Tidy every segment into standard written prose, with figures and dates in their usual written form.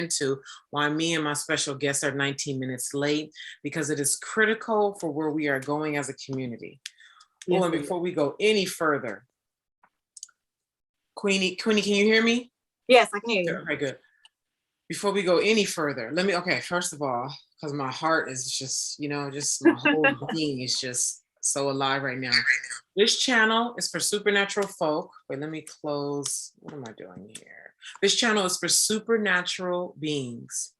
into why me and my special guests are 19 minutes late, because it is critical for where we are going as a community. Yes, and before we go any further, Queenie, can you hear me? Yes, I can hear you. Okay, good. Before we go any further, first of all, because my heart is just, just my whole being is just so alive right now. This channel is for supernatural folk. Wait, let me close. What am I doing here? This channel is for supernatural beings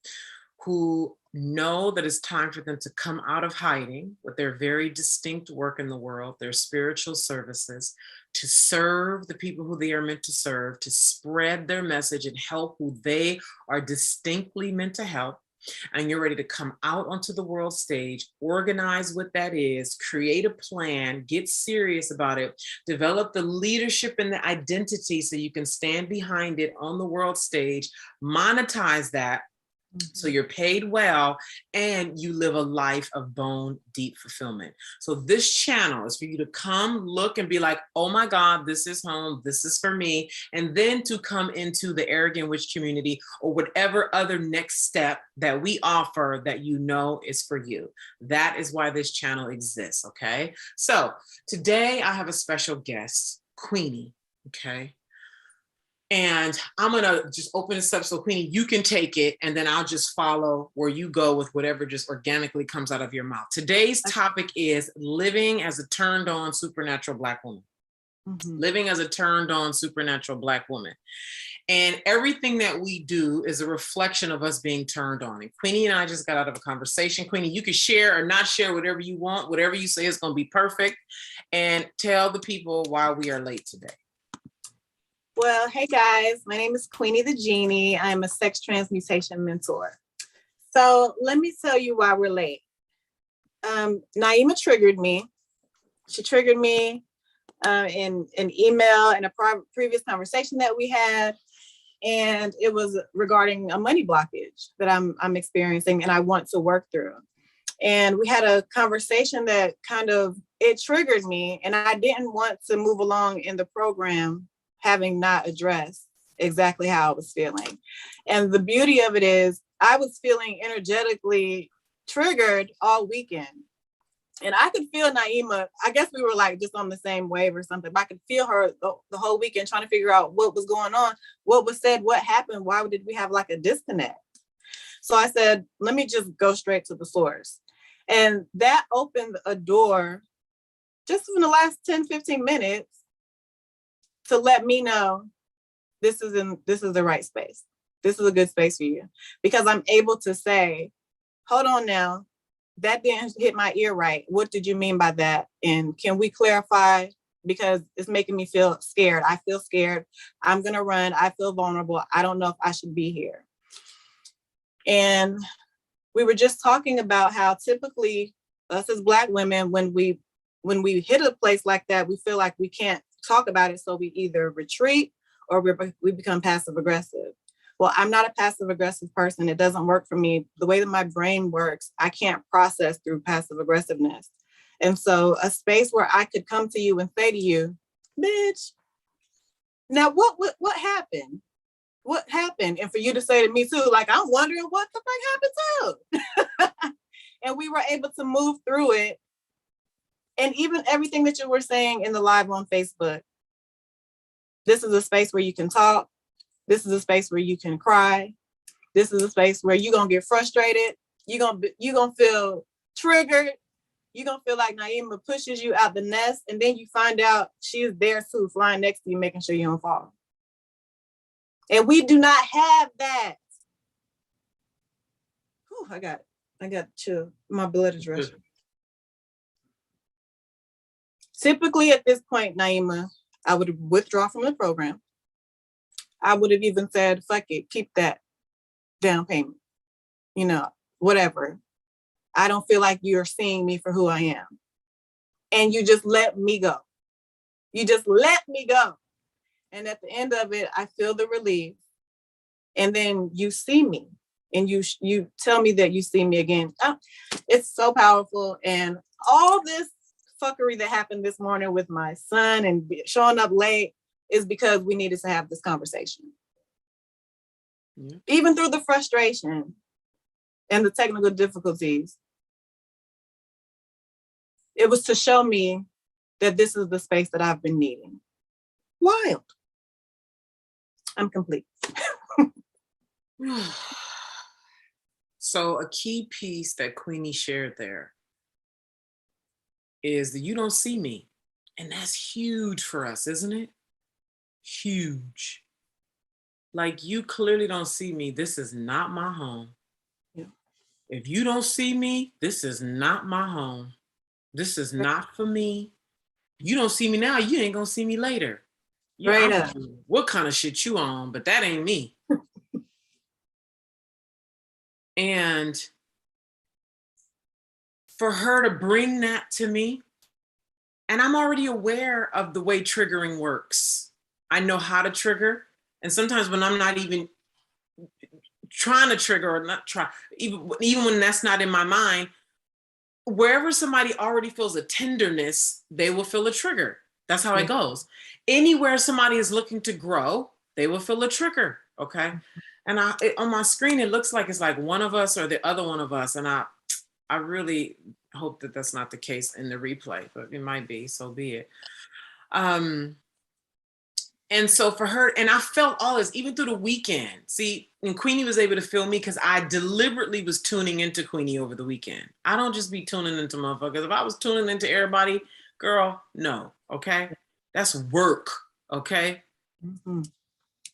who know that it's time for them to come out of hiding with their very distinct work in the world, their spiritual services, to serve the people who they are meant to serve, to spread their message and help who they are distinctly meant to help. And you're ready to come out onto the world stage, organize what that is, create a plan, get serious about it, develop the leadership and the identity so you can stand behind it on the world stage, monetize that, so you're paid well and you live a life of bone deep fulfillment. So this channel is for you to come look and be like, oh my God, this is home. This is for me. And then to come into the Arrogant Witch community or whatever other next step that we offer that you know is for you. That is why this channel exists. Okay. So today I have a special guest, Queenie. Okay. And I'm going to just open this up. So Queenie, you can take it and then I'll just follow where you go with whatever just organically comes out of your mouth. Today's topic is living as a turned on supernatural Black woman. Mm-hmm. Living as a turned on supernatural Black woman. And everything that we do is a reflection of us being turned on. And Queenie and I just got out of a conversation. Queenie, you can share or not share whatever you want. Whatever you say is going to be perfect. And tell the people why we are late today. Well, hey guys, my name is Queenie the Genie. I'm a sex transmutation mentor. So let me tell you why we're late. Naima triggered me. She triggered me in an email and a previous conversation that we had. And it was regarding a money blockage that I'm experiencing and I want to work through. And we had a conversation that it triggered me, and I didn't want to move along in the program having not addressed exactly how I was feeling. And the beauty of it is I was feeling energetically triggered all weekend. And I could feel Naima, I guess we were like just on the same wave or something, but I could feel her the whole weekend trying to figure out what was going on, what was said, what happened, why did we have like a disconnect? So I said, let me just go straight to the source. And that opened a door just in the last 10, 15 minutes to let me know this is the right space. This is a good space for you, because I'm able to say, hold on now, that didn't hit my ear right. What did you mean by that? And can we clarify? Because it's making me feel scared. I feel scared. I'm going to run. I feel vulnerable. I don't know if I should be here. And we were just talking about how typically us as Black women, when we hit a place like that, we feel like we can't talk about it. So we either retreat or we become passive aggressive. Well, I'm not a passive aggressive person. It doesn't work for me. The way that my brain works, I can't process through passive aggressiveness. And so a space where I could come to you and say to you, bitch, now what happened? What happened? And for you to say to me too, like, I'm wondering what the fuck happened too. And we were able to move through it. And even everything that you were saying in the live on Facebook, this is a space where you can talk. This is a space where you can cry. This is a space where you're going to get frustrated. You're going to feel triggered. You're going to feel like Naima pushes you out the nest. And then you find out she is there too, flying next to you, making sure you don't fall. And we do not have that. Whew, I got chill. My blood is rushing. Typically at this point, Naima, I would withdraw from the program. I would have even said, fuck it, keep that down payment. Whatever. I don't feel like you're seeing me for who I am. And you just let me go. You just let me go. And at the end of it, I feel the relief. And then you see me and you tell me that you see me again. Oh, it's so powerful. And all this fuckery that happened this morning with my son and showing up late is because we needed to have this conversation. Even through the frustration and the technical difficulties, it was to show me that this is the space that I've been needing. Wild. I'm complete. So a key piece that Queenie shared there is that you don't see me. And that's huge for us, isn't it? Huge. Like, you clearly don't see me. This is not my home. Yeah. If you don't see me, this is not my home. This is not for me. You don't see me now, you ain't gonna see me later. Straight up. What kind of shit you on, but that ain't me. And for her to bring that to me, and I'm already aware of the way triggering works. I know how to trigger. And sometimes when I'm not even trying to trigger or not try, even when that's not in my mind, wherever somebody already feels a tenderness, they will feel a trigger. That's how it goes. Anywhere somebody is looking to grow, they will feel a trigger, okay? And on my screen, it looks like it's like one of us or the other one of us. And I really hope that that's not the case in the replay, but it might be, so be it. And so for her, and I felt all this, even through the weekend. See, and Queenie was able to feel me because I deliberately was tuning into Queenie over the weekend. I don't just be tuning into motherfuckers. If I was tuning into everybody, girl, no, okay? That's work, okay? Mm-hmm.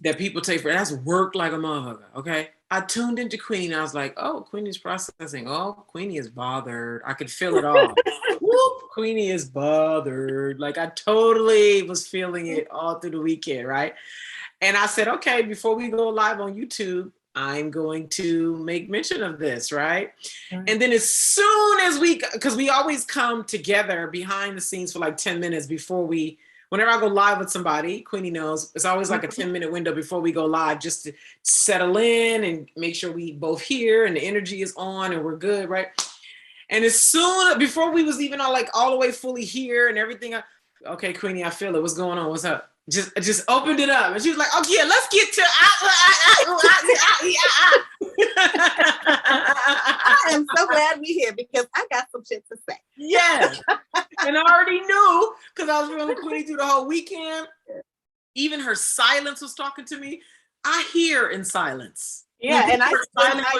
That people take for, that's work like a motherfucker, okay? I tuned into Queenie and I was like, oh, Queenie's processing. Oh, Queenie is bothered. I could feel it all. Whoop, Queenie is bothered. Like, I totally was feeling it all through the weekend, right? And I said, okay, before we go live on YouTube, I'm going to make mention of this, right? And then as soon as because we always come together behind the scenes for like 10 minutes before whenever I go live with somebody, Queenie knows, it's always like a 10-minute window before we go live just to settle in and make sure we both hear and the energy is on and we're good, right? And as soon, before we was even all the way fully here and everything, okay, Queenie, I feel it. What's going on? What's up? Just opened it up. And she was like, oh yeah, let's get to I am so glad we're here because I got some shit to say. Yeah. And I already knew because I was feeling Queenie through the whole weekend. Even her silence was talking to me. I hear in silence. Yeah, and I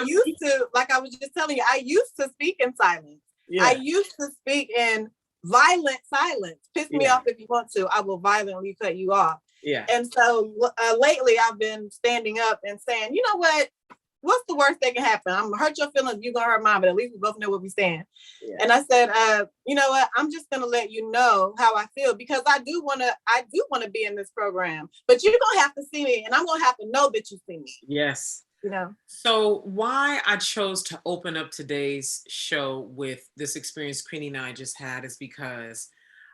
used to, like I was just telling you, I used to speak in silence. Yeah. I used to speak in violent silence. Piss me off if you want to. I will violently cut you off. Yeah. And so lately I've been standing up and saying, you know what? What's the worst that can happen? I'm gonna hurt your feelings. You're gonna hurt mine, but at least we both know where we stand. Yeah. And I said, you know what? I'm just gonna let you know how I feel because I do wanna be in this program, but you're gonna have to see me and I'm gonna have to know that you see me. Yes. You know. So why I chose to open up today's show with this experience Queenie and I just had is because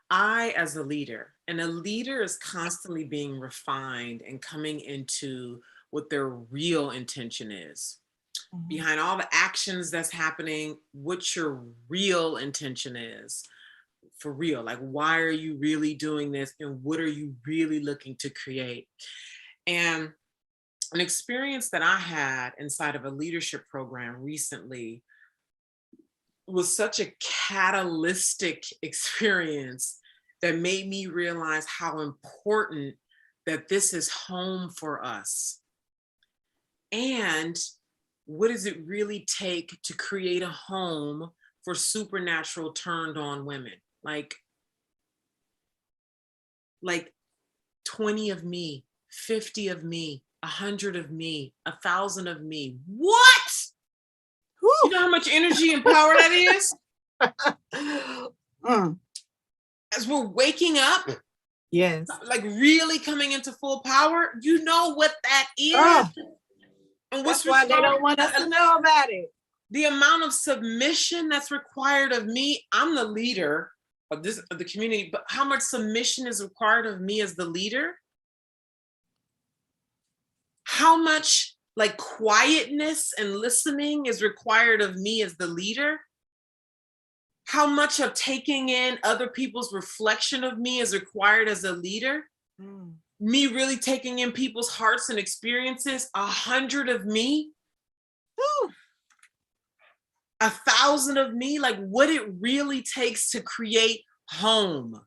I, as a leader, and a leader is constantly being refined and coming into what their real intention is. Mm-hmm. Behind all the actions that's happening, what your real intention is. For real, like, why are you really doing this and what are you really looking to create? And an experience that I had inside of a leadership program recently was such a catalytic experience that made me realize how important that this is home for us. And what does it really take to create a home for supernatural turned on women? Like 20 of me, 50 of me, 100 of me, 1,000 of me. What? Woo. You know how much energy and power that is? As we're waking up, yes, like really coming into full power, you know what that is. And that's why they don't want us to know about it. The amount of submission that's required of me. I'm the leader of the community, but how much submission is required of me as the leader? How much like quietness and listening is required of me as the leader? How much of taking in other people's reflection of me is required as a leader? me really taking in people's hearts and experiences, 100 of me, Ooh. 1,000 of me, like what it really takes to create home.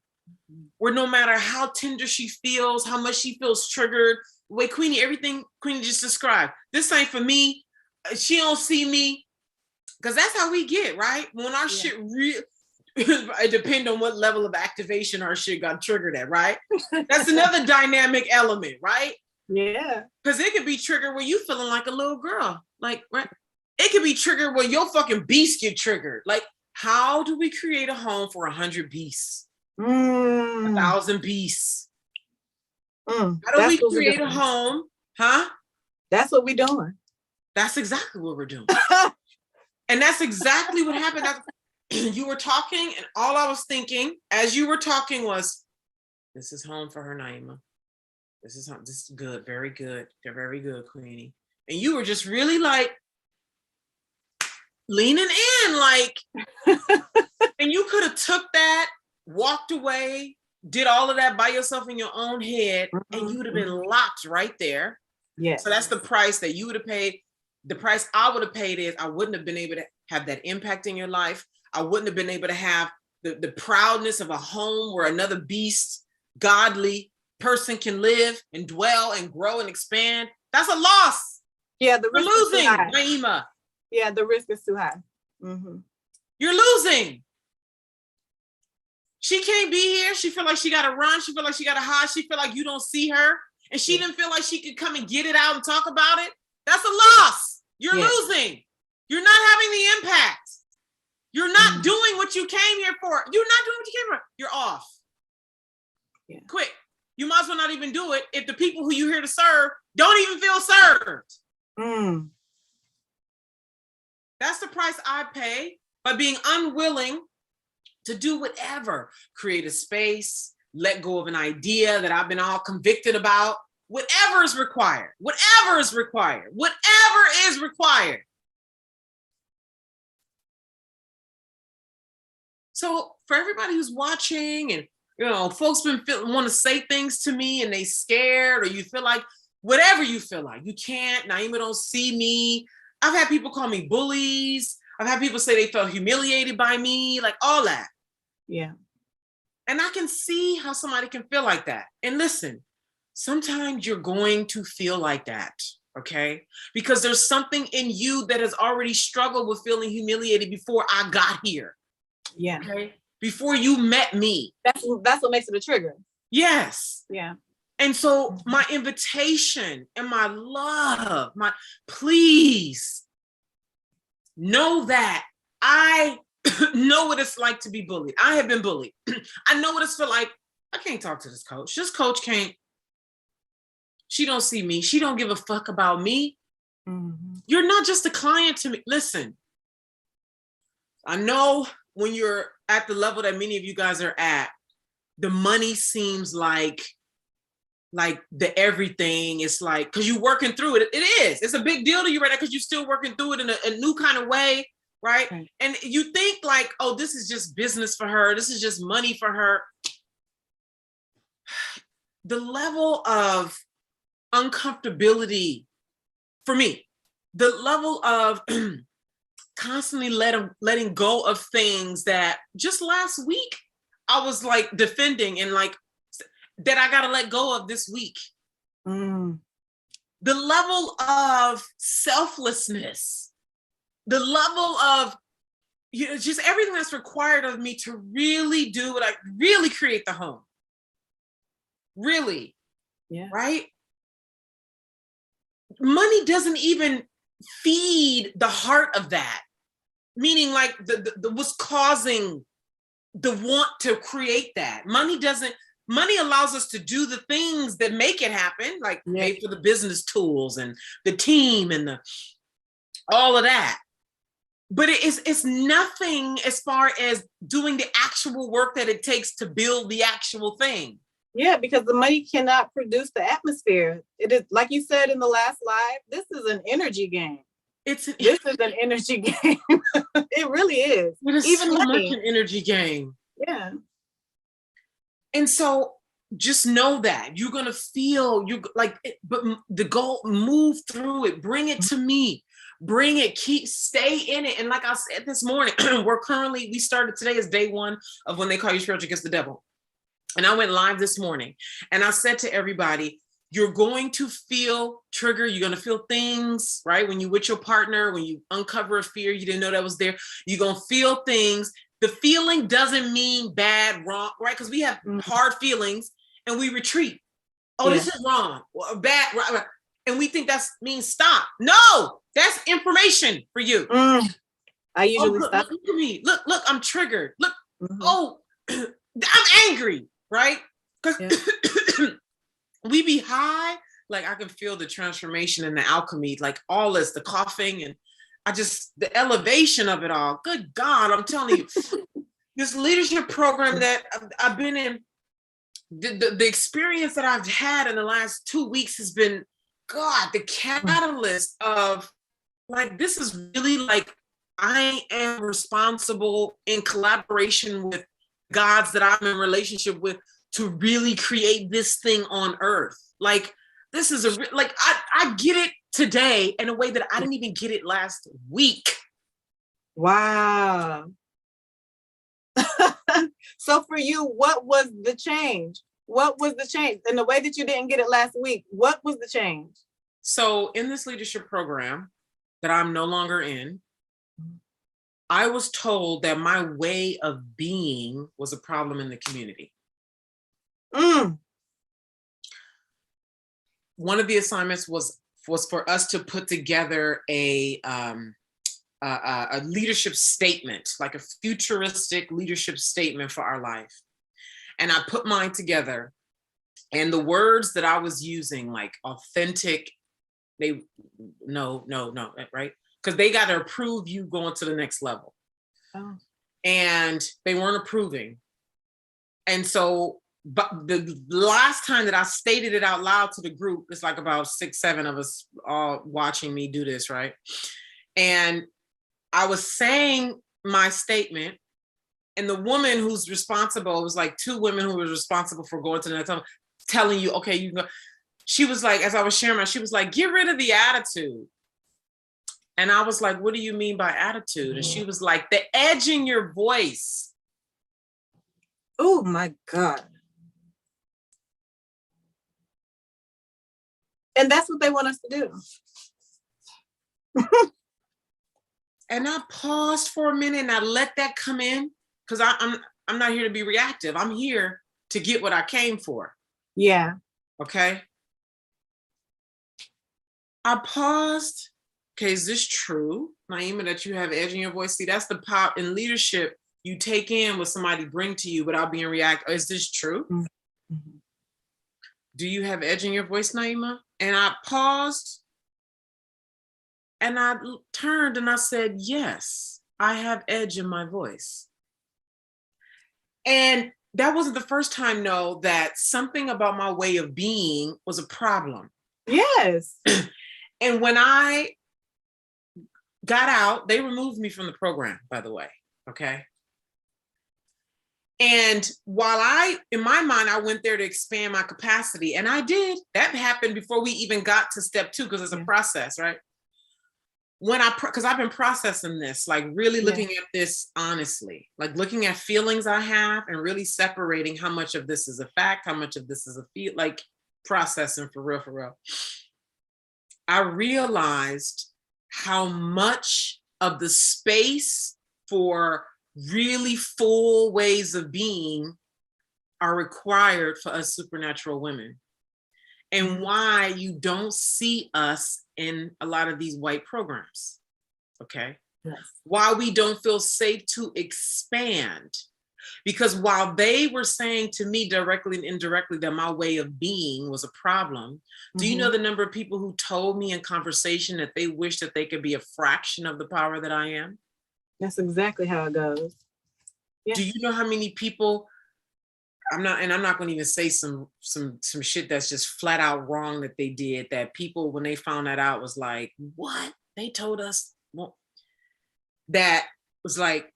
Where no matter how tender she feels, how much she feels triggered, wait, Queenie, everything Queenie just described. This ain't for me. She don't see me. Because that's how we get, right? When our shit really, it depends on what level of activation our shit got triggered at, right? That's another dynamic element, right? Yeah. Because it could be triggered where you feeling like a little girl. Like, right? It could be triggered where your fucking beast get triggered. Like, how do we create a home for 100 beasts? 1,000 beasts? How do we create a home? Huh? That's what we're doing. That's exactly what we're doing. And that's exactly what happened. You were talking, and all I was thinking as you were talking was, this is home for her, Naima. This is home. This is good. Very good. They're very good, Queenie. And you were just really like leaning in, like, and you could have took that, walked away, did all of that by yourself in your own head, and you would have been locked right there. Yes. So that's the price that you would have paid. The price I would have paid is I wouldn't have been able to have that impact in your life. I wouldn't have been able to have the proudness of a home where another beast, godly person can live and dwell and grow and expand. That's a loss. Yeah, the You're risk is losing, too high. Naima. Yeah, the risk is too high. You're losing. She can't be here. She feel like she got to run. She feel like she got to hide. She feel like you don't see her. And she didn't feel like she could come and get it out and talk about it. That's a loss. You're losing. You're not having the impact. You're not doing what you came here for. You're not doing what you came for. You're off. Yeah. Quick. You might as well not even do it if the people who you're here to serve don't even feel served. That's the price I pay by being unwilling to do whatever. Create a space, let go of an idea that I've been all convicted about. Whatever is required. Whatever is required. Whatever is required. So for everybody who's watching and, you know, folks been want to say things to me and they scared, or you feel like, whatever you feel like, you can't, Naima don't see me. I've had people call me bullies. I've had people say they felt humiliated by me, like all that. Yeah. And I can see how somebody can feel like that. And listen, sometimes you're going to feel like that, okay? Because there's something in you that has already struggled with feeling humiliated before I got here. Yeah. Okay. Before you met me. That's what makes it a trigger. Yes. Yeah. And so my invitation and my love, please know that I know what it's like to be bullied. I have been bullied. I know what it's feel like. I can't talk to this coach. This coach can't. She don't see me. She don't give a fuck about me. You're not just a client to me. Listen, I know when you're at the level that many of you guys are at, the money seems like the everything. It's like, because you're working through it. It is. It's a big deal to you right now because you're still working through it in a new kind of way, right? And you think like, oh, this is just business for her. This is just money for her. The level of uncomfortability for me, the level of constantly letting go of things that just last week I was like defending and like that I gotta let go of this week. The level of selflessness, the level of, you know, just everything that's required of me to really do what I really create the home. Really. Yeah. Right? Money doesn't even feed the heart of that. Meaning like the what's causing the want to create that. Money allows us to do the things that make it happen, like pay for the business tools and the team and all of that. But it's nothing as far as doing the actual work that it takes to build the actual thing. Yeah, because the money cannot produce the atmosphere. It is, like you said in the last live, this is an energy game. This is an energy game. It really is. It is even so much an energy game. Yeah. And so just know that you're going to feel you like it, but the goal, move through it, bring it to me, bring it, stay in it. And like I said this morning, we started, today is day one of When They Call You Spiritual Against the Devil. And I went live this morning and I said to everybody, you're going to feel trigger. You're going to feel things, right? When you with your partner, when you uncover a fear, you didn't know that was there. You're going to feel things. The feeling doesn't mean bad, wrong, right? Because we have hard feelings and we retreat. Oh, this is wrong, bad, right? And we think that means stop. No, that's information for you. I usually stop. Look at me. Look, I'm triggered. Look, oh, I'm angry, right? Because we be high, like I can feel the transformation and the alchemy, like all this, the coughing and the elevation of it all. Good God, I'm telling you, this leadership program that I've been in, the experience that I've had in the last 2 weeks has been, God, the catalyst of like, this is really like, I am responsible in collaboration with gods that I'm in relationship with to really create this thing on earth. Like, this is I get it today in a way that I didn't even get it last week. Wow. So for you, what was the change? What was the change? In the way that you didn't get it last week, what was the change? So in this leadership program that I'm no longer in, I was told that my way of being was a problem in the community. One of the assignments was for us to put together a leadership statement, like a futuristic leadership statement for our life. And I put mine together, and the words that I was using, like authentic, no, right? Because they got to approve you going to the next level. And they weren't approving. And so, but the last time that I stated it out loud to the group, it's like about 6, 7 of us all watching me do this, right? And I was saying my statement, and the woman who's responsible, it was like 2 women who were responsible for going to the next level, telling you, okay, you go. She was like, as I was sharing she was like, get rid of the attitude. And I was like, what do you mean by attitude? And she was like, the edge in your voice. Oh my God. And that's what they want us to do. And I paused for a minute and I let that come in, because I'm not here to be reactive. I'm here to get what I came for. Yeah. Okay. I paused. Okay, is this true, Naima, that you have edge in your voice? See, that's the power in leadership. You take in what somebody bring to you without being reactive. Is this true? Mm-hmm. Do you have edge in your voice, Naima? And I paused and I turned and I said, yes, I have edge in my voice. And that wasn't the first time, no, that something about my way of being was a problem. Yes. And when I got out, they removed me from the program, by the way. Okay. And while in my mind, I went there to expand my capacity, and I did. That happened before we even got to step 2, because it's a process, right? Because I've been processing this, like really looking at this honestly, like looking at feelings I have and really separating how much of this is a fact, how much of this is a feel, like processing for real. I realized how much of the space for really full ways of being are required for us supernatural women, and why you don't see us in a lot of these white programs. Okay. Yes. Why we don't feel safe to expand. Because while they were saying to me directly and indirectly that my way of being was a problem, do you know the number of people who told me in conversation that they wish that they could be a fraction of the power that I am? That's exactly how it goes. Yeah. Do you know how many people, I'm not going to even say some shit that's just flat out wrong that they did, that people, when they found that out, was like, what? They told us, well, that was like,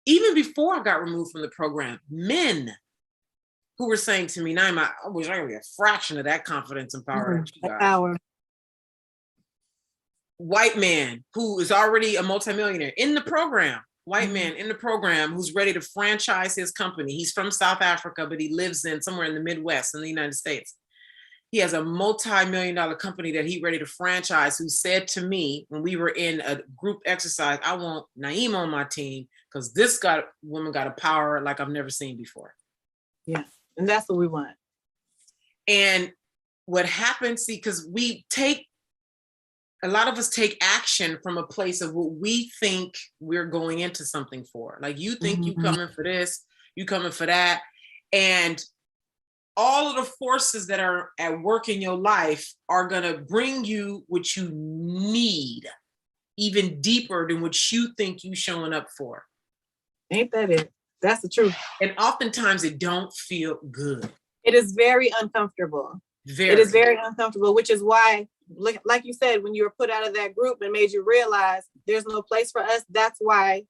even before I got removed from the program, men who were saying to me, Naima, I wish I could be a fraction of that confidence and power that you got. Power. White man who is already a multimillionaire in the program. White man in the program who's ready to franchise his company. He's from South Africa, but he lives in somewhere in the Midwest in the United States. He has a multi-million-dollar company that he's ready to franchise, who said to me when we were in a group exercise, I want Naima on my team because this woman got a power like I've never seen before. Yeah, and that's what we want. And what happens, see, because a lot of us take action from a place of what we think we're going into something for. Like you think you coming for this, you coming for that. And all of the forces that are at work in your life are gonna bring you what you need, even deeper than what you think you showing up for. Ain't that it? That's the truth. And oftentimes it don't feel good. It is very uncomfortable. It is very uncomfortable, which is why, like you said, when you were put out of that group and made you realize there's no place for us, that's why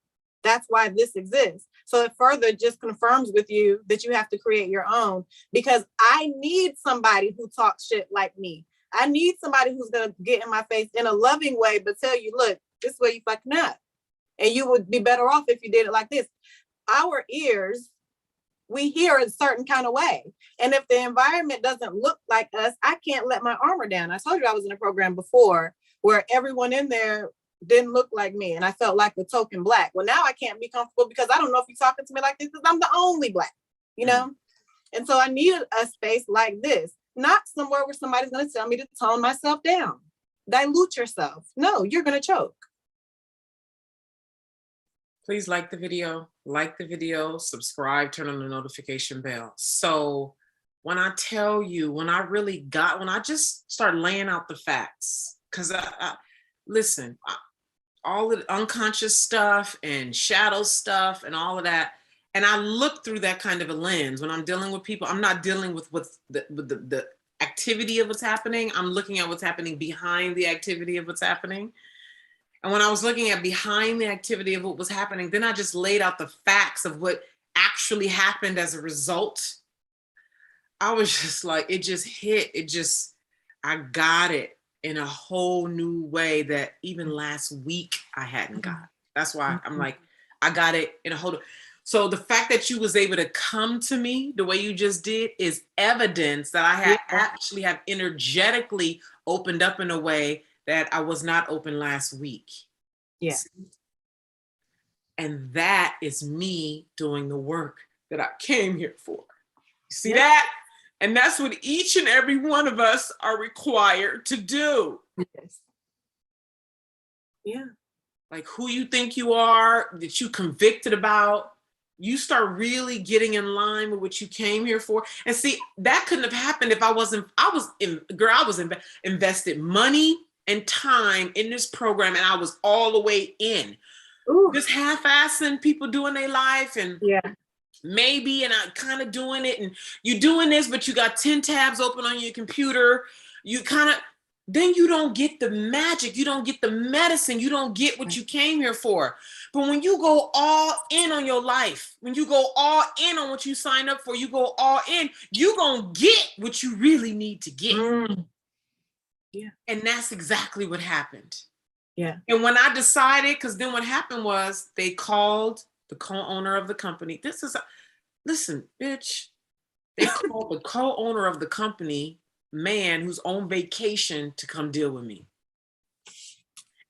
this exists. So it further just confirms with you that you have to create your own, because I need somebody who talks shit like me. I need somebody who's going to get in my face in a loving way, but tell you, look, this is where you fucking up. And you would be better off if you did it like this. Our ears, we hear a certain kind of way. And if the environment doesn't look like us, I can't let my armor down. I told you I was in a program before where everyone in there didn't look like me. And I felt like the token Black. Well, now I can't be comfortable because I don't know if you're talking to me like this because I'm the only Black, you know? And so I needed a space like this, not somewhere where somebody's going to tell me to tone myself down, dilute yourself. No, you're going to choke. Please like the video, subscribe, turn on the notification bell. So when I tell you, when I just start laying out the facts, because listen, all the unconscious stuff and shadow stuff and all of that, and I look through that kind of a lens when I'm dealing with people. I'm not dealing with the activity of what's happening. I'm looking at what's happening behind the activity of what's happening. And when I was looking at behind the activity of what was happening, then I just laid out the facts of what actually happened as a result. I was just like, it just hit. I got it in a whole new way that even last week I hadn't got. That's why I'm like, I got it in a whole. So the fact that you was able to come to me the way you just did is evidence that I actually have energetically opened up in a way that I was not open last week. Yeah. And that is me doing the work that I came here for. You see that? And that's what each and every one of us are required to do. Yes. Yeah. Like who you think you are, that you convicted about, you start really getting in line with what you came here for. And see, that couldn't have happened if I was invested money and time in this program, and I was all the way in. Ooh. Just half-assing people doing their life and maybe, and I kind of doing it, and you doing this, but you got 10 tabs open on your computer. You kind of, then you don't get the magic, you don't get the medicine, you don't get what you came here for. But when you go all in on your life, when you go all in on what you signed up for, you go all in, you gonna get what you really need to get. Yeah. And that's exactly what happened. Yeah. And when I decided, because then what happened was they called the co-owner of the company. Listen, bitch. They called the co-owner of the company, man who's on vacation, to come deal with me.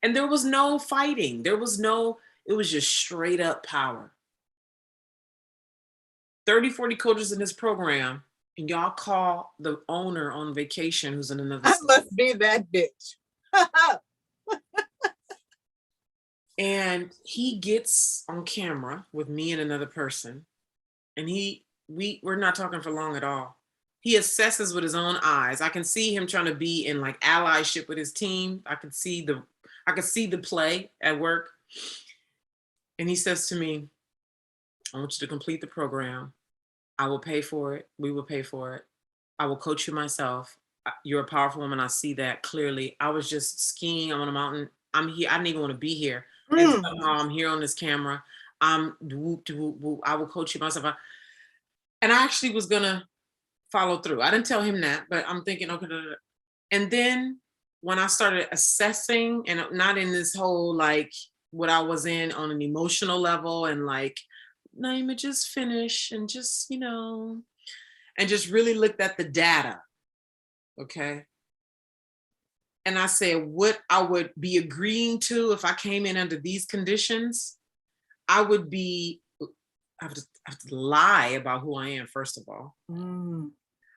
And there was no fighting. It was just straight up power. 30, 40 coaches in this program. And y'all call the owner on vacation who's in another state. I must be that bitch. And he gets on camera with me and another person. And we're not talking for long at all. He assesses with his own eyes. I can see him trying to be in like allyship with his team. I could see the play at work. And he says to me, I want you to complete the program. I will pay for it. We will pay for it. I will coach you myself. You're a powerful woman. I see that clearly. I was just skiing on a mountain. I'm here. I didn't even want to be here. And somehow I'm here on this camera. I will coach you myself. And I actually was gonna follow through. I didn't tell him that, but I'm thinking, okay. And then when I started assessing, and not in this whole like what I was in on an emotional level, and like, Naima, just finish and just, and just really looked at the data. Okay. And I said, what I would be agreeing to if I came in under these conditions, I would be, I have to lie about who I am, first of all.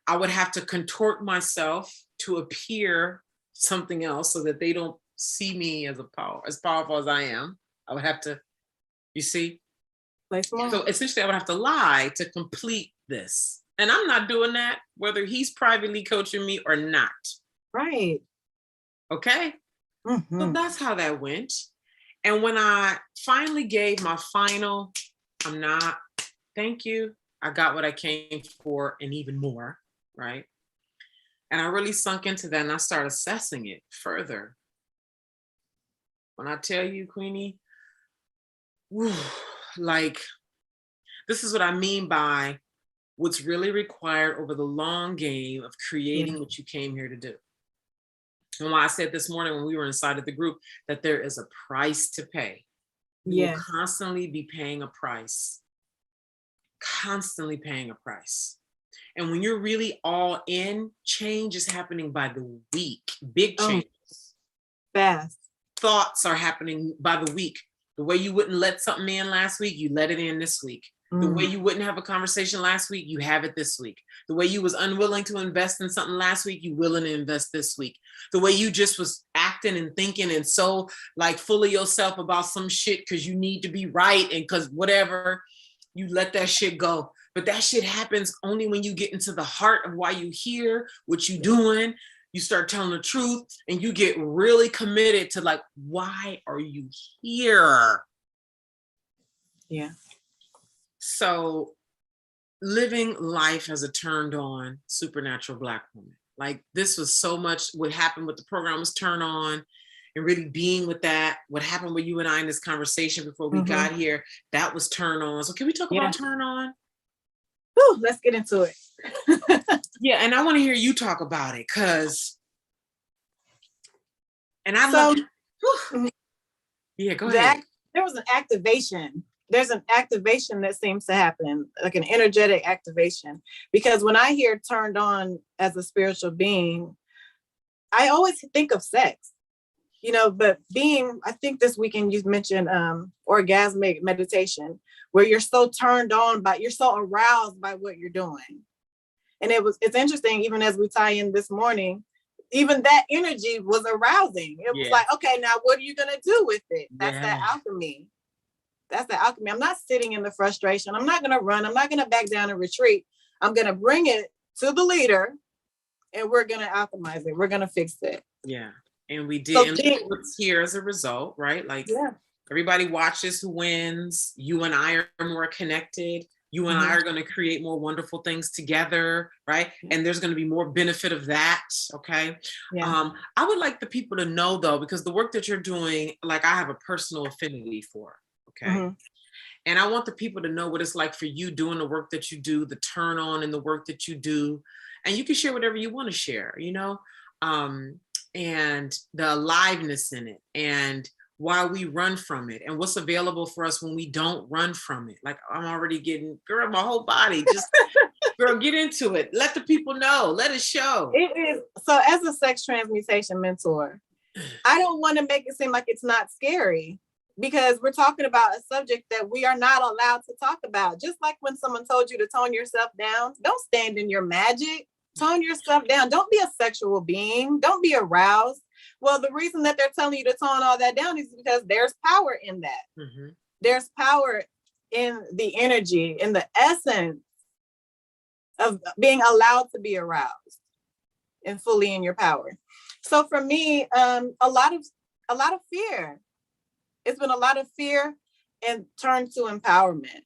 I would have to contort myself to appear something else so that they don't see me as as powerful as I am. I would have to, you see? So essentially I would have to lie to complete this. And I'm not doing that, whether he's privately coaching me or not. Right. Okay. So that's how that went. And when I finally gave my final, I'm not, thank you, I got what I came for and even more, right? And I really sunk into that, and I started assessing it further. When I tell you, Queenie, whew, like, this is what I mean by what's really required over the long game of creating what you came here to do. And why I said this morning when we were inside of the group that there is a price to pay. You will constantly be paying a price, constantly paying a price. And when you're really all in, change is happening by the week, big changes. Fast. Thoughts are happening by the week. The way you wouldn't let something in last week, you let it in this week. The way you wouldn't have a conversation last week, you have it this week. The way you was unwilling to invest in something last week, you willing to invest this week. The way you just was acting and thinking and so like full of yourself about some shit because you need to be right and because whatever, you let that shit go. But that shit happens only when you get into the heart of why you here, what you doing. You start telling the truth and you get really committed to like, why are you here? Yeah. So living life as a turned on supernatural Black woman. Like this was so much what happened with the program was turn on and really being with that. What happened with you and I in this conversation before we got here, that was turn on. So can we talk about turn on? Whew, let's get into it. Yeah, and I want to hear you talk about it because, and I love. Yeah, go ahead. There was an activation. There's an activation that seems to happen, like an energetic activation. Because when I hear turned on as a spiritual being, I always think of sex, but I think this weekend you mentioned orgasmic meditation, where you're so turned on you're so aroused by what you're doing. And it's interesting, even as we tie in this morning, even that energy was arousing. It was like, okay, now what are you going to do with it? That's that alchemy. That's the alchemy. I'm not sitting in the frustration. I'm not going to run. I'm not going to back down and retreat. I'm going to bring it to the leader and we're going to alchemize it. We're going to fix it. Yeah. And we did. So and what's here as a result, right? Like everybody watches who wins. You and I are more connected. You and I are going to create more wonderful things together, right? And there's going to be more benefit of that, okay? Yeah. I would like the people to know, though, because the work that you're doing, like I have a personal affinity for, okay? And I want the people to know what it's like for you doing the work that you do, the turn on and the work that you do. And you can share whatever you want to share, and the aliveness in it and why we run from it and what's available for us when we don't run from it. Like I'm already getting, girl, my whole body, just girl, get into it. Let the people know, let it show. It is. So as a sex transmutation mentor, I don't want to make it seem like it's not scary because we're talking about a subject that we are not allowed to talk about. Just like when someone told you to tone yourself down, don't stand in your magic, tone yourself down. Don't be a sexual being. Don't be aroused. Well, the reason that they're telling you to tone all that down is because there's power in that. There's power in the energy, in the essence of being allowed to be aroused and fully in your power. So for me, a lot of fear. It's been a lot of fear and turned to empowerment,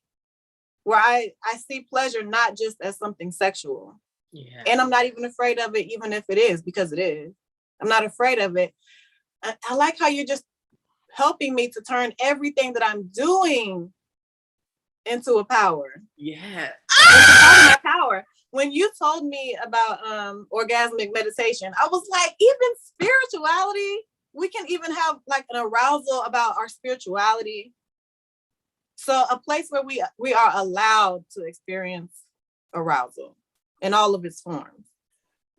where I see pleasure not just as something sexual. Yeah. And I'm not even afraid of it, even if it is, because it is. I'm not afraid of it. I like how you're just helping me to turn everything that I'm doing into a power. Yeah. It's a part of my power. When you told me about orgasmic meditation, I was like, even spirituality, we can even have like an arousal about our spirituality. So a place where we are allowed to experience arousal in all of its forms.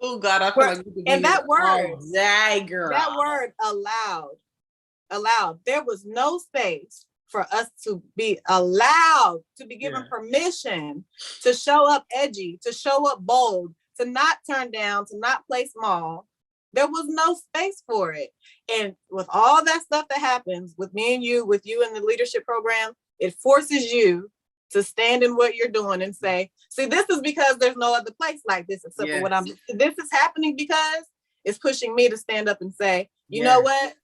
Oh God, I feel like we could be and that here word, all day, girl. that word allowed. There was no space for us to be allowed, to be given permission to show up edgy, to show up bold, to not turn down, to not play small. There was no space for it. And with all that stuff that happens with me and you, with you in the leadership program, it forces you to stand in what you're doing and say, see, this is because there's no other place like this except for what I'm, this is happening because it's pushing me to stand up and say, you know what?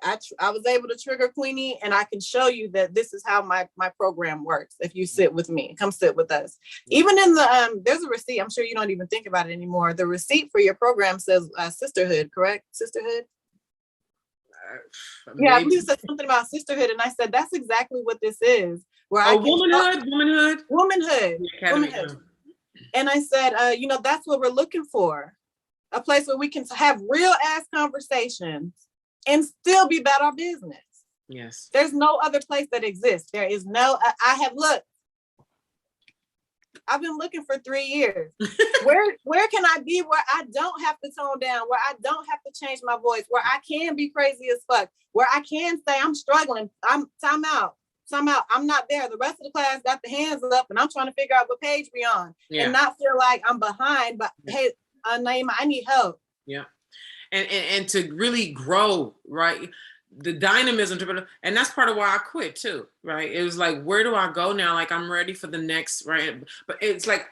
I was able to trigger Queenie, and I can show you that this is how my program works. If you sit with me, come sit with us. Even in the, there's a receipt, I'm sure you don't even think about it anymore. The receipt for your program says sisterhood, correct? Sisterhood? Yeah, I believe it said something about sisterhood, and I said, that's exactly what this is. Where I can womanhood. And I said, you know, that's what we're looking for. A place where we can have real ass conversations and still be about our business. Yes. There's no other place that exists. There is no, I have looked. I've been looking for 3 years. Where can I be where I don't have to tone down, where I don't have to change my voice, where I can be crazy as fuck, where I can say I'm struggling, I'm time out, I'm not there. The rest of the class got the hands up and I'm trying to figure out what page we on and not feel like I'm behind, but hey, Naima, I need help. Yeah. And to really grow, right? The dynamism, and that's part of why I quit too, right? It was like, where do I go now? Like, I'm ready for the next, right? But it's like,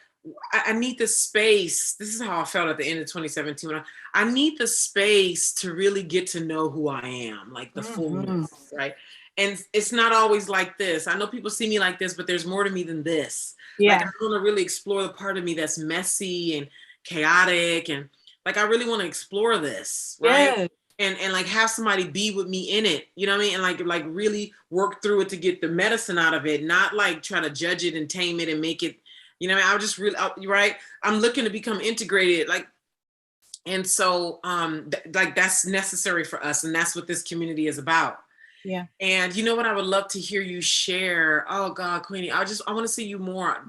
I need the space. This is how I felt at the end of 2017. I need the space to really get to know who I am, like the fullness, right? And it's not always like this. I know people see me like this, but there's more to me than this. Like, I want to really explore the part of me that's messy and chaotic, and like, I really want to explore this, right? And like have somebody be with me in it, you know what I mean? And like really work through it to get the medicine out of it, not like try to judge it and tame it and make it, you know what I mean? I just really, right? I'm looking to become integrated, like, and so like that's necessary for us, and that's what this community is about. Yeah. And you know what I would love to hear you share? Oh God, Queenie, I want to see you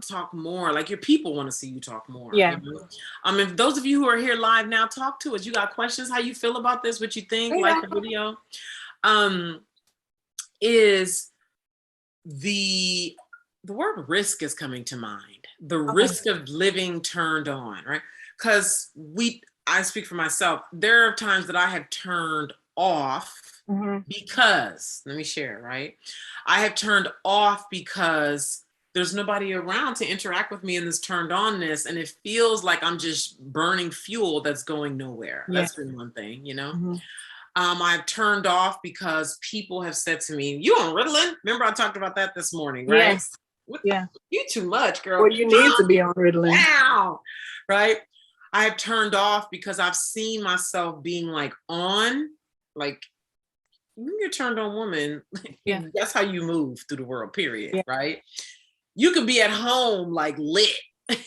talk more. Like your people want to see you talk more. Yeah. You know? If those of you who are here live now, talk to us. You got questions? How you feel about this? What you think? Like the video? Is the word risk is coming to mind. The risk of living turned on, right? Because I speak for myself. There are times that I have turned off. Because, let me share, right? I have turned off because there's nobody around to interact with me in this turned onness. And it feels like I'm just burning fuel that's going nowhere. That's been one thing, you know? I've turned off because people have said to me, you on Ritalin? Remember I talked about that this morning, right? Yes. You too much, girl. Well, you need to be on Ritalin. Wow. Right? I have turned off because I've seen myself being like on, like, when you're a turned on woman, that's how you move through the world, period, right? You could be at home like lit. You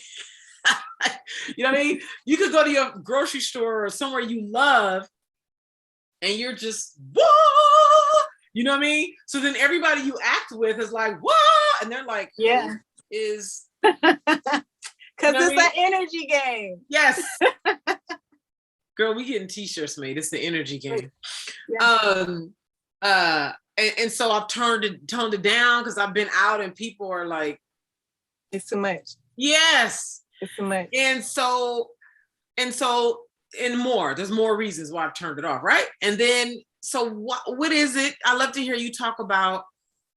know what I mean? You could go to your grocery store or somewhere you love and you're just, whoa! You know what I mean? So then everybody you act with is like, whoa! And they're like, is... Because it's an energy game. Yes. Girl, we getting t-shirts made. It's the energy game. And so I've toned it down because I've been out and people are like, it's too much. Yes. It's too much. And more, there's more reasons why I've turned it off, right? And then, so what is it? I love to hear you talk about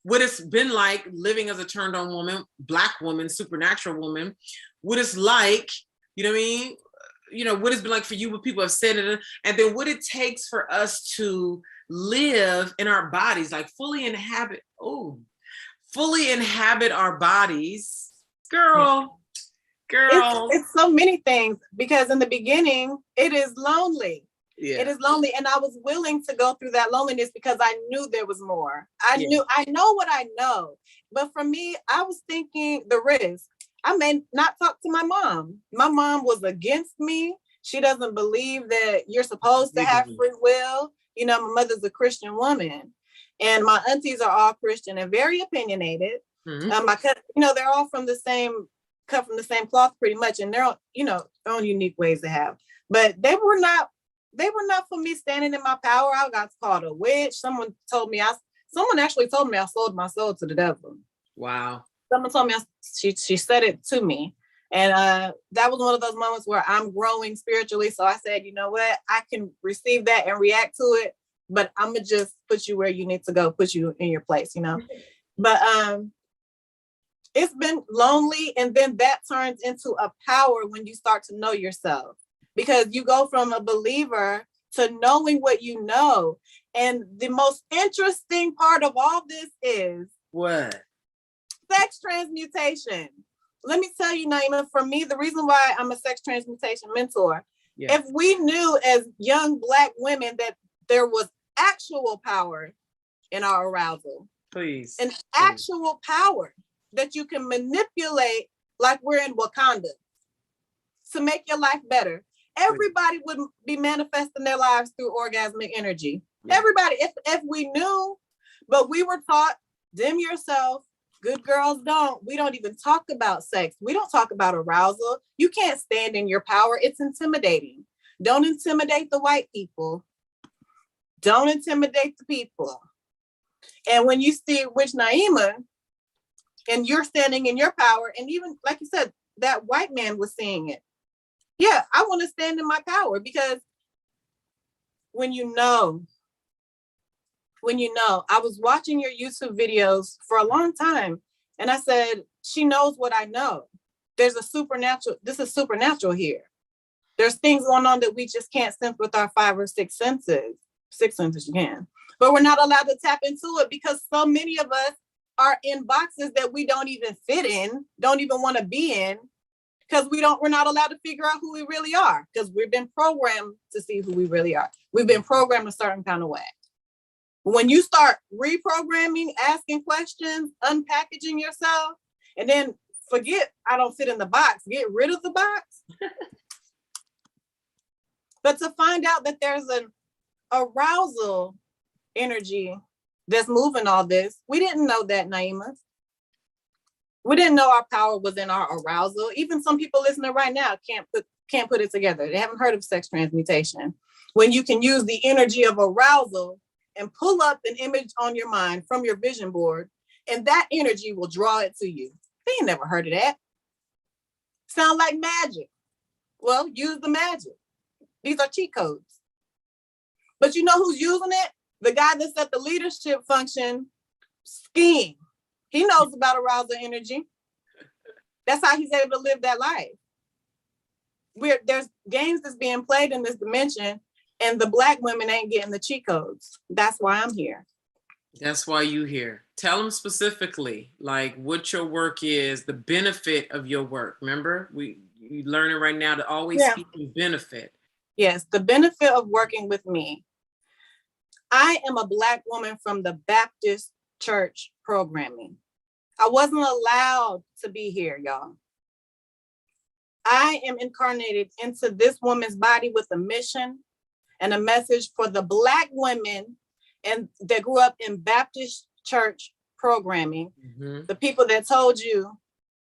what it's been like living as a turned on woman, Black woman, supernatural woman, what it's like, you know what I mean? You know, what it's been like for you, what people have said it, and then what it takes for us to live in our bodies, like fully inhabit our bodies. Girl. It's so many things, because in the beginning, it is lonely. It is lonely. And I was willing to go through that loneliness because I knew there was more. I know what I know. But for me, I was thinking the risk. I may not talk to my mom. My mom was against me. She doesn't believe that you're supposed to have free will. You know, my mother's a Christian woman, and my aunties are all Christian and very opinionated. My cousin, you know, they're all from the same, cut from the same cloth pretty much, and they're, you know, their own unique ways to have. But they were not for me standing in my power. I got called a witch. Someone actually told me I sold my soul to the devil. Wow. Someone told me, she said it to me. And that was one of those moments where I'm growing spiritually. So I said, you know what? I can receive that and react to it, but I'm going to just put you where you need to go, put you in your place, you know? But it's been lonely. And then that turns into a power when you start to know yourself, because you go from a believer to knowing what you know. And the most interesting part of all this is what? Sex transmutation. Let me tell you, Naima, for me, the reason why I'm a sex transmutation mentor, if we knew as young Black women that there was actual power in our arousal, actual power that you can manipulate, like we're in Wakanda, to make your life better, everybody would be manifesting their lives through orgasmic energy. Everybody, if we knew, but we were taught, dim yourself. Good girls don't. We don't even talk about sex. We don't talk about arousal. You can't stand in your power. It's intimidating. Don't intimidate the white people. Don't intimidate the people. And when you see Witch Naima and you're standing in your power, and even like you said, that white man was seeing it. Yeah, I want to stand in my power, because when you know, I was watching your YouTube videos for a long time, and I said, she knows what I know. This is supernatural here. There's things going on that we just can't sense with our 5 or 6 senses. 6 senses you can, but we're not allowed to tap into it because so many of us are in boxes that we don't even fit in, don't even want to be in, because we're not allowed to figure out who we really are, because we've been programmed to see who we really are. We've been programmed a certain kind of way. When you start reprogramming, asking questions, unpackaging yourself, and then forget I don't fit in the box, get rid of the box. But to find out that there's an arousal energy that's moving all this, we didn't know that, Naima. We didn't know our power was in our arousal. Even some people listening right now can't put it together. They haven't heard of sex transmutation. When you can use the energy of arousal and pull up an image on your mind from your vision board, and that energy will draw it to you. They ain't never heard of that. Sound like magic. Well, use the magic. These are cheat codes. But you know who's using it? The guy that's at the leadership function skiing. He knows about arousal energy. That's how he's able to live that life. There's games that's being played in this dimension, and the Black women ain't getting the cheat codes. That's why I'm here. That's why you here. Tell them specifically, like, what your work is, the benefit of your work. Remember, you learning right now to always speak in benefit. Yes, the benefit of working with me. I am a Black woman from the Baptist church programming. I wasn't allowed to be here, y'all. I am incarnated into this woman's body with a mission and a message for the Black women and that grew up in Baptist church programming. Mm-hmm. The people that told you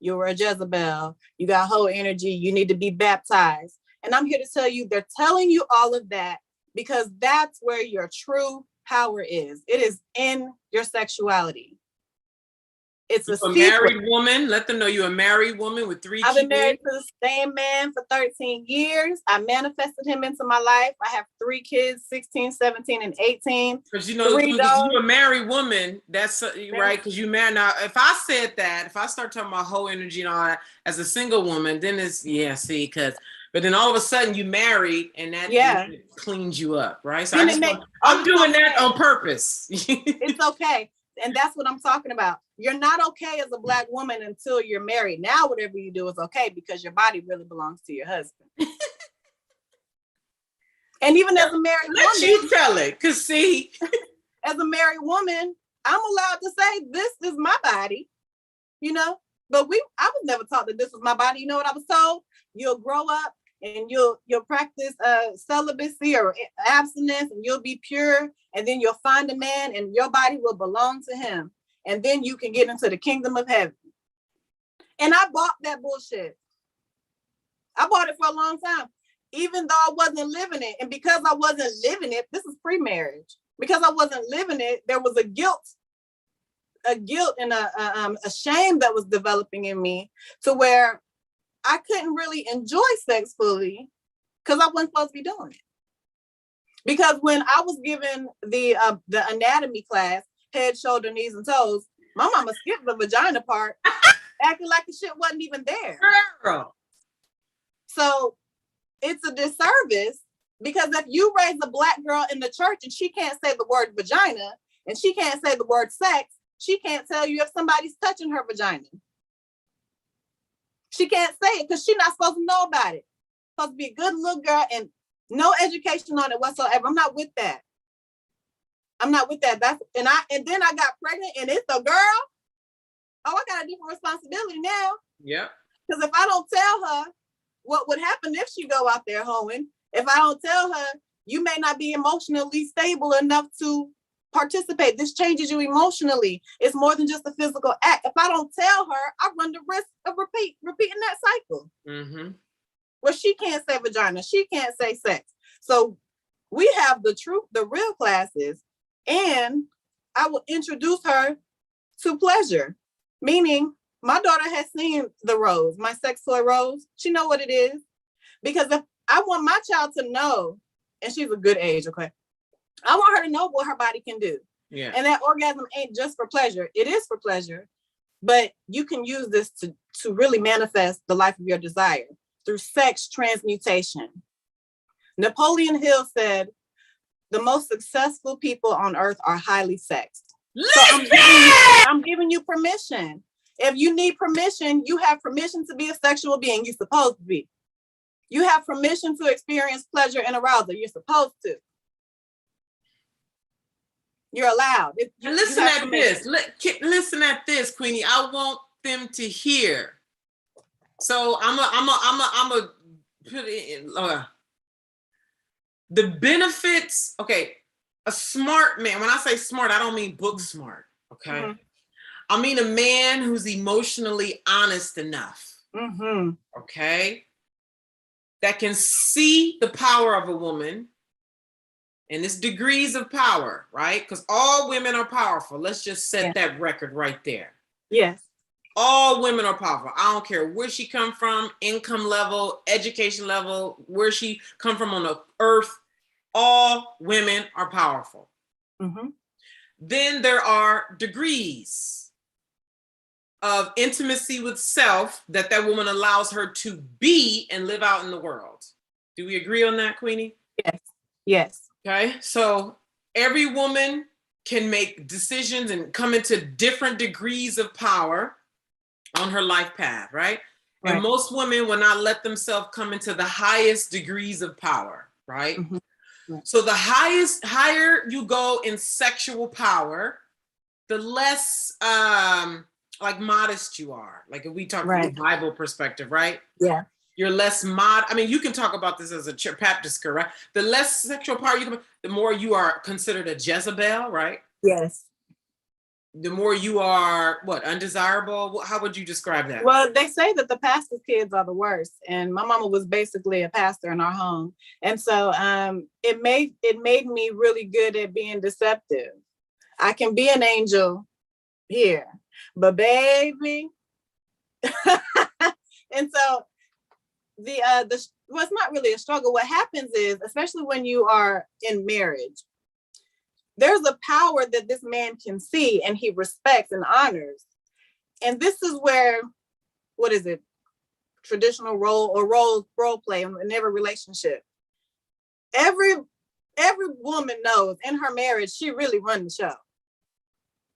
were a Jezebel, you got whole energy, you need to be baptized. And I'm here to tell you, they're telling you all of that because that's where your true power is. It is in your sexuality. It's a married woman. Let them know you're a married woman with 3 kids. I've been married to the same man for 13 years. I manifested him into my life. I have 3 kids, 16, 17, and 18. Because you know, you're a married woman. That's right. Because you married. Now, if I said that, if I start talking about whole energy and all that as a single woman, then it's but then all of a sudden you married and that cleans you up, right? So I'm doing that on purpose. It's okay. And that's what I'm talking about. You're not okay as a Black woman until you're married. Now, whatever you do is okay because your body really belongs to your husband. And even as a married woman, you tell it, because see, as a married woman, I'm allowed to say this is my body, you know, But I was never taught that this was my body. You know what I was told? You'll grow up and you'll practice celibacy or abstinence, and you'll be pure, and then you'll find a man and your body will belong to him. And then you can get into the kingdom of heaven. And I bought that bullshit. I bought it for a long time, even though I wasn't living it. And because I wasn't living it, this is pre-marriage. Because I wasn't living it, there was a guilt and a shame that was developing in me, to where I couldn't really enjoy sex fully because I wasn't supposed to be doing it. Because when I was given the anatomy class, head, shoulder, knees, and toes, my mama skipped the vagina part, acting like the shit wasn't even there. Girl. So it's a disservice, because if you raise a Black girl in the church and she can't say the word vagina and she can't say the word sex, she can't tell you if somebody's touching her vagina. She can't say it because she's not supposed to know about it. Supposed to be a good little girl and no education on it whatsoever. I'm not with that. I'm not with that. And then I got pregnant and it's a girl. Oh, I got a different responsibility now. Yeah. Because if I don't tell her what would happen if she go out there hoeing, if I don't tell her, you may not be emotionally stable enough to participate. This changes you emotionally. It's more than just a physical act. If I don't tell her, I run the risk of repeating that cycle. Mm-hmm. Well, she can't say vagina. She can't say sex. So we have the real classes, and I will introduce her to pleasure. Meaning, my daughter has seen the rose, my sex toy rose. She know what it is. Because if I want my child to know, and she's a good age, okay? I want her to know what her body can do. Yeah. And that orgasm ain't just for pleasure. It is for pleasure, but you can use this to really manifest the life of your desire through sex transmutation. Napoleon Hill said, the most successful people on earth are highly sexed. So I'm giving you permission. If you need permission, you have permission to be a sexual being. You're supposed to be. You have permission to experience pleasure and arousal. You're supposed to. You're allowed. Listen at this. Listen at this, Queenie. I want them to hear. So I'm a put it in. The benefits. Okay, a smart man. When I say smart, I don't mean book smart. Okay, mm-hmm. I mean a man who's emotionally honest enough. Mm-hmm. Okay, that can see the power of a woman. And it's degrees of power, right? Because all women are powerful. Let's just set that record right there. Yes. All women are powerful. I don't care where she come from, income level, education level, where she come from on the earth. All women are powerful. Mm-hmm. Then there are degrees of intimacy with self that woman allows her to be and live out in the world. Do we agree on that, Queenie? Yes. Yes. Okay, so every woman can make decisions and come into different degrees of power on her life path, right? And most women will not let themselves come into the highest degrees of power, right? Mm-hmm. Right. So the higher you go in sexual power, the less like modest you are. Like if we talk from a Bible perspective, right? Yeah. You're less I mean, you can talk about this as a Baptist girl, right? The less sexual power you can, the more you are considered a Jezebel, right? Yes. The more you are, undesirable? How would you describe that? Well, they say that the pastor's kids are the worst. And my mama was basically a pastor in our home. And so it made me really good at being deceptive. I can be an angel here, but baby. And so it's not really a struggle. What happens is, especially when you are in marriage, there's a power that this man can see and he respects and honors. And this is where, traditional role play in every relationship. Every woman knows in her marriage, she really runs the show.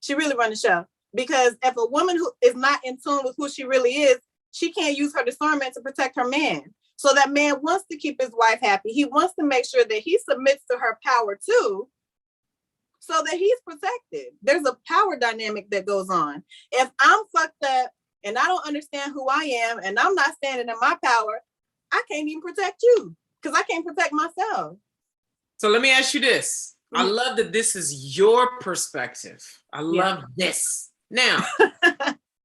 She really runs the show. Because if a woman who is not in tune with who she really is, she can't use her discernment to protect her man. So that man wants to keep his wife happy. He wants to make sure that he submits to her power too, so that he's protected. There's a power dynamic that goes on. If I'm fucked up and I don't understand who I am, and I'm not standing in my power, I can't even protect you because I can't protect myself. So let me ask you this. I love that this is your perspective. I love this. Now,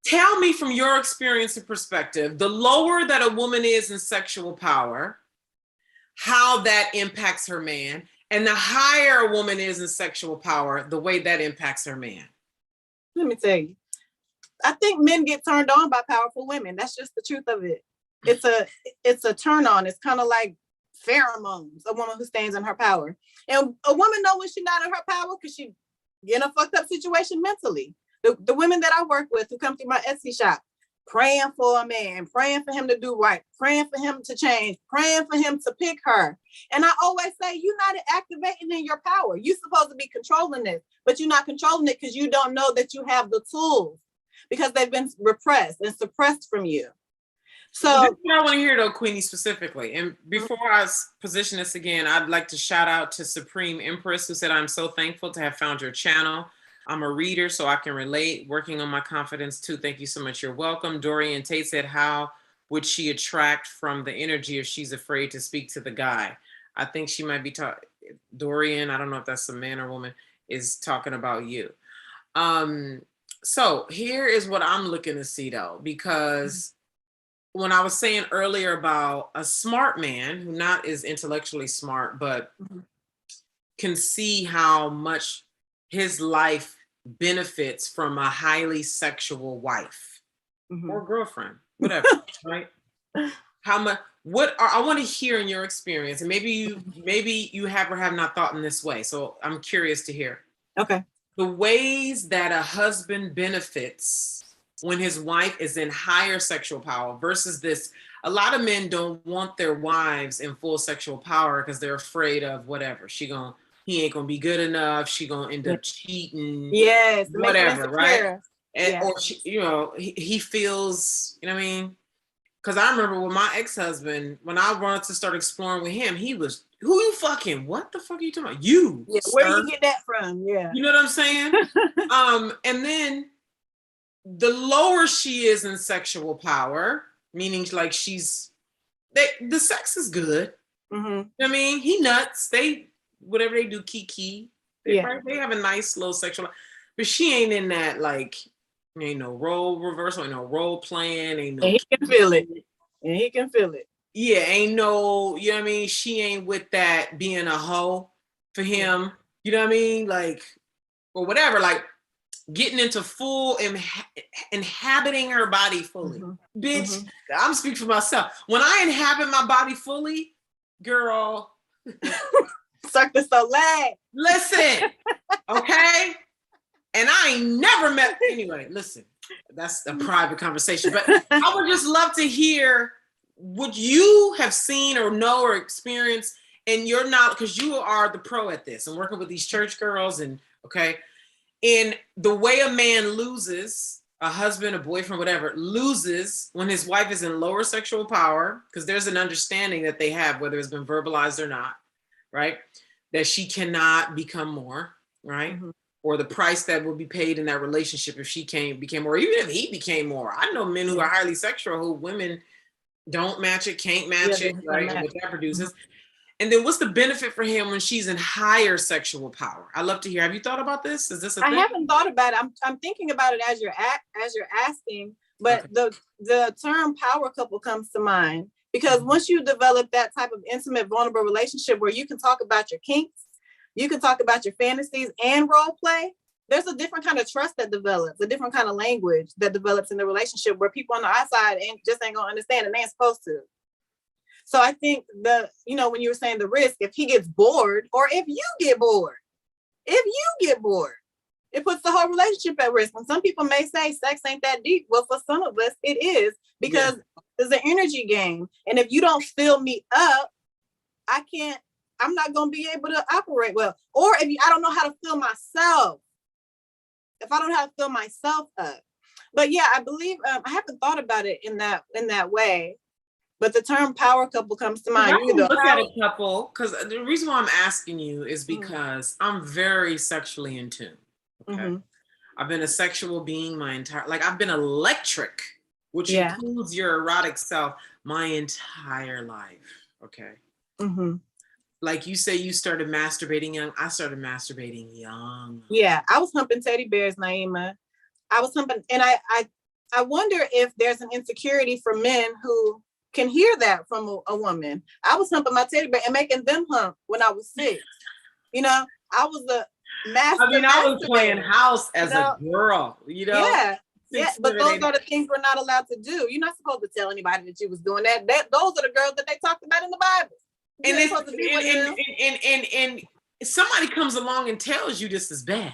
tell me from your experience and perspective, the lower that a woman is in sexual power, how that impacts her man, and the higher a woman is in sexual power, the way that impacts her man. Let me tell you, I think men get turned on by powerful women. That's just the truth of it. It's a turn on. It's kind of like pheromones, a woman who stands in her power. And a woman knows when she's not in her power because she in a fucked up situation mentally. The women that I work with who come through my Etsy shop, praying for a man, praying for him to do right, praying for him to change, praying for him to pick her. And I always say, you're not activating in your power. You're supposed to be controlling this, but you're not controlling it because you don't know that you have the tools because they've been repressed and suppressed from you. So this is what I want to hear though, Queenie, specifically. And before I position this again, I'd like to shout out to Supreme Empress, who said, I'm so thankful to have found your channel. I'm a reader, so I can relate. Working on my confidence too. Thank you so much. You're welcome. Dorian Tate said, how would she attract from the energy if she's afraid to speak to the guy? I think she might be talking, Dorian, I don't know if that's a man or woman, is talking about you. So here is what I'm looking to see though, because when I was saying earlier about a smart man who not is intellectually smart, but can see how much his life benefits from a highly sexual wife or girlfriend, whatever, right? How much, I want to hear in your experience, and maybe you have or have not thought in this way. So I'm curious to hear. Okay. The ways that a husband benefits when his wife is in higher sexual power versus this. A lot of men don't want their wives in full sexual power because they're afraid of whatever. He ain't gonna be good enough. She gonna end up cheating. Yes. Whatever, right? And or she, he feels, you know what I mean? Because I remember with my ex-husband, when I wanted to start exploring with him, he was, who you fucking? What the fuck are you talking about? You. Yeah, where do you get that from? Yeah. You know what I'm saying? And then the lower she is in sexual power, meaning like the sex is good. I mean, he nuts. Whatever they do, kiki. They have a nice little sexual, but she ain't in that, like, ain't no role reversal, ain't no role playing, ain't no. And he can feel it. And he can feel it. Yeah, ain't no, you know what I mean? She ain't with that being a hoe for him. You know what I mean? Like, or whatever, like getting into full inhabiting her body fully. Bitch, I'm speaking for myself. When I inhabit my body fully, girl. Cirque du Soleil. Listen, okay? And I ain't never met, anyway, listen, that's a private conversation, but I would just love to hear what you have seen or know or experienced, and you're not, because you are the pro at this and working with these church girls and, okay, in the way a man loses, a husband, a boyfriend, whatever, loses when his wife is in lower sexual power, because there's an understanding that they have, whether it's been verbalized or not, right? That she cannot become more, right? Or the price that will be paid in that relationship if she became more, even if he became more. I know men who are highly sexual who women don't match it, can't match it, right? And what that produces. And then what's the benefit for him when she's in higher sexual power? I love to hear. Have you thought about this? Is this a thing? I haven't thought about it. I'm thinking about it as you're asking, but the term power couple comes to mind because once you develop that type of intimate, vulnerable relationship where you can talk about your kinks, you can talk about your fantasies and role play, there's a different kind of trust that develops, a different kind of language that develops in the relationship where people on the outside ain't gonna understand and they ain't supposed to. So I think when you were saying the risk, if he gets bored or if you get bored, it puts the whole relationship at risk. And some people may say sex ain't that deep. Well, for some of us, it is because it's an energy game. And if you don't fill me up, I'm not going to be able to operate well. Or I don't know how to fill myself. If I don't know how to fill myself up. But yeah, I believe I haven't thought about it in that way. But the term power couple comes to mind. You look at a couple, because the reason why I'm asking you is because I'm very sexually in tune. Okay. I've been a sexual being my entire, I've been electric which includes your erotic self, my entire life. Okay. Mm-hmm. Like you say, you started masturbating young. I started masturbating young. Yeah, I was humping teddy bears, Naima. I was humping, and I wonder if there's an insecurity for men who can hear that from a woman. I was humping my teddy bear and making them hump when I was 6. You know, I was a master. I mean, I was playing house as a girl, you know? Yeah. Yeah, but those are the things we're not allowed to do. You're not supposed to tell anybody that you was doing that. Those are the girls that they talked about in the Bible. And somebody comes along and tells you this is bad.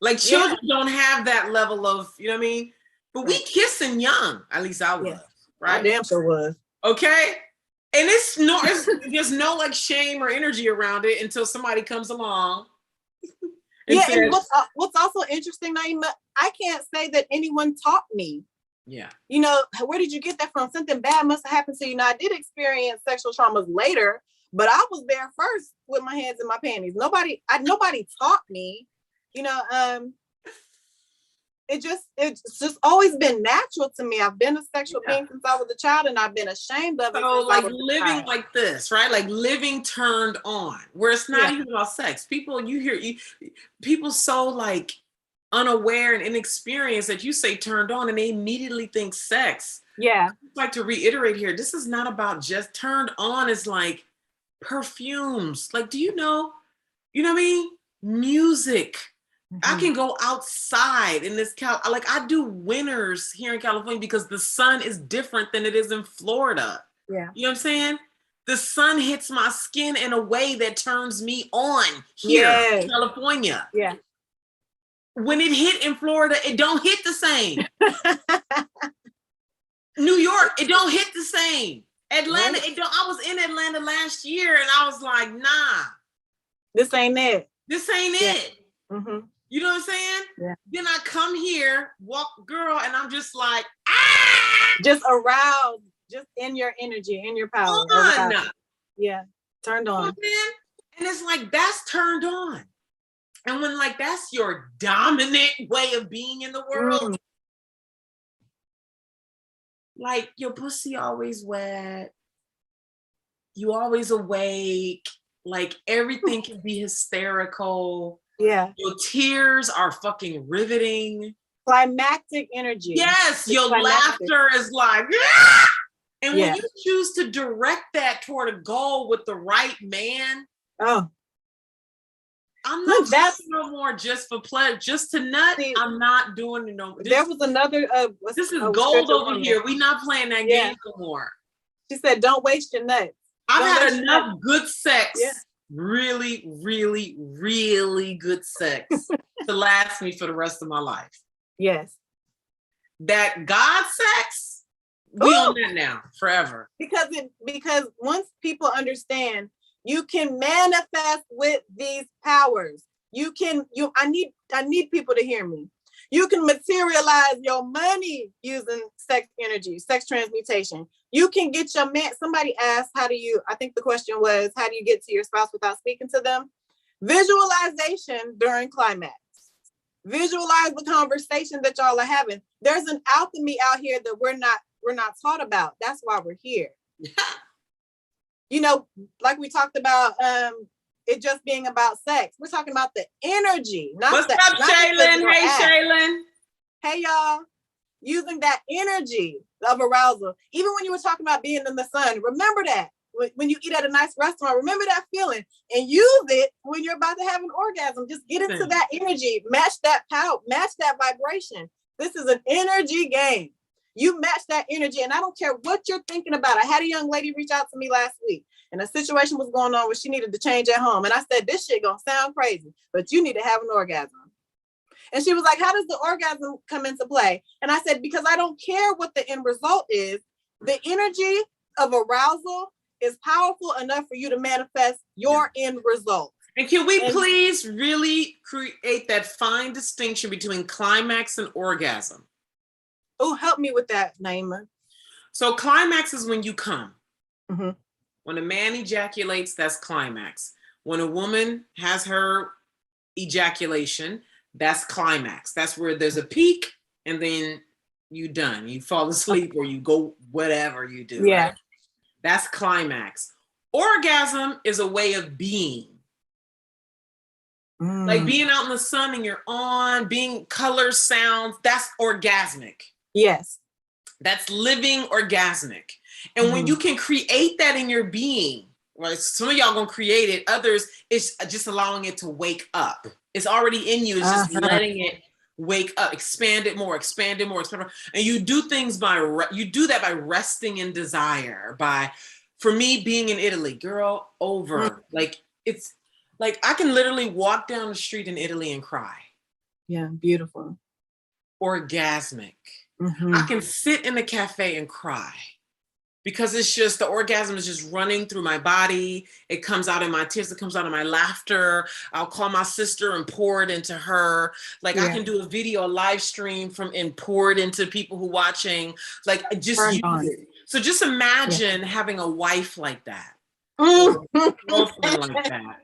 Like children don't have that level of, you know what I mean? But we kissing young. At least I was, right? I damn sure was. Okay. And there's no like shame or energy around it until somebody comes along. And says, and what's also interesting, Naima, I can't say that anyone taught me. Yeah. You know, where did you get that from? Something bad must have happened to you. Now, I did experience sexual traumas later, but I was there first with my hands in my panties. Nobody taught me. You know, it's just always been natural to me. I've been a sexual being since I was a child, and I've been ashamed of it. So like living like this, right? Like living turned on, where it's not even about sex. People, people so like unaware and inexperienced that you say turned on and they immediately think sex. Yeah. I'd like to reiterate here, this is not about just turned on. Is like perfumes. Like, do you know what I mean? Music. Mm-hmm. I can go outside in this like I do winters here in California because the sun is different than it is in Florida. Yeah. You know what I'm saying? The sun hits my skin in a way that turns me on here in California. Yeah. When it hit in Florida, it don't hit the same. New York, it don't hit the same. Atlanta, it don't. I was in Atlanta last year and I was like, nah. This ain't it. This ain't it. Mm-hmm. You know what I'm saying? Yeah. Then I come here, walk girl, and I'm just like, just aroused, just in your energy, in your power. Yeah, turned on. And it's like, that's turned on. And when like, that's your dominant way of being in the world, like your pussy always wet, you always awake, like everything can be hysterical. Yeah. Your tears are fucking riveting. Climactic energy. Yes, it's your laughter is like, ah! And when you choose to direct that toward a goal with the right man, I'm not doing no more just for pleasure, just to nut. I'm not doing it no more. There was another. This is gold over here. We're not playing that game no more. She said, "Don't waste your nuts." I've had enough good sex. Yeah. Really, really, really good sex to last me for the rest of my life. Yes. That God sex, we on that now forever. Because once people understand, you can manifest with these powers. I need people to hear me. You can materialize your money using sex energy, sex transmutation. You can get your man. Somebody asked, I think the question was, how do you get to your spouse without speaking to them? Visualization during climax. Visualize the conversation that y'all are having. There's an alchemy out here that we're not taught about. That's why we're here. You know, like we talked about, it just being about sex. We're talking about the energy. What's up, Shaylin? Hey, Shaylin. Hey, y'all. Using that energy of arousal. Even when you were talking about being in the sun, remember that. When you eat at a nice restaurant, remember that feeling and use it when you're about to have an orgasm. Just get into that energy. Match that power. Match that vibration. This is an energy game. You match that energy, and I don't care what you're thinking about. I had a young lady reach out to me last week, and a situation was going on where she needed to change at home. And I said, this shit gonna sound crazy, but you need to have an orgasm. And she was like, how does the orgasm come into play? And I said, because I don't care what the end result is. The energy of arousal is powerful enough for you to manifest your end result. And can we please really create that fine distinction between climax and orgasm? Oh, help me with that, Naima. So climax is when you come. Mm-hmm. When a man ejaculates, that's climax. When a woman has her ejaculation, that's climax. That's where there's a peak and then you done. You fall asleep or you go whatever you do. Yeah. Right? That's climax. Orgasm is a way of being. Like being out in the sun and you're on, being colors, sounds, that's orgasmic. Yes. That's living orgasmic. And when you can create that in your being, right? Some of y'all gonna create it, others, it's just allowing it to wake up. It's already in you, it's just letting it wake up, expand it more, expand it more, expand it more. And you do things you do that by resting in desire, for me, being in Italy, girl, like, it's like, I can literally walk down the street in Italy and cry. Yeah, beautiful. Orgasmic. I can sit in a cafe and cry because it's just, the orgasm is just running through my body. It comes out in my tears, it comes out in my laughter. I'll call my sister and pour it into her. Like I can do a video, a live stream and pour it into people who watching, like just use it. So just imagine having a wife like that. Or a girlfriend like that.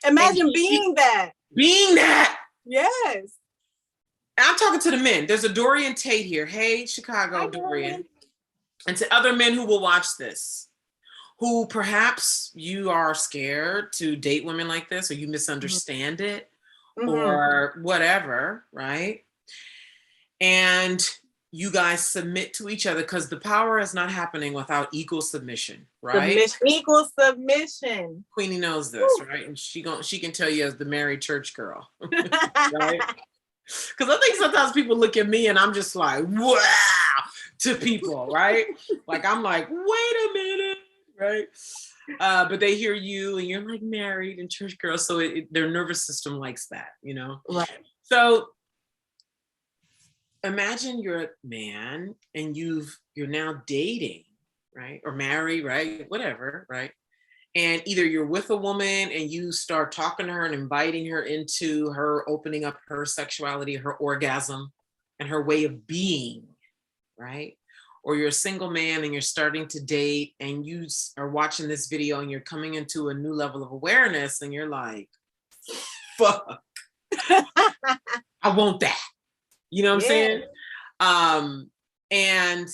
Imagine being that. Being that. Yes. And I'm talking to the men. There's a Dorian Tate here. Hey, Chicago, Dorian. And to other men who will watch this, who perhaps you are scared to date women like this, or you misunderstand it, or whatever, right? And you guys submit to each other, because the power is not happening without equal submission, right? Equal submission. Queenie knows this, right? And she can tell you as the married church girl, right? Because I think sometimes people look at me and I'm just like, wow, to people, right? Like, I'm like, wait a minute, right? But they hear you and you're like married and church girl. So their nervous system likes that, you know? Right. So imagine you're a man and you're now dating, right? Or married, right? Whatever, right? And either you're with a woman and you start talking to her and inviting her into her opening up her sexuality, her orgasm, and her way of being, right? Or you're a single man and you're starting to date and you are watching this video and you're coming into a new level of awareness and you're like, fuck, I want that. You know what I'm saying? And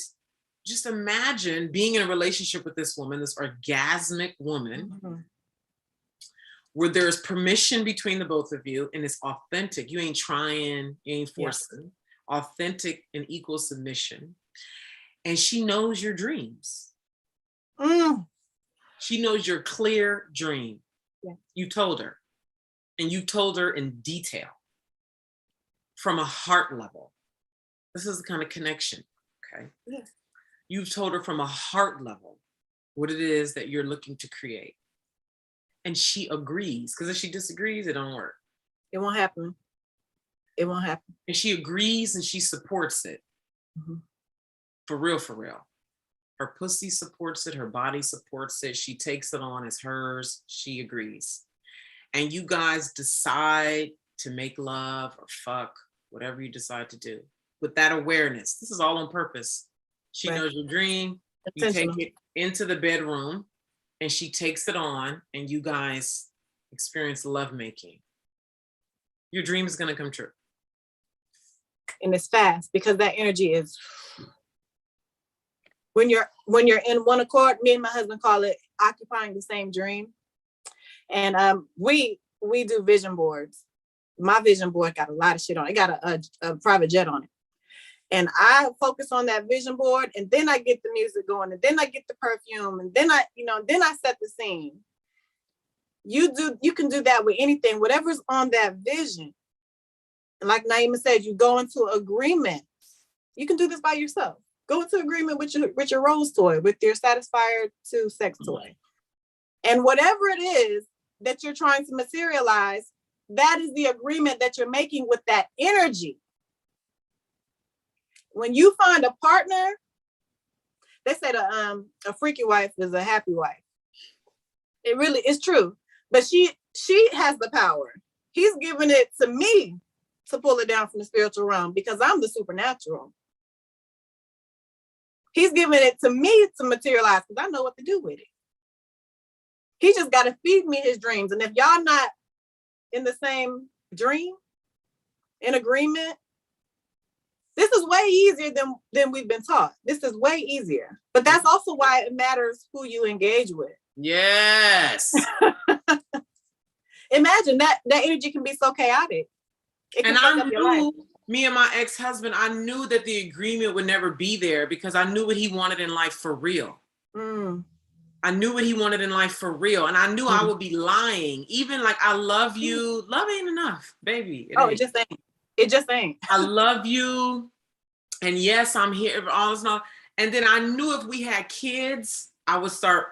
just imagine being in a relationship with this woman, this orgasmic woman, where there's permission between the both of you and it's authentic. You ain't trying, you ain't forcing. Authentic and equal submission. And she knows your dreams. She knows your clear dream. You told her. And you told her in detail from a heart level. This is the kind of connection, okay? You've told her from a heart level what it is that you're looking to create. And she agrees, because if she disagrees, it don't work. It won't happen. It won't happen. And she agrees and she supports it. For real, for real. Her pussy supports it. Her body supports it. She takes it on as hers. She agrees. And you guys decide to make love or fuck, whatever you decide to do. With that awareness. This is all on purpose. She knows your dream. You take it into the bedroom and she takes it on and you guys experience lovemaking. Your dream is going to come true. And it's fast because that energy is, when you're in one accord, me and my husband call it occupying the same dream. And we do vision boards. My vision board got a lot of shit on it. It got a private jet on it. And I focus on that vision board, and then I get the music going, and then I get the perfume, and then I set the scene. You can do that with anything, whatever's on that vision. And like Naima said, you go into agreement. You can do this by yourself. Go into agreement with your rose toy, with your Satisfier 2 sex toy. And whatever it is that you're trying to materialize, that is the agreement that you're making with that energy. When you find a partner, they say a freaky wife is a happy wife. It really is true. But she has the power. He's giving it to me to pull it down from the spiritual realm because I'm the supernatural. He's giving it to me to materialize because I know what to do with it. He just got to feed me his dreams. And if y'all not in the same dream, in agreement, this is way easier than we've been taught. This is way easier. But that's also why it matters who you engage with. Yes. Imagine that energy can be so chaotic. It can fuck up your life. Me and my ex-husband, I knew that the agreement would never be there because I knew what he wanted in life for real. I knew what he wanted in life for real. And I knew I would be lying. Even like, I love you. Love ain't enough, baby. It just ain't. It just ain't. I love you. And yes, I'm here for all this. And then I knew if we had kids, I would start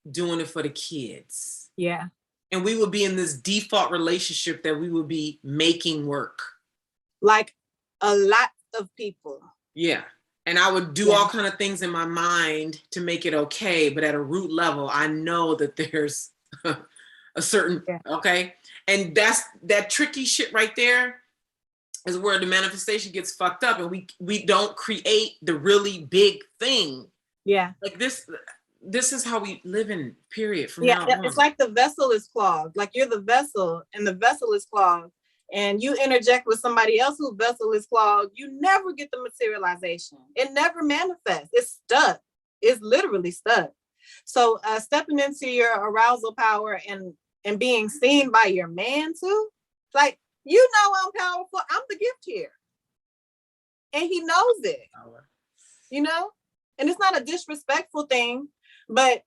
doing it for the kids. Yeah. And we would be in this default relationship that we would be making work. Like a lot of people. Yeah. And I would do all kind of things in my mind to make it okay. But at a root level, I know that there's a certain, okay. And that's that tricky shit right there is where the manifestation gets fucked up and we don't create the really big thing. Yeah. Like this is how we live in, period. From now on. It's like the vessel is clogged. Like you're the vessel and the vessel is clogged. And you interject with somebody else whose vessel is clogged, you never get the materialization. It never manifests. It's stuck. It's literally stuck. So stepping into your arousal power and being seen by your man too, like, you know, I'm powerful. I'm the gift here. And he knows it, you know, and it's not a disrespectful thing, but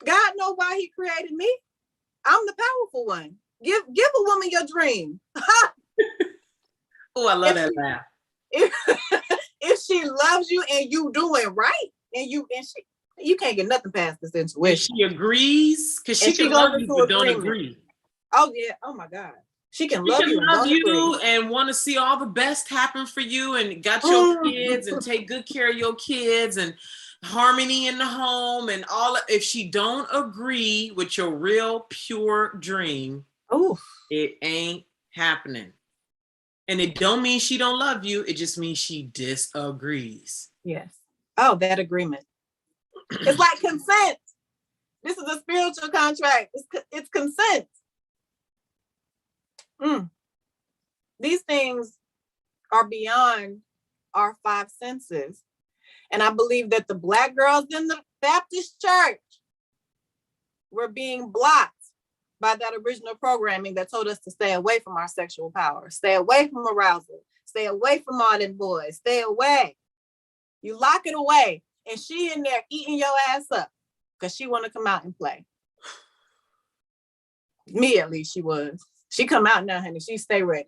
God knows why he created me. I'm the powerful one. Give a woman your dream. Oh, I love that laugh. If she loves you and you doing right, and you can't get nothing past this intuition. And she agrees, because she can love you but don't agree. Oh yeah. Oh my God. She can love you and want to see all the best happen for you and got your kids and take good care of your kids and harmony in the home and all. If she don't agree with your real pure dream, it ain't happening. And it don't mean she don't love you. It just means she disagrees. Yes. Oh, that agreement. It's like consent. This is a spiritual contract. It's consent. These things are beyond our five senses. And I believe that the Black girls in the Baptist church were being blocked by that original programming that told us to stay away from our sexual power, stay away from arousal, stay away from all them boys, stay away. You lock it away, and she in there eating your ass up because she want to come out and play. Me, at least, she was. She come out now, honey. She stay ready.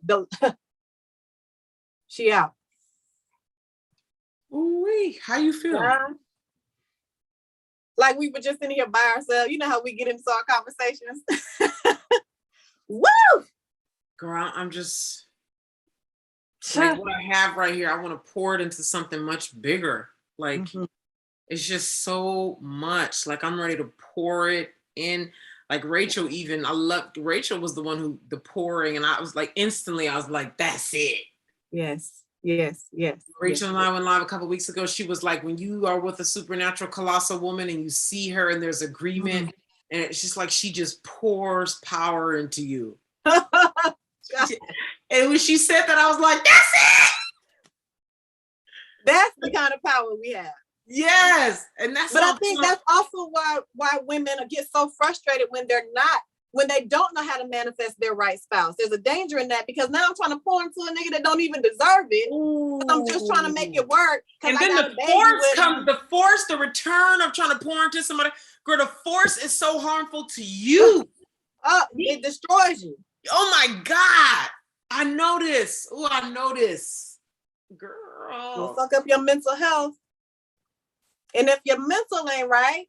She out. Ooh, how you feel? Like we were just in here by ourselves. You know how we get into our conversations. Woo! Girl, I'm just like what I have right here. I want to pour it into something much bigger. Like it's just so much. Like I'm ready to pour it in. Like Rachel, Rachel was the one who the pouring, and I was like instantly, I was like, that's it. Yes. Rachel and I went live a couple of weeks ago. She was like, when you are with a supernatural colossal woman and you see her and there's agreement, and it's just like she just pours power into you. And when she said that, I was like, that's it. That's the kind of power we have. Yes. And that's but I think that's also why women get so frustrated when they don't know how to manifest their right spouse. There's a danger in that because now I'm trying to pour into a nigga that don't even deserve it. I'm just trying to make it work. And then the return of trying to pour into somebody. Girl, the force is so harmful to you. It destroys you. Oh my God. I know this. Oh, I know this. Girl. It'll fuck up your mental health. And if your mental ain't right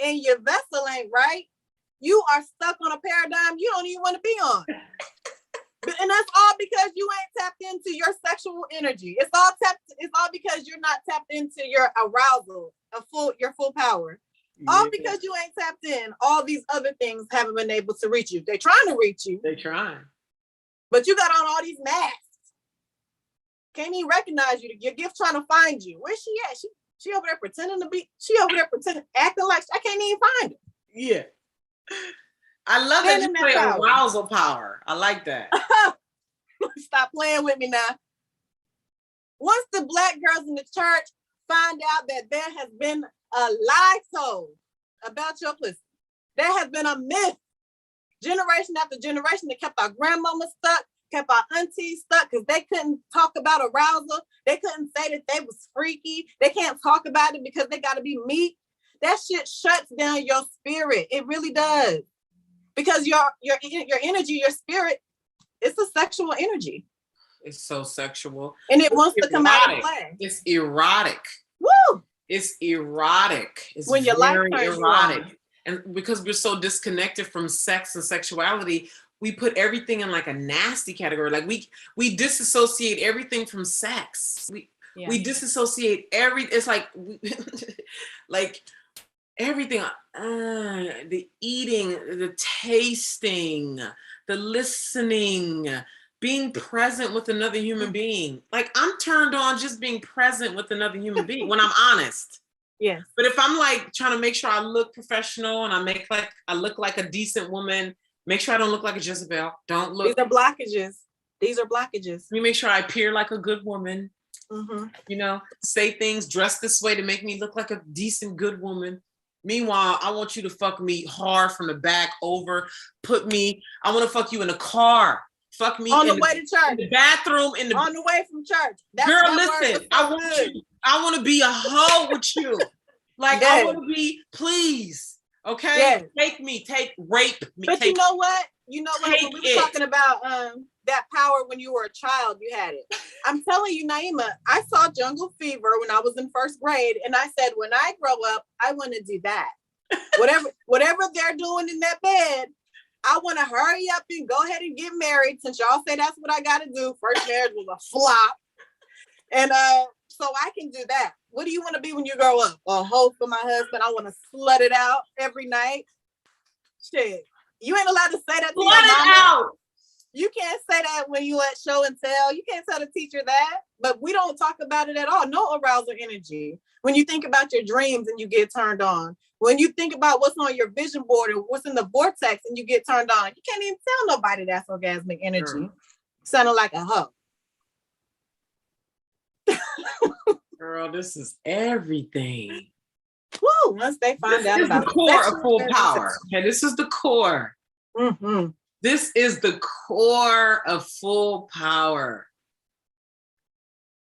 and your vessel ain't right, you are stuck on a paradigm you don't even want to be on. And that's all because you ain't tapped into your sexual energy. It's all because you're not tapped into your arousal, your full power. Yeah. All because you ain't tapped in. All these other things haven't been able to reach you. They're trying to reach you. They're trying. But you got on all these masks. Can't even recognize you. Your gift trying to find you. Where's she at? She over there pretending to be, acting like I can't even find her. Yeah. I love that you play arousal power. I like that. Stop playing with me now. Once the Black girls in the church find out that there has been a lie told about your pussy, there has been a myth, generation after generation, that kept our grandmama stuck, kept our aunties stuck, because they couldn't talk about arousal. They couldn't say that they was freaky. They can't talk about it because they got to be meek. That shit shuts down your spirit. It really does. Because your energy, your spirit, it's a sexual energy. It's so sexual. And it wants to come out and play. It's erotic. Woo! It's erotic. It's when your very life turns erotic. on. And because we're so disconnected from sex and sexuality, we put everything in like a nasty category. Like we disassociate everything from sex. We disassociate it's like like everything, the eating, the tasting, the listening, being present with another human being. Like I'm turned on just being present with another human being when I'm honest. Yeah. But if I'm like trying to make sure I look professional and I look like a decent woman, make sure I don't look like a Jezebel. Don't look. These are blockages. Let me make sure I appear like a good woman. Mm-hmm. You know, say things, dress this way to make me look like a decent, good woman. Meanwhile, I want you to fuck me hard from the back over. I want to fuck you in the car. Fuck me on the way to church. In the bathroom. On the way from church. Girl, listen, I want to be a hoe with you. Like, yes. I want to be, please. Okay? Yes. Rape me. But you know what? When we were talking about that power when you were a child, you had it. I'm telling you, Naima, I saw Jungle Fever when I was in first grade, and I said, when I grow up, I want to do that. Whatever they're doing in that bed, I want to hurry up and go ahead and get married, since y'all say that's what I got to do. First marriage was a flop. And so I can do that. What do you want to be when you grow up? A hoe for my husband. I want to slut it out every night. Shit. You ain't allowed to say that to your mama. Out. You can't say that when you at show and tell. You can't tell the teacher that. But we don't talk about it at all. No arousal energy. When you think about your dreams and you get turned on. When you think about what's on your vision board or what's in the vortex and you get turned on, you can't even tell nobody that's orgasmic energy. Sounding like a hoe. Girl, this is everything. Woo, once they find out about the core of full power. Okay, this is the core. Mm-hmm. This is the core of full power.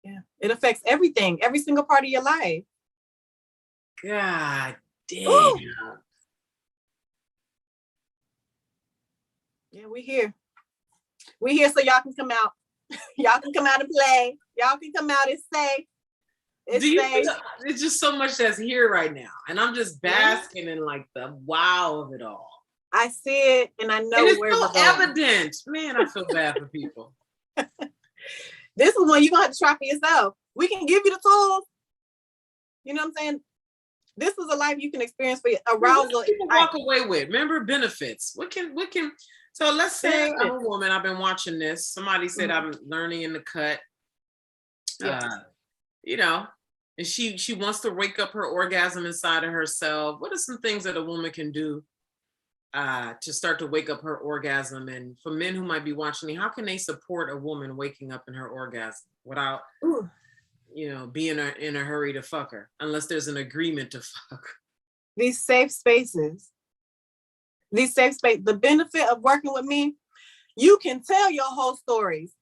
Yeah, it affects everything, every single part of your life. God damn. Ooh. Yeah, we here. We here so y'all can come out. Y'all can come out and play. Y'all can come out and say. It's just so much that's here right now. And I'm just basking in like the wow of it all. I see it and I know and it's so evident. Man, I feel bad for people. This is one you're gonna have to try for yourself. We can give you the tools. You know what I'm saying? This is a life you can experience for your arousal. What people walk away with. Remember benefits. What can so let's say I'm a woman, I've been watching this. Somebody said I'm learning in the cut. You know, and she wants to wake up her orgasm inside of herself. What are some things that a woman can do to start to wake up her orgasm? And for men who might be watching, how can they support a woman waking up in her orgasm without, being in a hurry to fuck her, unless there's an agreement to fuck? These safe spaces. The benefit of working with me, you can tell your whole stories.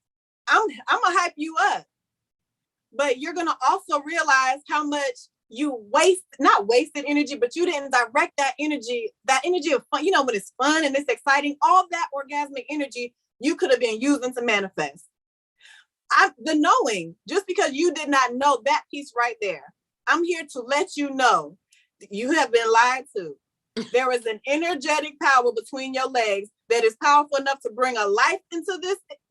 I'm gonna hype you up. But you're going to also realize how much you not wasted energy, but you didn't direct that energy of fun. You know, when it's fun and it's exciting, all that orgasmic energy you could have been using to manifest. The knowing, just because you did not know that piece right there, I'm here to let you know you have been lied to. There is an energetic power between your legs that is powerful enough to bring a life into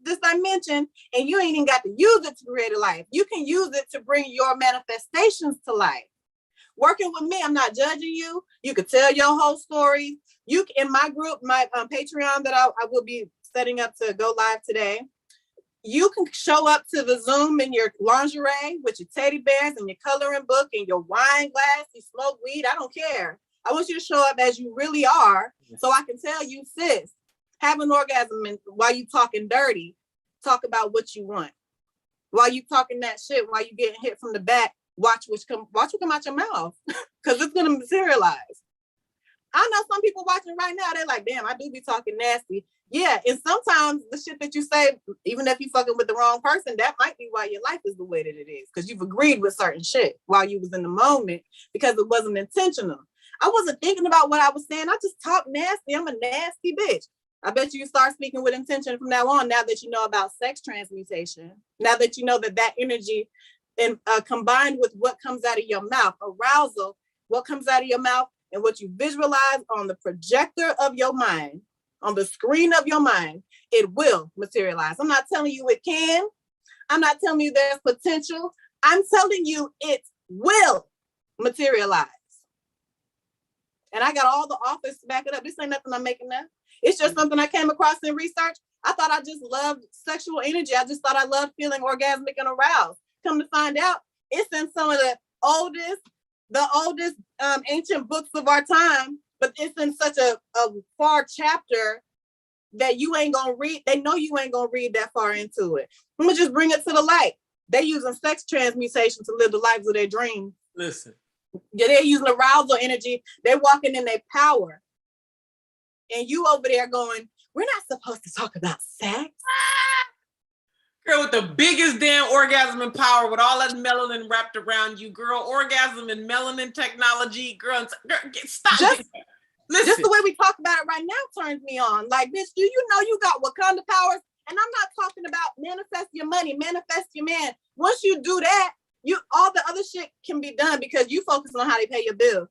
this dimension, and you ain't even got to use it to create a life. You can use it to bring your manifestations to life. Working with me, I'm not judging you. You could tell your whole story. In my group, my Patreon that I will be setting up to go live today, you can show up to the Zoom in your lingerie with your teddy bears and your coloring book and your wine glass. You smoke weed. I don't care. I want you to show up as you really are, so I can tell you, sis, have an orgasm, and while you talking dirty, talk about what you want. while you talking that shit, while you getting hit from the back, watch what come out your mouth, because it's gonna materialize. I know some people watching right now, they're like, damn, I do be talking nasty. Yeah, and sometimes the shit that you say, even if you fucking with the wrong person, that might be why your life is the way that it is, because you've agreed with certain shit while you was in the moment, because it wasn't intentional. I wasn't thinking about what I was saying. I just talk nasty. I'm a nasty bitch. I bet you start speaking with intention from now on, now that you know about sex transmutation, now that you know that energy and combined with what comes out of your mouth, arousal, what comes out of your mouth, and what you visualize on the projector of your mind, on the screen of your mind, it will materialize. I'm not telling you it can. I'm not telling you there's potential. I'm telling you it will materialize. And I got all the authors to back it up. This ain't nothing I'm making up. It's just something I came across in research. I thought I just loved sexual energy. I just thought I loved feeling orgasmic and aroused. Come to find out, it's in some of the oldest ancient books of our time, but it's in such a far chapter that you ain't gonna read. They know you ain't gonna read that far into it. I'm gonna just bring it to the light. They using sex transmutation to live the lives of their dreams. Listen. Yeah, they're using arousal energy. They're walking in their power. And you over there going, we're not supposed to talk about sex. Girl, with the biggest damn orgasm and power, with all that melanin wrapped around you, girl, orgasm and melanin technology, girl stop. Just the way we talk about it right now turns me on. Like, bitch, do you know you got Wakanda powers? And I'm not talking about manifest your money, manifest your man. Once you do that, all the other shit can be done, because you focus on how they pay your bill.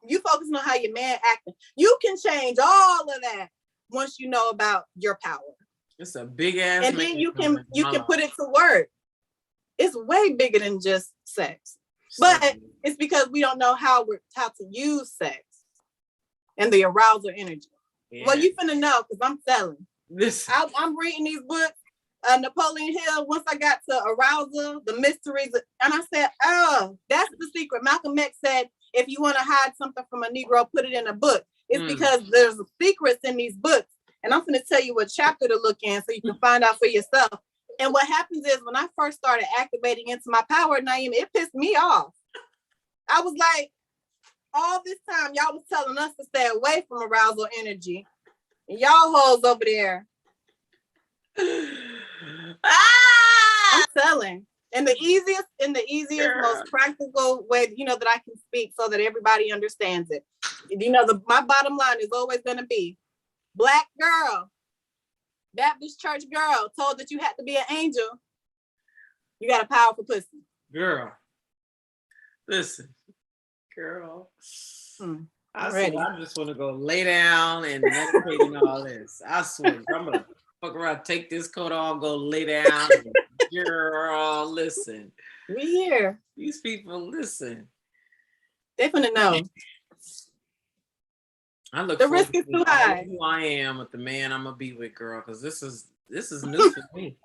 You focus on how your man acting. You can change all of that once you know about your power. It's a big ass. And then you can put it to work. It's way bigger than just sex. But it's because we don't know how to use sex and the arousal energy. Yeah. Well, you finna know, because I'm telling. I'm reading these books. Napoleon Hill, once I got to arousal, the mysteries, and I said, oh, that's the secret. Malcolm X said, if you want to hide something from a Negro, put it in a book. It's because there's secrets in these books. And I'm going to tell you what chapter to look in so you can find out for yourself. And what happens is, when I first started activating into my power, Naima, it pissed me off. I was like, all this time, y'all was telling us to stay away from arousal energy. And y'all hoes over there. I'm telling. And the easiest, most practical way, that I can speak so that everybody understands it. My bottom line is always going to be, Black girl, Baptist church girl, told that you had to be an angel. You got a powerful pussy. Girl. Listen, girl. I just want to go lay down and meditate and all this. I swear, I'm going to fuck around, take this coat off, go lay down. Girl, listen. We here. These people, listen. They finna know. I look the risk is too high. Who I am with the man I'm gonna be with, girl, because this is new for me.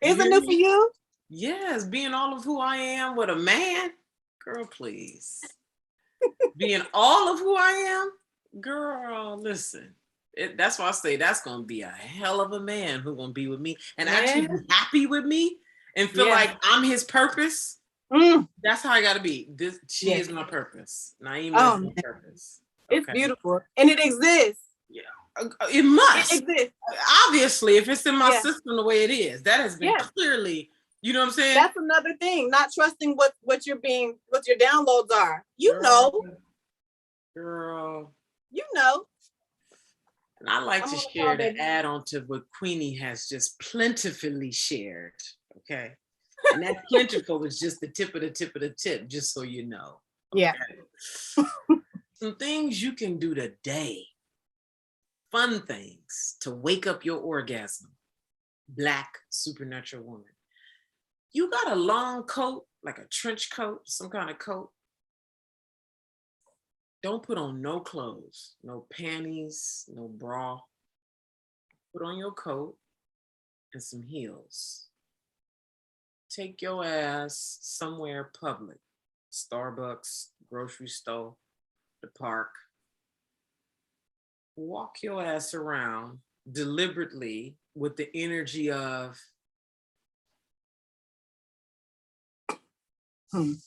Is it new for you? Yes, being all of who I am with a man, girl, please. Being all of who I am, girl, listen. That's why I say that's gonna be a hell of a man who's gonna be with me and actually be happy with me and feel like I'm his purpose. That's how I gotta be. She is my purpose. Naima is my purpose. Okay. It's beautiful. And it exists. Yeah. It must. It exists. Obviously, if it's in my system the way it is, that has been clearly, you know what I'm saying? That's another thing. Not trusting what your downloads are. You know. Girl. You know. And I like to share to add on to what Queenie has just plentifully shared. Okay. And that plentiful is just the tip of the tip, just so you know. Okay? Yeah. Some things you can do today. Fun things to wake up your orgasm. Black supernatural woman. You got a long coat, like a trench coat, some kind of coat. Don't put on no clothes, no panties, no bra. Put on your coat and some heels. Take your ass somewhere public. Starbucks, grocery store, the park. Walk your ass around deliberately with the energy of Mm.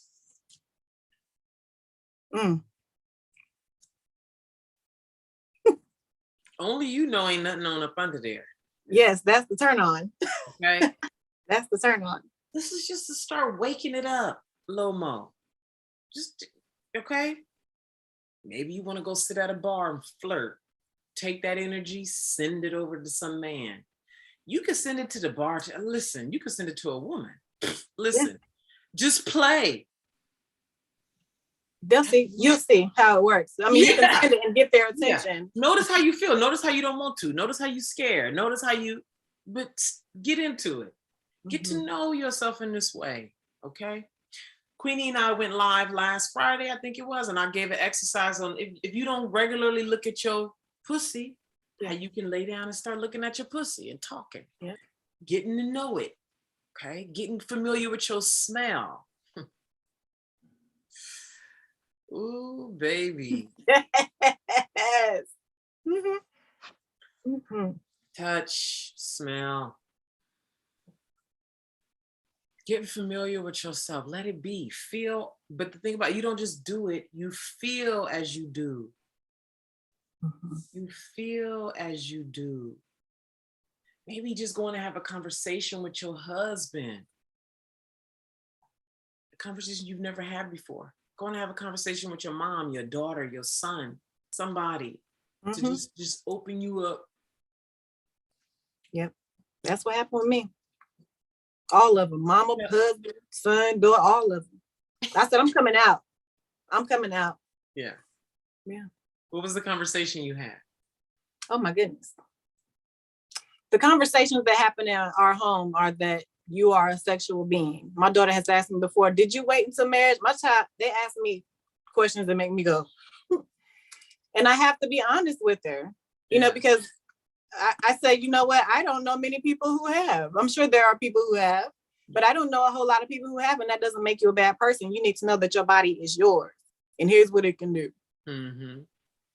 Only you know ain't nothing on up under there. Yes, that's the turn on. Okay. That's the turn on. This is just to start waking it up, Lomo. Just okay. Maybe you want to go sit at a bar and flirt. Take that energy, send it over to some man. You can send it to the bar. Listen, you can send it to a woman. Listen, just play. You'll see how it works. I mean, you can send it and get their attention. Yeah. Notice how you feel. Notice how you don't want to. Notice how you scared. Notice how you, but get into it. Get to know yourself in this way. Okay. Queenie and I went live last Friday, I think it was, and I gave an exercise on if you don't regularly look at your pussy, how you can lay down and start looking at your pussy and talking. Yeah. Getting to know it. Okay. Getting familiar with your smell. Ooh, baby. Yes. Touch, smell. Get familiar with yourself. Let it be. Feel. But the thing about it, you don't just do it. You feel as you do. You feel as you do. Maybe just going to have a conversation with your husband. A conversation you've never had before. Going to have a conversation with your mom, your daughter, your son, somebody to just open you up. Yep. That's what happened with me. All of them, mama, husband, son, daughter, all of them. I said, I'm coming out. I'm coming out. Yeah. Yeah. What was the conversation you had? Oh my goodness. The conversations that happen in our home are that you are a sexual being. My daughter has asked me before, did you wait until marriage? My child, they ask me questions that make me go, and I have to be honest with her, you know, because I say, you know what? I don't know many people who have. I'm sure there are people who have, but I don't know a whole lot of people who have, and that doesn't make you a bad person. You need to know that your body is yours, and here's what it can do. And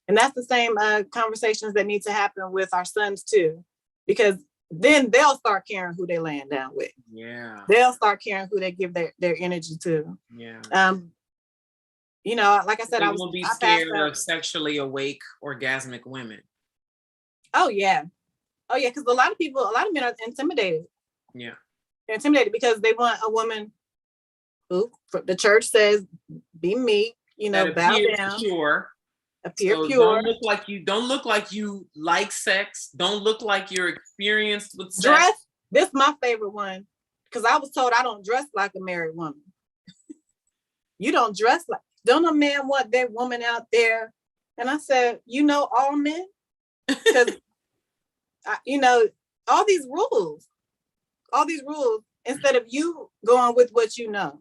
that's the same conversations that need to happen with our sons too, because then they'll start caring who they laying down with. Yeah. They'll start caring who they give their energy to. Yeah. You know, like I said, I won't be scared of sexually awake, orgasmic women. Oh yeah. Oh yeah, because a lot of men are intimidated. Yeah. They're intimidated because they want a woman who the church says, be meek, you know, bow down. Pure. Appear pure. Don't look like you like sex. Don't look like you're experienced with sex. Dress. This is my favorite one. Because I was told I don't dress like a married woman. You don't dress like, don't a man want that woman out there? And I said, you know, all men? Because you know, all these rules, instead of you going with what you know.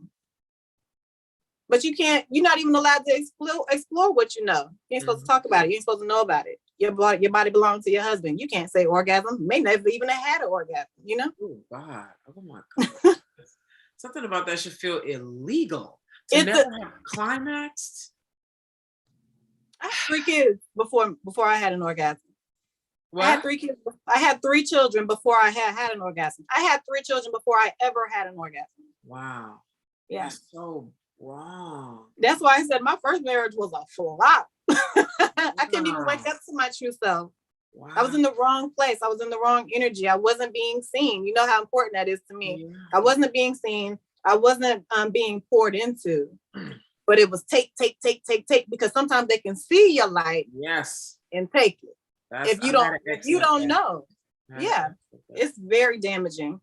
But you can't, you're not even allowed to explore what you know. You ain't supposed to talk about it. You ain't supposed to know about it. Your body belongs to your husband. You can't say orgasm. May never even have had an orgasm, you know? Oh God. Oh my God. Something about that should feel illegal. To never have climaxed. I had 3 kids before I had an orgasm. What? I had 3 kids. I had 3 children before I had an orgasm. I had 3 children before I ever had an orgasm. Wow. Yeah. That's so wrong. That's why I said my first marriage was a flop. I couldn't even wake up to my true self. Wow. I was in the wrong place. I was in the wrong energy. I wasn't being seen. You know how important that is to me. Yeah. I wasn't being seen. I wasn't being poured into. But it was take, because sometimes they can see your light. Yes. And take it. If you don't know. Yeah. It's very damaging.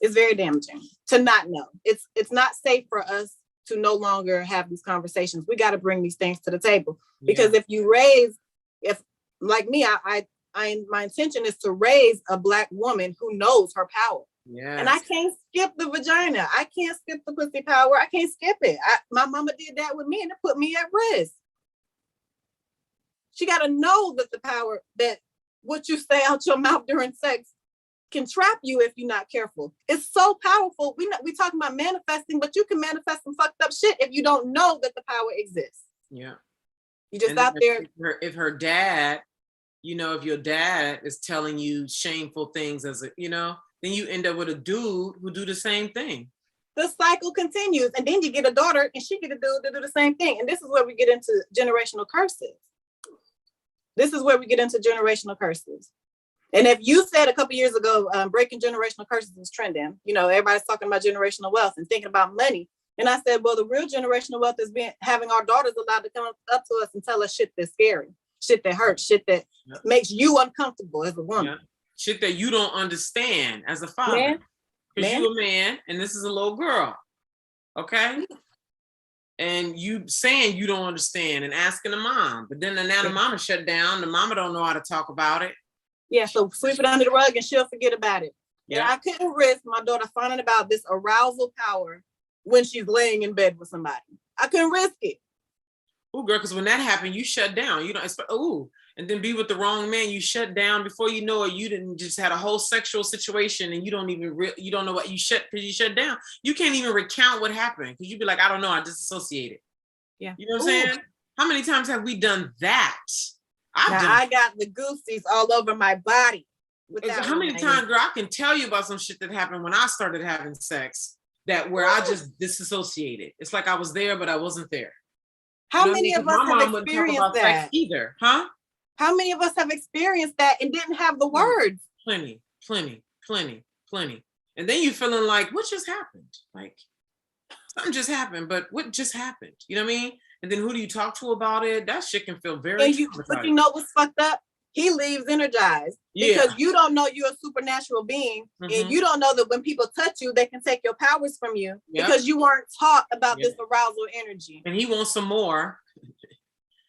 It's very damaging to not know. It's not safe for us to no longer have these conversations. We got to bring these things to the table. Because if like me, my intention is to raise a Black woman who knows her power. Yes. And I can't skip the vagina. I can't skip the pussy power. I can't skip it. My mama did that with me and it put me at risk. She got to know that the power, that what you say out your mouth during sex can trap you if you're not careful. It's so powerful. We talking about manifesting, but you can manifest some fucked up shit if you don't know that the power exists. Yeah. You just out there. If her dad, you know, if your dad is telling you shameful things then you end up with a dude who do the same thing. the cycle continues. And then you get a daughter and she get a dude to do the same thing. And this is where we get into generational curses. This is where we get into generational curses. And if you said a couple years ago, breaking generational curses was trending, you know, everybody's talking about generational wealth and thinking about money. And I said, well, the real generational wealth is having our daughters allowed to come up to us and tell us shit that's scary, shit that hurts, shit that makes you uncomfortable as a woman. Yeah. Shit that you don't understand as a father. Because you a man and this is a little girl. Okay? And you saying you don't understand and asking the mom. But then now the mama shut down. The mama don't know how to talk about it. Yeah, so sweep it under the rug and she'll forget about it. Yeah. And I couldn't risk my daughter finding about this arousal power when she's laying in bed with somebody. I couldn't risk it. Oh, girl, because when that happened, you shut down. You don't expect, and then be with the wrong man. You shut down before you know it. You didn't just had a whole sexual situation, and you don't even you don't know what you shut because you shut down. You can't even recount what happened because you'd be like, I don't know, I disassociated. Yeah, you know what I'm saying? How many times have we done that? I got the goosies all over my body. How many times, girl? I can tell you about some shit that happened when I started having sex that where I just disassociated. It's like I was there, but I wasn't there. How many of us have experienced that? Either, huh? How many of us have experienced that and didn't have the words? Plenty. And then you feeling like, what just happened? Like something just happened, but what just happened? You know what I mean? And then who do you talk to about it? That shit can feel very traumatizing. But you know what's fucked up? He leaves energized because you don't know you're a supernatural being, and you don't know that when people touch you, they can take your powers from you because you weren't taught about this arousal energy. And he wants some more.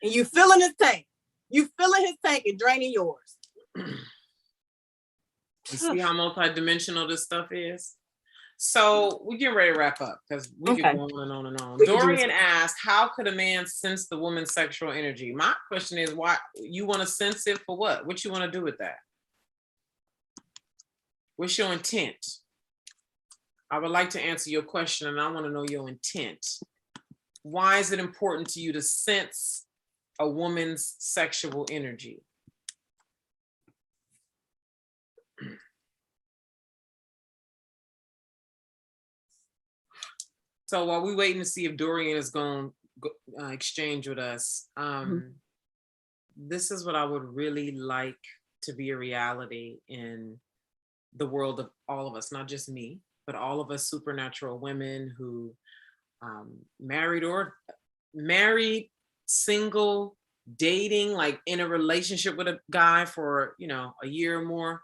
And you filling his tank. You filling his tank and draining yours. You see how multidimensional this stuff is? So we're getting ready to wrap up because we can go on and on and on. Dorian asked, how could a man sense the woman's sexual energy? My question is, why you want to sense it for what? What you want to do with that? What's your intent? I would like to answer your question and I want to know your intent. Why is it important to you to sense a woman's sexual energy? So while we're waiting to see if Dorian is going to exchange with us, this is what I would really like to be a reality in the world of all of us, not just me, but all of us supernatural women who married, single, dating, like in a relationship with a guy for, a year or more.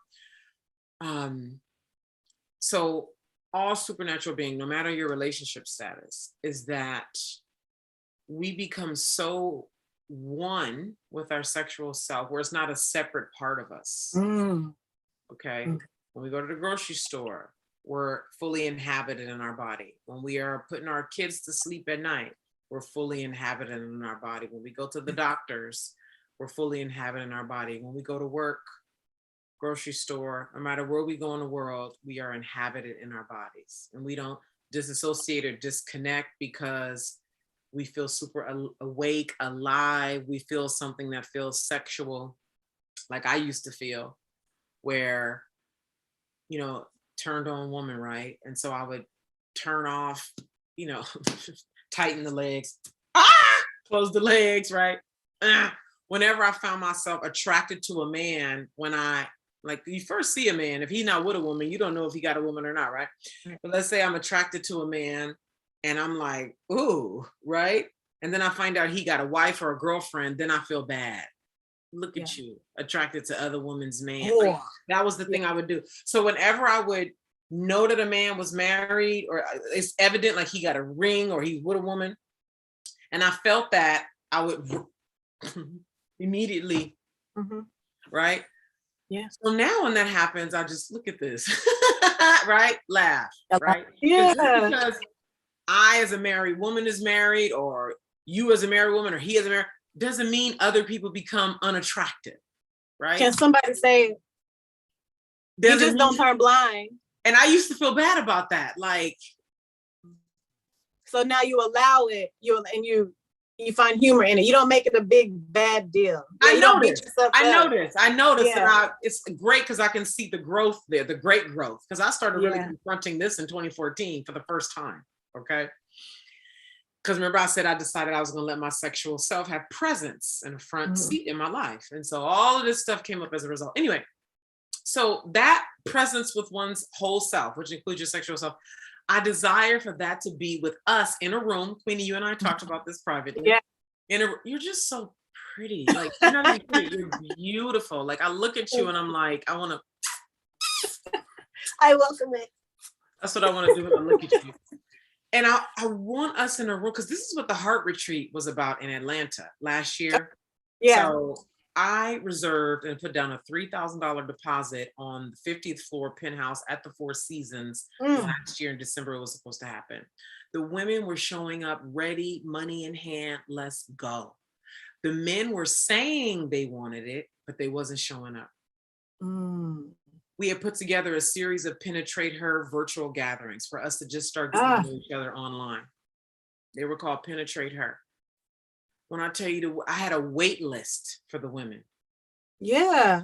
So all supernatural being, no matter your relationship status, is that we become so one with our sexual self where it's not a separate part of us. Okay. When we go to the grocery store, we're fully inhabited in our body. When we are putting our kids to sleep at night, we're fully inhabited in our body. When we go to the doctors, we're fully inhabited in our body. When we go to work, grocery store, no matter where we go in the world, we are inhabited in our bodies. And we don't disassociate or disconnect because we feel super awake, alive. We feel something that feels sexual, like I used to feel, where, turned on woman, right? And so I would turn off, tighten the legs, close the legs, right? Whenever I found myself attracted to a man, like you first see a man, if he's not with a woman, you don't know if he got a woman or not, right? But let's say I'm attracted to a man and I'm like, ooh, right? And then I find out he got a wife or a girlfriend, then I feel bad. Look at you, attracted to other women's man. Like, that was the thing I would do. So whenever I would know that a man was married or it's evident like he got a ring or he's with a woman, and I felt that, I would immediately, right? Yeah. So now when that happens, I just look at this, right? Laugh, right? Yeah. Because I as a married woman is married, or you as a married woman, or he as a married, doesn't mean other people become unattractive, right? Can somebody say, you just don't turn blind? And I used to feel bad about that. Like, so now you allow it, you You find humor in it. You don't make it a big bad deal. Yeah, I you don't beat noticed. yourself I up. noticed. I noticed, Yeah. and it's great because I can see the growth there, the great growth. Because I started really Yeah. confronting this in 2014 for the first time. Okay. Because remember, I said I decided I was going to let my sexual self have presence and a front seat in my life. And so all of this stuff came up as a result. Anyway, so that presence with one's whole self, which includes your sexual self, I desire for that to be with us in a room. Queenie, you and I talked about this privately. Yeah. You're just so pretty. Like, you're not even pretty, you're beautiful. Like, I look at you and I'm like, I want to. I welcome it. That's what I want to do when I look at you. And I want us in a room, because this is what the Heart Retreat was about in Atlanta last year. Yeah. So I reserved and put down a $3,000 deposit on the 50th floor penthouse at the Four Seasons last year in December. It was supposed to happen. The women were showing up ready, money in hand, let's go. The men were saying they wanted it, but they wasn't showing up. We had put together a series of Penetrate Her virtual gatherings for us to just start getting to know each other online. They were called Penetrate Her. When I tell you, I had a wait list for the women. Yeah.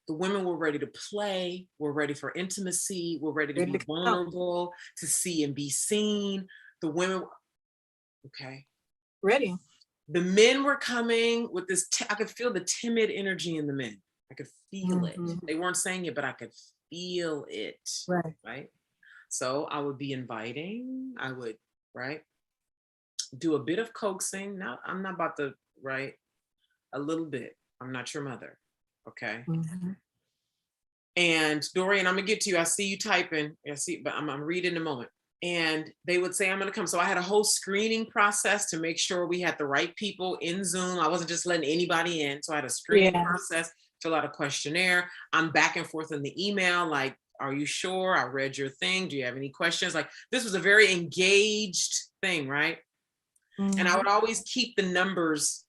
The women were ready to play, were ready for intimacy, were ready to be vulnerable, to see and be seen. The women, okay. Ready. The men were coming with this, I could feel the timid energy in the men. I could feel it. They weren't saying it, but I could feel it. Right. So I would be inviting, I would, right, do a bit of coaxing. Now, I'm not about to, right, a little bit. I'm not your mother. Okay. And Dorian, I'm gonna get to you. I see you typing. I see, but I'm reading in a moment. And they would say, I'm gonna come. So I had a whole screening process to make sure we had the right people in Zoom. I wasn't just letting anybody in. So I had a screening process, fill out a questionnaire. I'm back and forth in the email, like, are you sure? I read your thing. Do you have any questions? Like, this was a very engaged thing, right? And I would always keep the numbers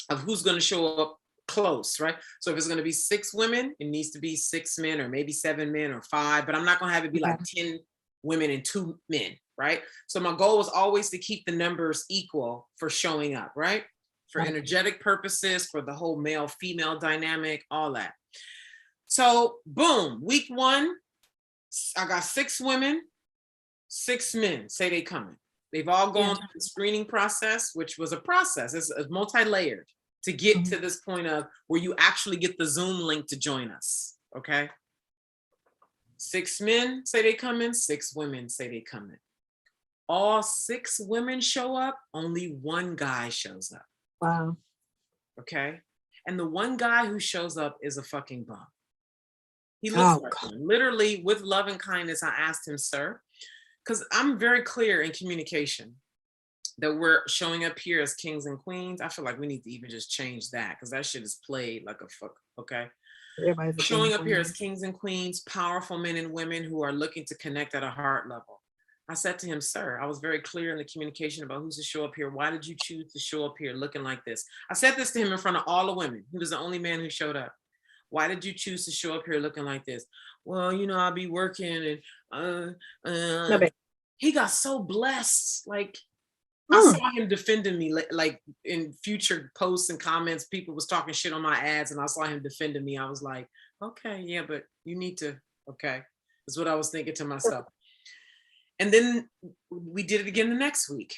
of who's going to show up close, right? So if it's going to be 6 women, it needs to be 6 men, or maybe 7 men, or 5, but I'm not going to have it be like 10 women and 2 men, right? So my goal was always to keep the numbers equal for showing up, right? For energetic purposes, for the whole male-female dynamic, all that. So boom, week 1, I got 6 women, 6 men say they coming. They've all gone through the screening process, which was a process. It's multi-layered to get to this point of where you actually get the Zoom link to join us, okay? 6 men say they coming, 6 women say they coming. All 6 women show up, only 1 guy shows up. Wow. Okay? And the 1 guy who shows up is a fucking bum. He looks like one. Literally, with love and kindness, I asked him, sir, because I'm very clear in communication that we're showing up here as kings and queens. I feel like we need to even just change that, because that shit is played like a fuck, okay? Everybody's showing up here as kings and queens, powerful men and women who are looking to connect at a heart level. I said to him, sir, I was very clear in the communication about who's to show up here. Why did you choose to show up here looking like this? I said this to him in front of all the women. He was the only man who showed up. Why did you choose to show up here looking like this? Well, you know, I'll be working and he got so blessed. Like, I saw him defending me, like in future posts and comments, people was talking shit on my ads and I saw him defending me. I was like, okay, yeah, but you need to, okay. That's what I was thinking to myself. And then we did it again the next week.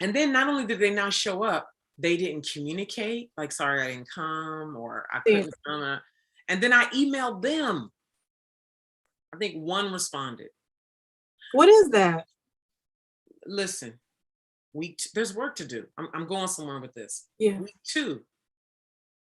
And then not only did they not show up, they didn't communicate, like, sorry, I didn't come, or I couldn't come. And then I emailed them. I think 1 responded. What is that? Listen, there's work to do. I'm going somewhere with this. Yeah. Week 2,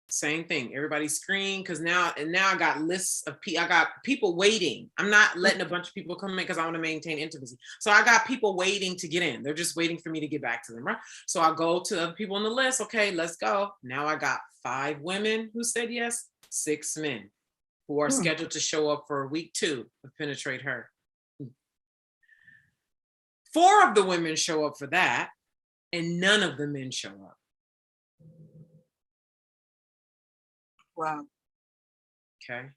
same thing. Everybody screened, because now I got lists of I got people waiting. I'm not letting a bunch of people come in because I want to maintain intimacy. So I got people waiting to get in. They're just waiting for me to get back to them, right? So I go to other people on the list. Okay, let's go. Now I got 5 women who said yes, 6 men who are scheduled to show up for week 2 of Penetrate Her. 4 of the women show up for that, and none of the men show up. Wow. Okay.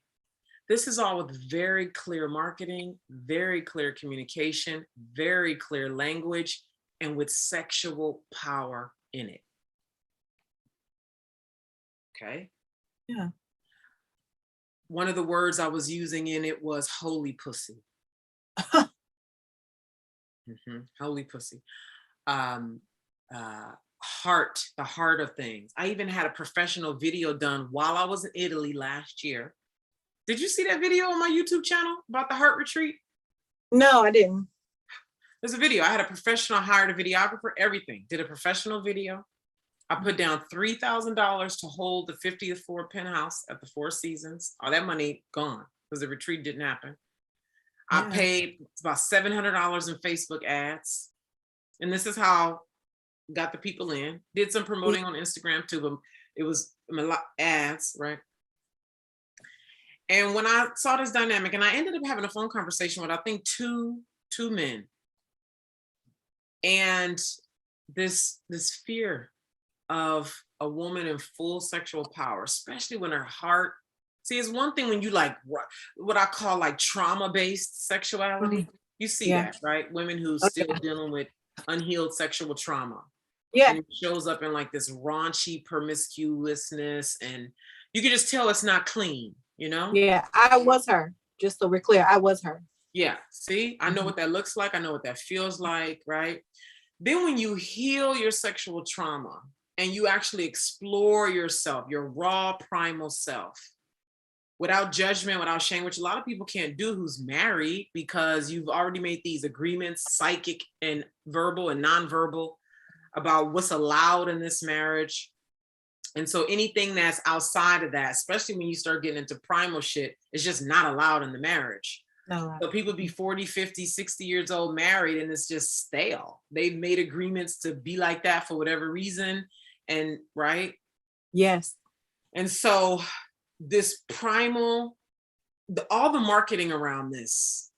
This is all with very clear marketing, very clear communication, very clear language, and with sexual power in it. Okay. Yeah. One of the words I was using in it was holy pussy. Holy pussy. Heart, the heart of things. I even had a professional video done while I was in Italy last year. Did you see that video on my YouTube channel about the heart retreat? No, I didn't. There's a video. I had a professional, hired a videographer, everything. Did a professional video. I put down $3,000 to hold the 50th floor penthouse at the Four Seasons. All that money gone because the retreat didn't happen. I paid about $700 in Facebook ads. And this is how I got the people in. Did some promoting on Instagram too, but it was ads, right? And when I saw this dynamic, and I ended up having a phone conversation with, I think, two men. And this fear of a woman in full sexual power, especially when her heart, see, it's one thing when you like what I call like trauma-based sexuality. You see that, right? Women who still dealing with unhealed sexual trauma. Yeah. And it shows up in like this raunchy promiscuousness, and you can just tell it's not clean, you know? Yeah, I was her. Just so we're clear, I was her. Yeah, see, I know what that looks like. I know what that feels like, right? Then when you heal your sexual trauma and you actually explore yourself, your raw primal self, without judgment, without shame, which a lot of people can't do who's married, because you've already made these agreements, psychic and verbal and nonverbal, about what's allowed in this marriage. And so anything that's outside of that, especially when you start getting into primal shit, is just not allowed in the marriage. No. So people be 40, 50, 60 years old married, and it's just stale. They've made agreements to be like that for whatever reason. And right? Yes. And so this primal, all the marketing around this,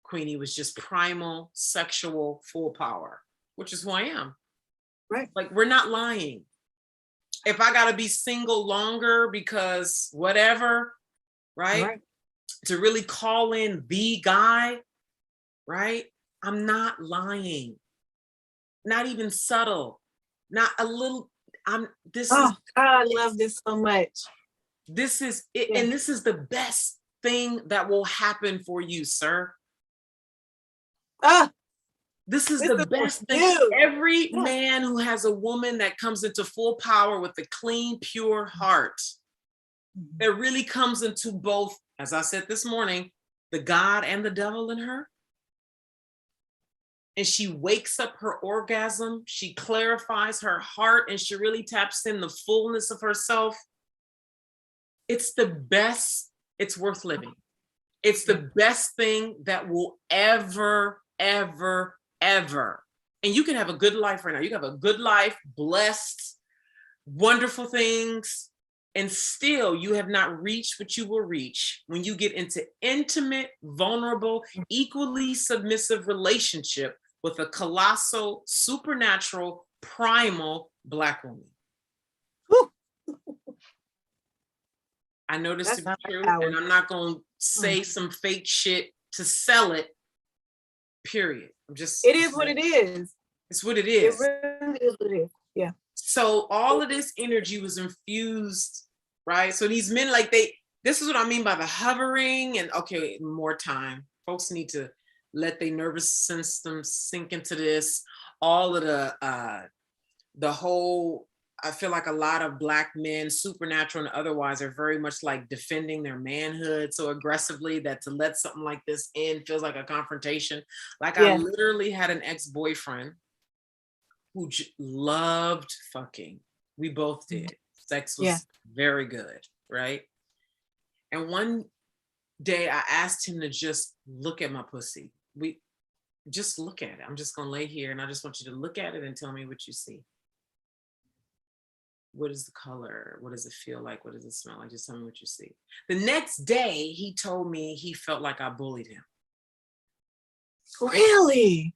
Queenie, was just primal, sexual, full power, which is who I am. Right. Like, we're not lying. If I gotta be single longer because whatever, right? To really call in the guy, right? I'm not lying. Not even subtle. Not a little. God, I love this so much. This is it, and this is the best thing that will happen for you, sir. This is the best thing. Every man who has a woman that comes into full power with a clean, pure heart, that really comes into both, as I said this morning, the God and the devil in her. And she wakes up her orgasm, she clarifies her heart, and she really taps in the fullness of herself. It's the best. It's worth living. It's the best thing that will ever, ever, ever. And you can have a good life right now. You can have a good life, blessed, wonderful things, and still you have not reached what you will reach when you get into intimate, vulnerable, equally submissive relationship with a colossal, supernatural, primal Black woman. I know this to be true, and I'm not going to say some fake shit to sell it, period. It is what it is. It's what it is. It really is what it is. Yeah. So all of this energy was infused, right? So these men, like this is what I mean by the hovering, and okay, more time. Folks need to let their nervous system sink into this. All of the whole, I feel like a lot of Black men, supernatural and otherwise, are very much like defending their manhood so aggressively that to let something like this in feels like a confrontation. Like I literally had an ex-boyfriend who loved fucking. We both did. Sex was very good, right? And one day I asked him to just look at my pussy. We just look at it. I'm just gonna lay here and I just want you to look at it and tell me what you see. What is the color? What does it feel like? What does it smell like? Just tell me what you see. The next day, he told me he felt like I bullied him. Really?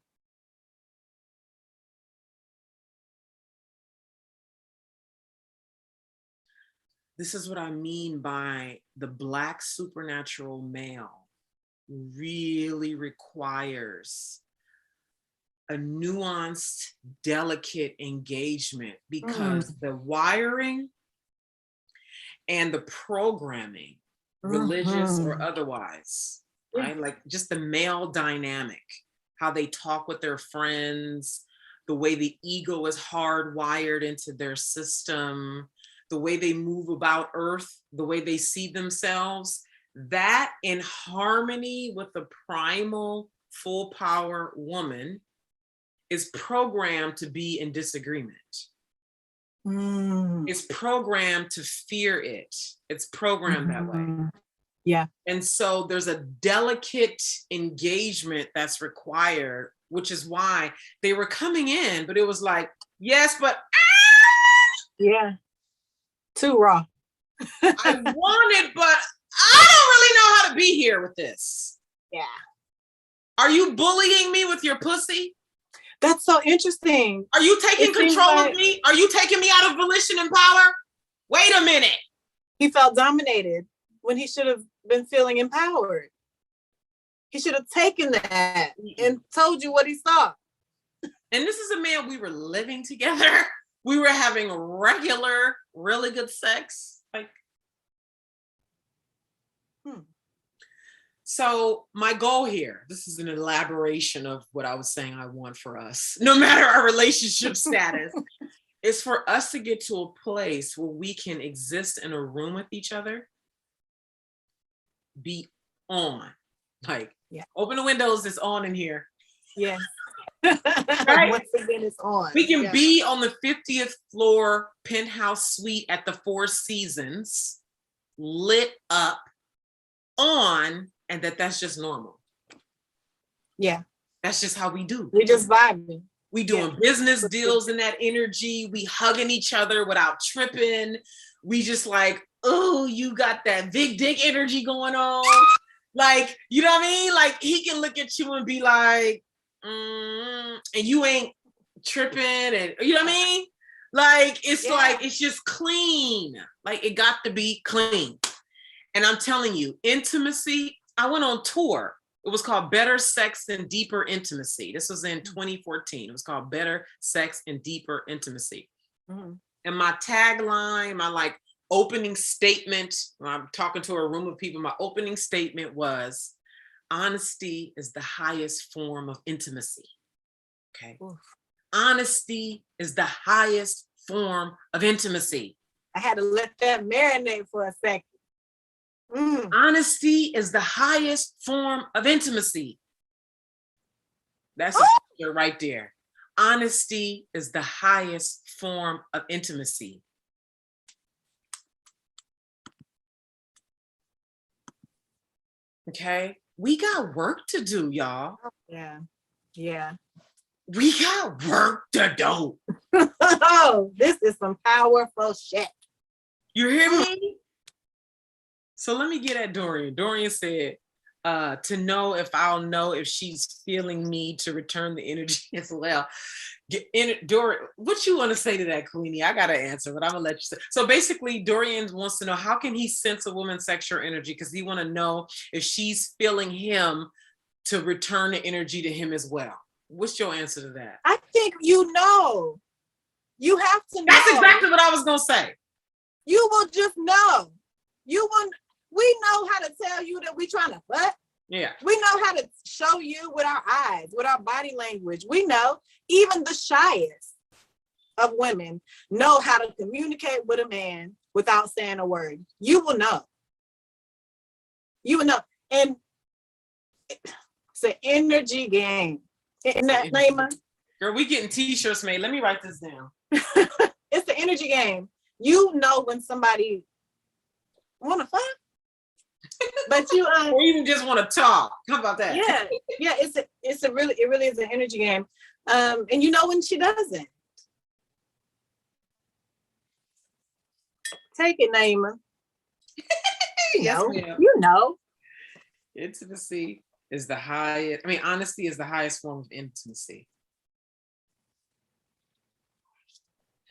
This is what I mean by the Black supernatural male really requires a nuanced, delicate engagement, because the wiring and the programming, religious or otherwise, right? Like just the male dynamic, how they talk with their friends, the way the ego is hardwired into their system, the way they move about earth, the way they see themselves, that in harmony with the primal full power woman is programmed to be in disagreement. It's programmed to fear it. It's programmed that way. Yeah. And so there's a delicate engagement that's required, which is why they were coming in, but it was like, yes, but yeah, too raw. I want it, but I don't really know how to be here with this. Yeah. Are you bullying me with your pussy? That's so interesting. Are you taking control of me? Are you taking me out of volition and power? Wait a minute. He felt dominated when he should have been feeling empowered. He should have taken that and told you what he saw. And this is a man, we were living together. We were having regular, really good sex. Like, So my goal here, this is an elaboration of what I was saying I want for us, no matter our relationship status, is for us to get to a place where we can exist in a room with each other, be on, like, open the windows, it's on in here. Yes. Right? Once again, it's on. We can be on the 50th floor penthouse suite at the Four Seasons, lit up, on, and that's just normal. Yeah. That's just how we do. We just vibing. We doing business deals in that energy. We hugging each other without tripping. We just like, oh, you got that big dick energy going on. Like, you know what I mean? Like, he can look at you and be like, and you ain't tripping, and you know what I mean? Like, it's like, it's just clean. Like, it got to be clean. And I'm telling you, intimacy, I went on tour. It was called Better Sex and Deeper Intimacy. This was in 2014. It was called Better Sex and Deeper Intimacy. And my tagline, my like opening statement, when I'm talking to a room of people, my opening statement was, honesty is the highest form of intimacy. Okay. Oof. Honesty is the highest form of intimacy. I had to let that marinate for a second. Honesty is the highest form of intimacy. That's it right there. Honesty is the highest form of intimacy. Okay, we got work to do, y'all. Yeah, yeah. We got work to do. Oh, this is some powerful shit. You hear me? So let me get at Dorian. Dorian said, to know if I'll know if she's feeling me to return the energy as well. Dorian, what you want to say to that, Queenie? I got to answer, but I'm going to let you say. So basically, Dorian wants to know, how can he sense a woman's sexual energy? Because he want to know if she's feeling him to return the energy to him as well. What's your answer to that? I think you know. You have to know. That's exactly what I was going to say. You will just know. We know how to tell you that we trying to fuck. Yeah. We know how to show you with our eyes, with our body language. We know. Even the shyest of women know how to communicate with a man without saying a word. You will know. You will know. And it's an energy game. Isn't that, Naima? Girl, we getting t-shirts made. Let me write this down. It's the energy game. You know when somebody want to fuck, but you or even just want to talk. How about that? Yeah. It really is an energy game. And you know when she doesn't. Take it, Naima. Yes, you know. Intimacy is the highest. I mean, honesty is the highest form of intimacy.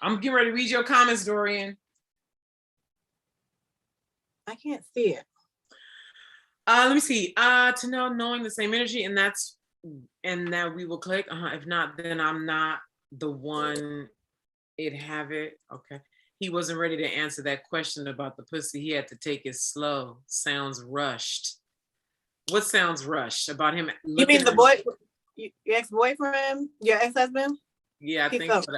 I'm getting ready to read your comments, Dorian. I can't see it. Let me see. To know, knowing the same energy, and that's and then we will click. If not, then I'm not the one it have it. Okay. He wasn't ready to answer that question about the pussy. He had to take it slow. Sounds rushed. What sounds rushed about him You looking mean the at boy, your ex-boyfriend, your ex-husband? Yeah, I He think felt. so.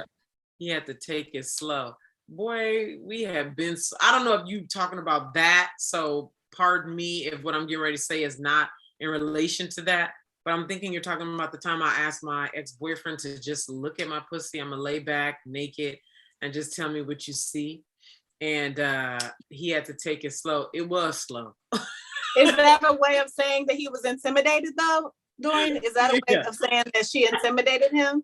He had to take it slow. Boy, we have been, I don't know if you talking about that. So pardon me if what I'm getting ready to say is not in relation to that. But I'm thinking you're talking about the time I asked my ex-boyfriend to just look at my pussy. I'm gonna lay back naked and just tell me what you see. And he had to take it slow. It was slow. Is that a way of saying that he was intimidated though? Is that a way Yeah. of saying that she intimidated him?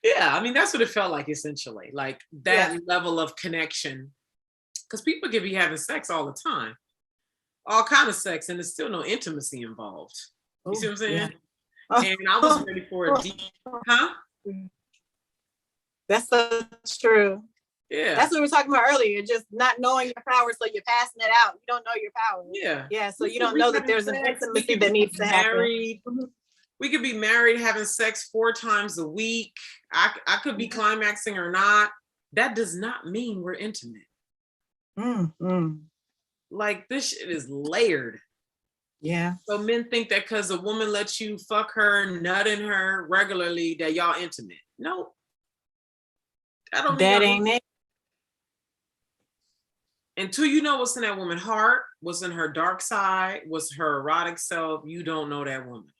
Yeah, I mean, that's what it felt like essentially, like that level of connection. Because people could be having sex all the time, all kind of sex, and there's still no intimacy involved. You see what I'm saying? And I was ready for a deep, huh? That's so true. Yeah. That's what we were talking about earlier, just not knowing your power, so you're passing it out. You don't know your power. Yeah. Yeah, so you don't know that there's an intimacy that needs to happen. We could be married, having sex 4 times a week. I could be climaxing or not. That does not mean we're intimate. Like, this shit is layered. Yeah. So men think that because a woman lets you fuck her, nut in her regularly, that y'all intimate. No. That ain't it. Until you know what's in that woman's heart, what's in her dark side, what's her erotic self, you don't know that woman.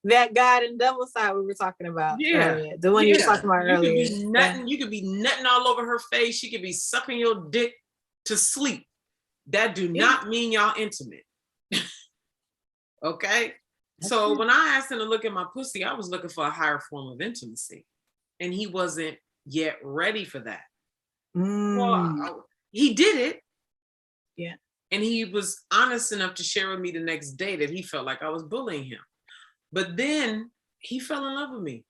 That God and devil side we were talking about earlier. The one you were talking about earlier. You could be nutting all over her face. She could be sucking your dick to sleep. That do not mean y'all intimate. Okay? So when I asked him to look at my pussy, I was looking for a higher form of intimacy. And he wasn't yet ready for that. Well, he did it. Yeah. And he was honest enough to share with me the next day that he felt like I was bullying him. But then he fell in love with me.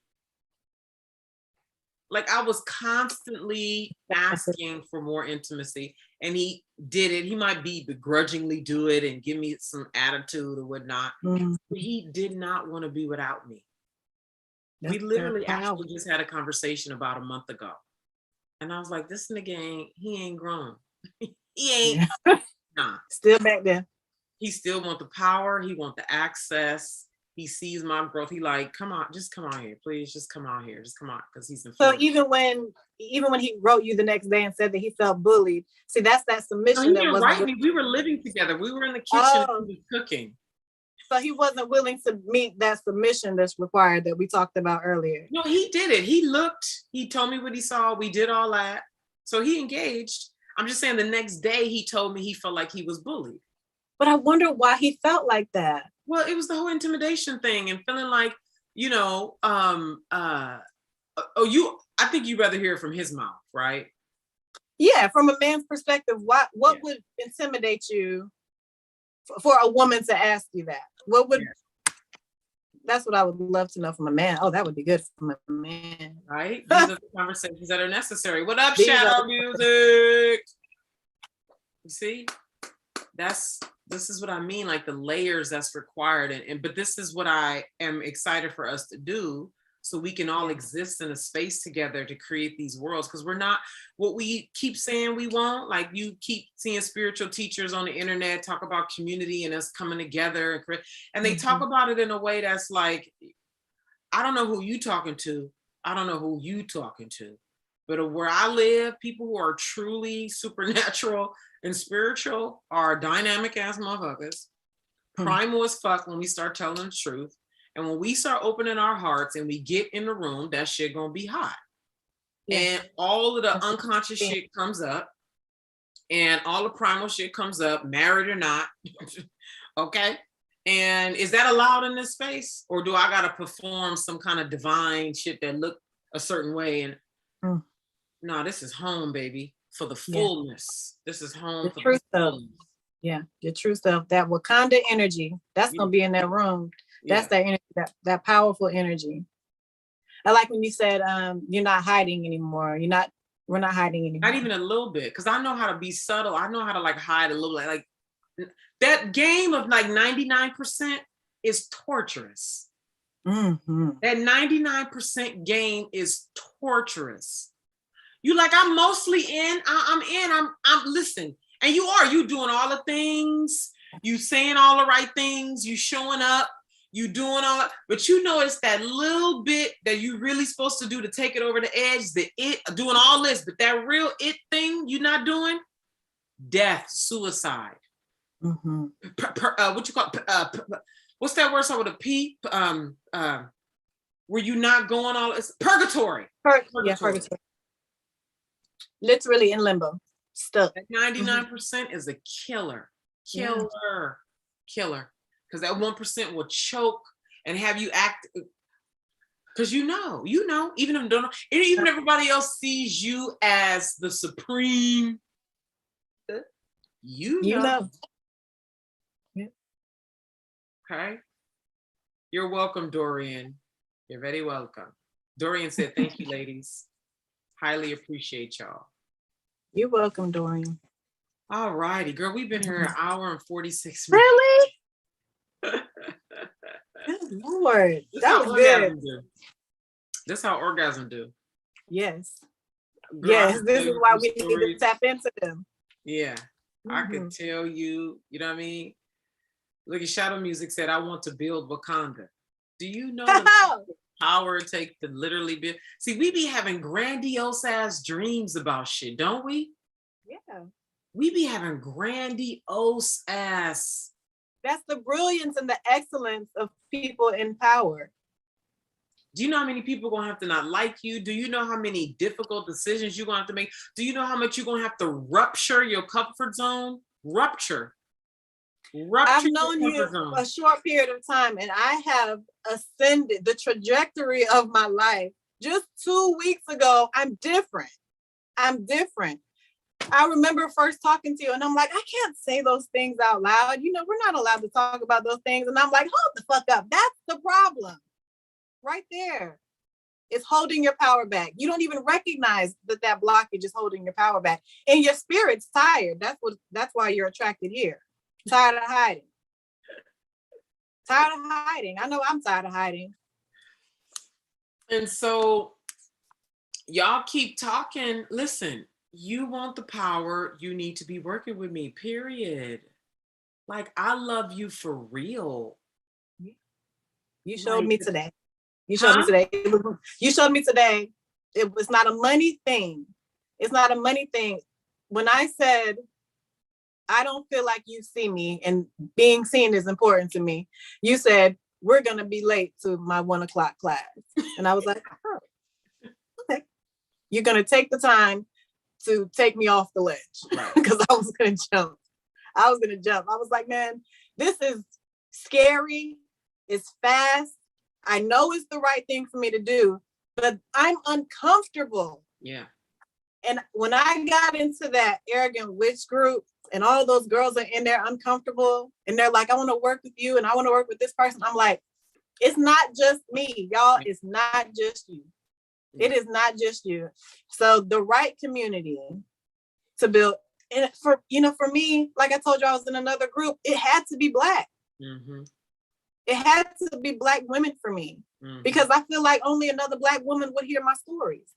Like, I was constantly asking for more intimacy, and he did it. He might begrudgingly do it and give me some attitude or whatnot. But he did not want to be without me. We literally actually just had a conversation about a month ago. And I was like, this nigga he ain't grown. He ain't. Nah. Still back there. He still want the power. He want the access. He sees my growth. He like, come on, just come out here, please. Just come out here. Just come out, because he's in. So even when he wrote you the next day and said that he felt bullied, see, that's that submission. No, he didn't write me. We were living together. We were in the kitchen. He was cooking. So he wasn't willing to meet that submission that's required that we talked about earlier. No, he did it. He looked. He told me what he saw. We did all that. So he engaged. I'm just saying the next day he told me he felt like he was bullied. But I wonder why he felt like that. Well, it was the whole intimidation thing and feeling like, I think you'd rather hear it from his mouth, right? Yeah, from a man's perspective, what would intimidate you for a woman to ask you that? What would That's what I would love to know from a man. Oh, that would be good from a man. Right? These are the conversations that are necessary. What up, Shadow Music? You see? This is what I mean, like the layers that's required. But this is what I am excited for us to do, so we can all exist in a space together to create these worlds. Because we're not what we keep saying we want. Like, you keep seeing spiritual teachers on the internet talk about community and us coming together, and they talk about it in a way that's like, I don't know who you talking to. I don't know who you talking to. But where I live, people who are truly supernatural and spiritual are dynamic ass motherfuckers. Primal as fuck when we start telling the truth. And when we start opening our hearts and we get in the room, that shit gonna be hot. And all of the unconscious shit comes up. And all the primal shit comes up, married or not. Okay? And is that allowed in this space? Or do I gotta perform some kind of divine shit that look a certain way? And no, this is home, baby, for the fullness. This is home for the fullness. Yeah, your true self, that Wakanda energy, that's gonna be in that room. That's that energy, that powerful energy. I like when you said you're not hiding anymore. We're not hiding anymore. Not even a little bit, because I know how to be subtle. I know how to like hide a little, like that game of like 99% is torturous. Mm-hmm. That 99% gain is torturous. You like, I'm mostly in, I'm listen. And you doing all the things, you saying all the right things, you showing up, you doing all, but you know, it's that little bit that you really supposed to do to take it over the edge, doing all this, but that real it thing you're not doing, death, suicide. Mm-hmm. What you call, what's that word with a P? Where you not going all, it's purgatory. Yeah, purgatory. Literally in limbo, stuck. That 99% is a killer. Because that 1% will choke and have you act, because you know, even if don't know, even everybody else sees you as the supreme, you know. Yeah. Okay. You're welcome, Dorian. You're very welcome. Dorian said, thank you, ladies. Highly appreciate y'all. You're welcome, Dorian. All righty, girl. We've been here an hour and 46 minutes. Really? Good Lord. That was good. This is how orgasm do. Yes. Girl, yes, this is why we need to tap into them. Yeah. I could tell you, you know what I mean? Look at Shadow Music said, I want to build Wakanda. Do you know the power it takes to literally build? See, we be having grandiose ass dreams about shit, don't we? Yeah. We be having grandiose ass. That's the brilliance and the excellence of people in power. Do you know how many people are going to have to not like you? Do you know how many difficult decisions you're going to have to make? Do you know how much you're going to have to rupture your comfort zone? Rupture. I've known you for a short period of time, and I have ascended the trajectory of my life. Just 2 weeks ago, I'm different. I remember first talking to you, and I'm like, I can't say those things out loud. You know, we're not allowed to talk about those things. And I'm like, hold the fuck up. That's the problem. Right there. It's holding your power back. You don't even recognize that blockage is holding your power back. And your spirit's tired. That's why you're attracted here. Tired of hiding. I know I'm tired of hiding. And so y'all keep talking. Listen, you want the power, you need to be working with me, period. Like, I love you for real. You showed me today. You showed me today. It was not a money thing. It's not a money thing. When I said, I don't feel like you see me and being seen is important to me, you said, we're going to be late to my 1 o'clock class. And I was like, oh, okay. You're going to take the time to take me off the ledge, because I was going to jump. I was like, man, this is scary. It's fast. I know it's the right thing for me to do, but I'm uncomfortable. Yeah. And when I got into that arrogant witch group and all those girls are in there uncomfortable and they're like, I want to work with you and I want to work with this person. I'm like, it's not just me, y'all. It's not just you. It is not just you. So the right community to build, and for me, like I told you, I was in another group. It had to be Black. Mm-hmm. It had to be Black women for me, because I feel like only another Black woman would hear my stories.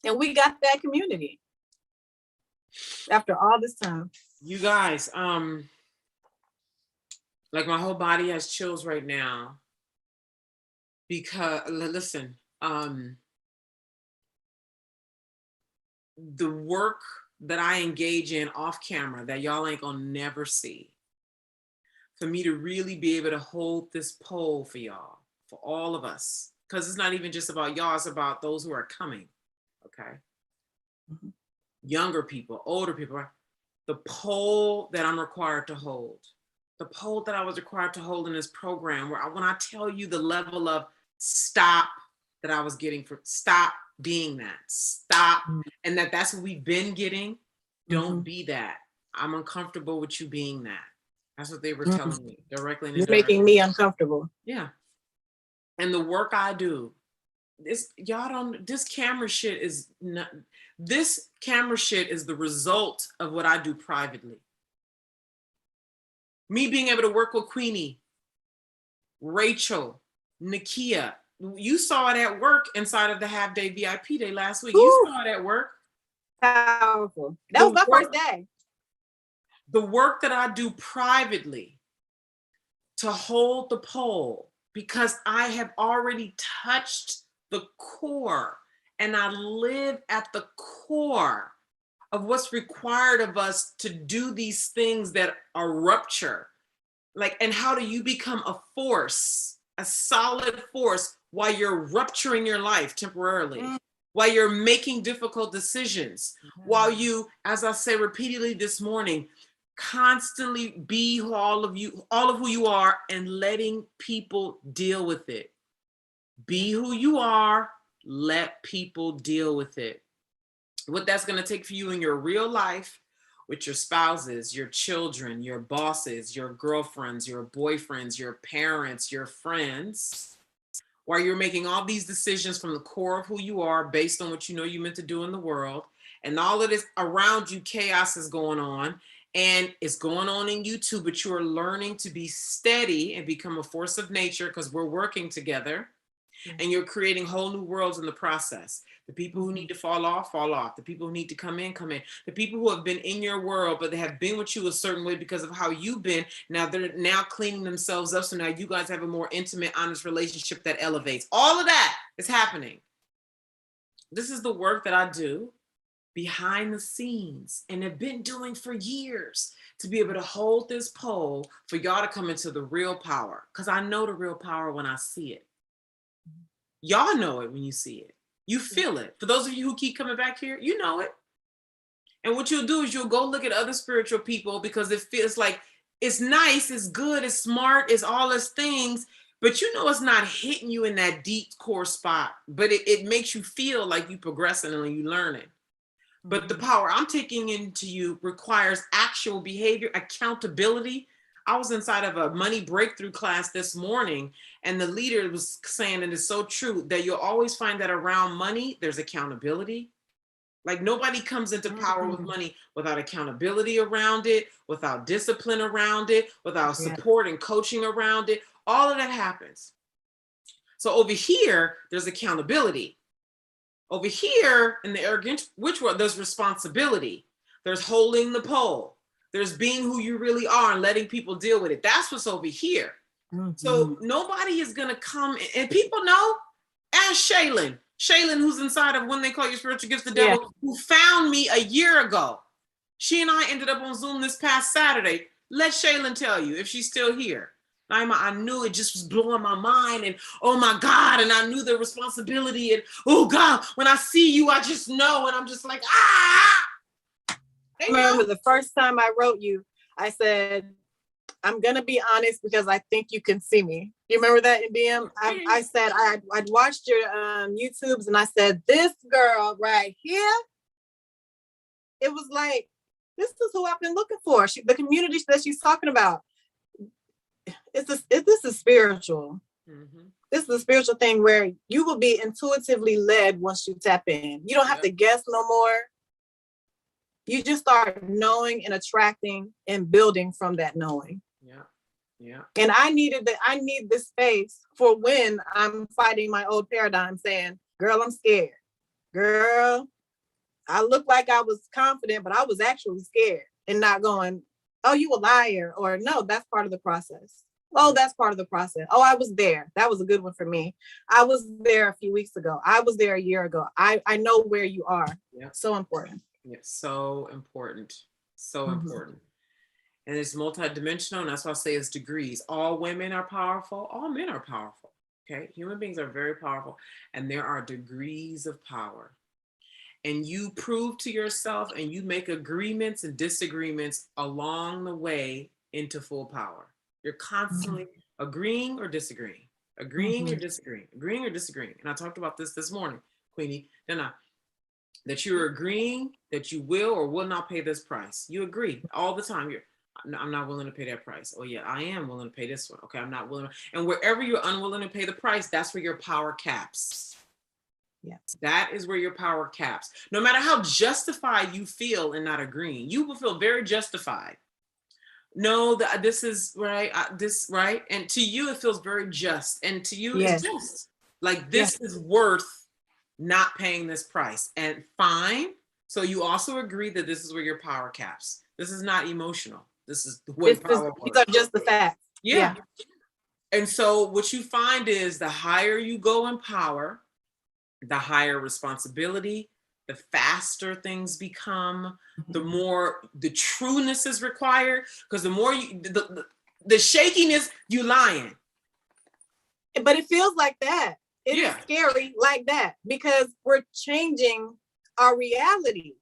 And we got that community after all this time. You guys, like my whole body has chills right now because, listen, the work that I engage in off camera that y'all ain't gonna never see, for me to really be able to hold this pole for y'all, for all of us, because it's not even just about y'all, it's about those who are coming, okay? Mm-hmm. Younger people, older people, the pole that I'm required to hold, the pole that I was required to hold in this program, where when I tell you the level of stop that I was getting, for stop being that, stop, and that's what we've been getting, don't be that. I'm uncomfortable with you being that. That's what they were telling me directly. You're making me uncomfortable. Yeah. And the work I do, this camera shit is not, this camera shit is the result of what I do privately. Me being able to work with Queenie Rachel, Nakia, you saw it at work inside of the half day VIP day last week. Woo. You saw it at work. Powerful. That was my first day. The work that I do privately to hold the pole, because I have already touched the core and I live at the core of what's required of us to do these things that are rupture. Like, and how do you become a force, a solid force, while you're rupturing your life temporarily, while you're making difficult decisions, while you, as I say repeatedly this morning, constantly be all of who you are, and letting people deal with it. Be who you are, let people deal with it. What that's going to take for you in your real life, with your spouses, your children, your bosses, your girlfriends, your boyfriends, your parents, your friends, while you're making all these decisions from the core of who you are based on what you know you're meant to do in the world, and all of this around you, chaos is going on, and it's going on in you too, but you are learning to be steady and become a force of nature, because we're working together, and you're creating whole new worlds in the process. The people who need to fall off, fall off. The people who need to come in, come in. The people who have been in your world, but they have been with you a certain way because of how you've been, now they're now cleaning themselves up. So now you guys have a more intimate, honest relationship that elevates. All of that is happening. This is the work that I do behind the scenes and have been doing for years, to be able to hold this pole for y'all to come into the real power. Because I know the real power when I see it. Y'all know it when you see it. You feel it. For those of you who keep coming back here, you know it. And what you'll do is you'll go look at other spiritual people, because it feels like it's nice, it's good, it's smart, it's all those things, but you know it's not hitting you in that deep core spot. But it makes you feel like you progressing and you learning. But the power I'm taking into you requires actual behavior, accountability. I was inside of a money breakthrough class this morning, and the leader was saying, and it's so true, that you'll always find that around money, there's accountability. Like, nobody comes into power with money without accountability around it, without discipline around it, without support and coaching around it. All of that happens. So over here, there's accountability. Over here in the arrogant witch world, there's responsibility. There's holding the pole. There's being who you really are and letting people deal with it. That's what's over here. So nobody is going to come, and people know. Ask Shaylin, who's inside of When They Call You Spiritual Gifts, the Devil, who found me a year ago. She and I ended up on Zoom this past Saturday. Let Shaylin tell you, if she's still here. Naima, I knew it just was blowing my mind, and oh my God, and I knew the responsibility, and oh God, when I see you, I just know, and I'm just like, ah! I remember the first time I wrote you, I said, I'm going to be honest because I think you can see me. You remember that in DM? I said, I'd watched your YouTubes, and I said, this girl right here, it was like, this is who I've been looking for. The community that she's talking about. This is spiritual. This is a spiritual thing where you will be intuitively led once you tap in. You don't have to guess no more. You just start knowing and attracting and building from that knowing. And I need this space for when I'm fighting my old paradigm, saying, girl, I'm scared. Girl, I look like I was confident, but I was actually scared, and not going, oh, you a liar, or no, that's part of the process. Oh, that's part of the process. Oh, I was there. That was a good one for me. I was there a few weeks ago. I was there a year ago. I know where you are. So important. So important. So important. And it's multidimensional, and that's why I say it's degrees. All women are powerful. All men are powerful. Okay, human beings are very powerful, and there are degrees of power. And you prove to yourself, and you make agreements and disagreements along the way into full power. You're constantly agreeing or disagreeing, agreeing or disagreeing, agreeing or disagreeing. And I talked about this morning, Queenie, didn't I? That you're agreeing that you will or will not pay this price. You agree all the time. I'm not willing to pay that price. Oh yeah, I am willing to pay this one. Okay, I'm not willing. And wherever you're unwilling to pay the price, that's where your power caps. That is where your power caps. No matter how justified you feel in not agreeing, you will feel very justified know that this is right, this right, and to you it feels very just, and to you it's just like this is worth not paying this price, and fine. So you also agree that this is where your power caps. This is not emotional. This is the way power works. These are just the facts. Yeah. And so what you find is the higher you go in power, the higher responsibility, the faster things become, the more the trueness is required. Because the more you, the shakiness, you lying. But it feels like that. It's scary like that because we're changing our reality.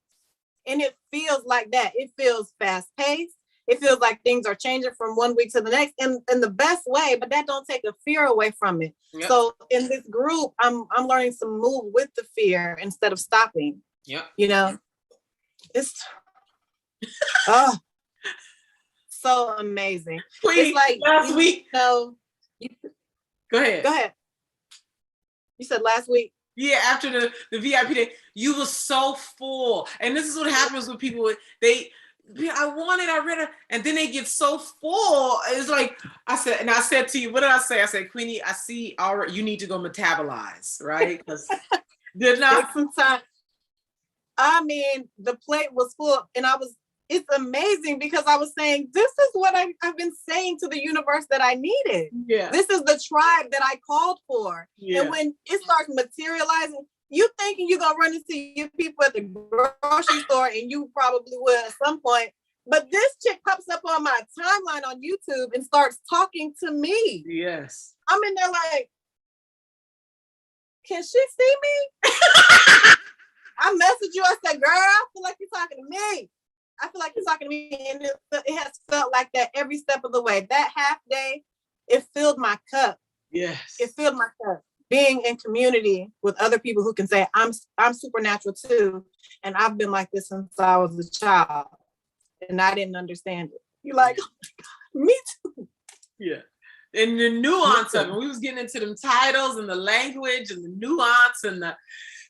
And it feels like that. It feels fast paced. It feels like things are changing from one week to the next in the best way, but that don't take the fear away from it. Yep. So in this group, I'm learning to move with the fear instead of stopping. Yeah. You know, it's so amazing. Wait, it's like last week. Go ahead. Go ahead. You said last week. Yeah, after the VIP day, you were so full. And this is what happens with people. I read it, and then they get so full. It's like I said to you, what did I say? I said, Queenie, I see already you need to go metabolize, right? Because there's not some time. I mean, the plate was full, and it's amazing because I was saying, this is what I've been saying to the universe that I needed. Yeah. This is the tribe that I called for. Yeah. And when it starts materializing, you thinking you're going to run into your people at the grocery store, and you probably will at some point. But this chick pops up on my timeline on YouTube and starts talking to me. Yes. I'm in there like, can she see me? I messaged you. I said, girl, I feel like you're talking to me. I feel like you're talking to me. And it has felt like that every step of the way. That half day, it filled my cup. Yes. It filled my cup. Being in community with other people who can say, I'm supernatural too. And I've been like this since I was a child. And I didn't understand it. You're like, oh my God, me too. Yeah. And the nuance of it, we was getting into them titles and the language and the nuance and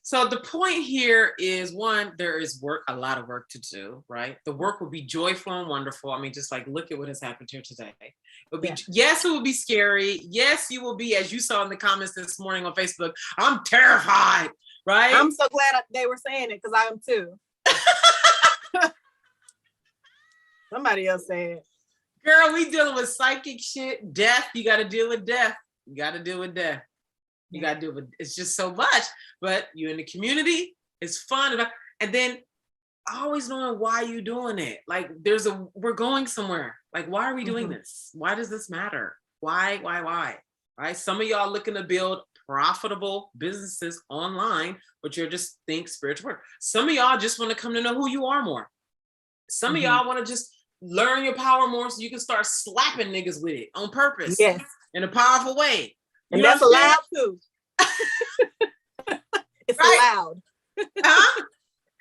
so the point here is, one, there is a lot of work to do, right? The work will be joyful and wonderful. I mean, just like, look at what has happened here today. Yes, it will be scary. Yes, you will be, as you saw in the comments this morning on Facebook, I'm terrified, right? I'm so glad they were saying it because I am too. Somebody else said, girl, we dealing with psychic shit, death. You got to deal with death. You got to deal with death. You got to deal with, it's just so much, but you're in the community. It's fun. And then always knowing why you're doing it. Like we're going somewhere. Like, why are we doing this? Why does this matter? Why? Right? Some of y'all looking to build profitable businesses online, but you're just think spiritual work. Some of y'all just want to come to know who you are more. Some of y'all want to just learn your power more so you can start slapping niggas with it on purpose. Yes. In a powerful way. And that's allowed too. It's allowed. Huh?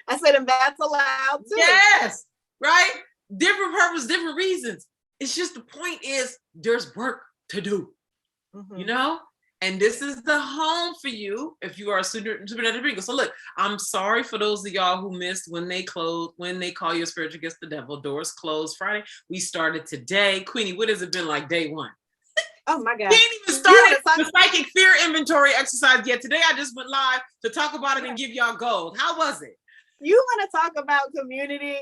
I said, and that's allowed too. Yes. Right? Different purpose, different reasons. It's just the point is there's work to do. You know? And this is the home for you if you are a supernatural being. So look, I'm sorry for those of y'all who missed when they call your spiritual gifts the devil. Doors closed Friday. We started today. Queenie, what has it been like day one? Oh my God. We ain't even started the psychic fear inventory exercise yet. Today I just went live to talk about it and give y'all gold. How was it? You want to talk about community?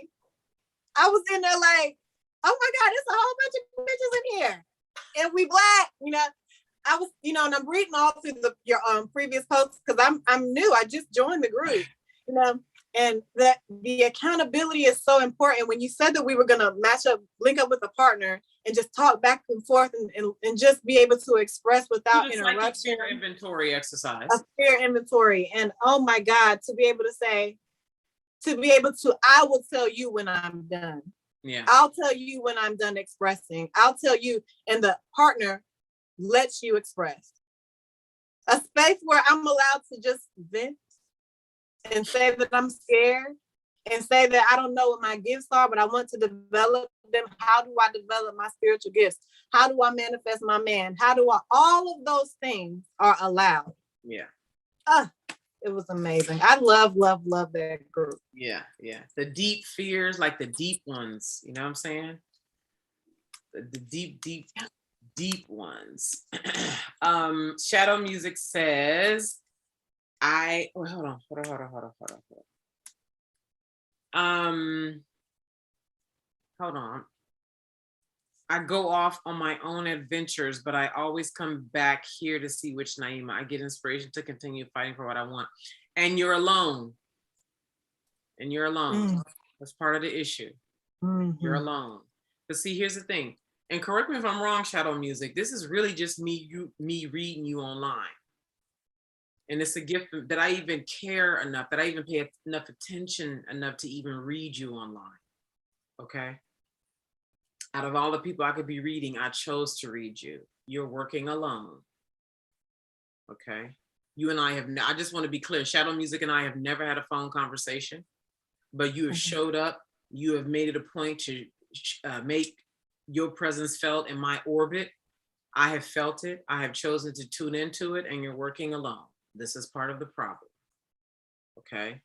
I was in there like, oh my God, there's a whole bunch of bitches in here. And we Black, you know. I was, you know, and I'm reading all through your previous posts because I'm new. I just joined the group, you know, and that the accountability is so important. When you said that we were going to link up with a partner and just talk back and forth and just be able to express without interruption. Like a fear inventory exercise. A fear inventory. And oh my God, to be able to, I will tell you when I'm done. Yeah. I'll tell you when I'm done expressing. I'll tell you, and the partner lets you express. A space where I'm allowed to just vent and say that I'm scared and say that I don't know what my gifts are, but I want to develop them. How do I develop my spiritual gifts? How do I manifest my man? All of those things are allowed. Yeah. It was amazing. I love that group. Yeah. The deep fears, like the deep ones, you know what I'm saying? the deep ones. Shadow Music says, hold on. Hold on. I go off on my own adventures, but I always come back here to see Witch Naima. I get inspiration to continue fighting for what I want. And you're alone. That's part of the issue. You're alone. But see, here's the thing. And correct me if I'm wrong, Shadow Music. This is really just me reading you online. And it's a gift that I even care enough, that I even pay enough attention enough to even read you online. Okay? Out of all the people I could be reading, I chose to read you. You're working alone. Okay? You and I just want to be clear. Shadow Music and I have never had a phone conversation, but you have showed up. You have made it a point to make your presence felt in my orbit. I have felt it. I have chosen to tune into it, and you're working alone. This is part of the problem. Okay?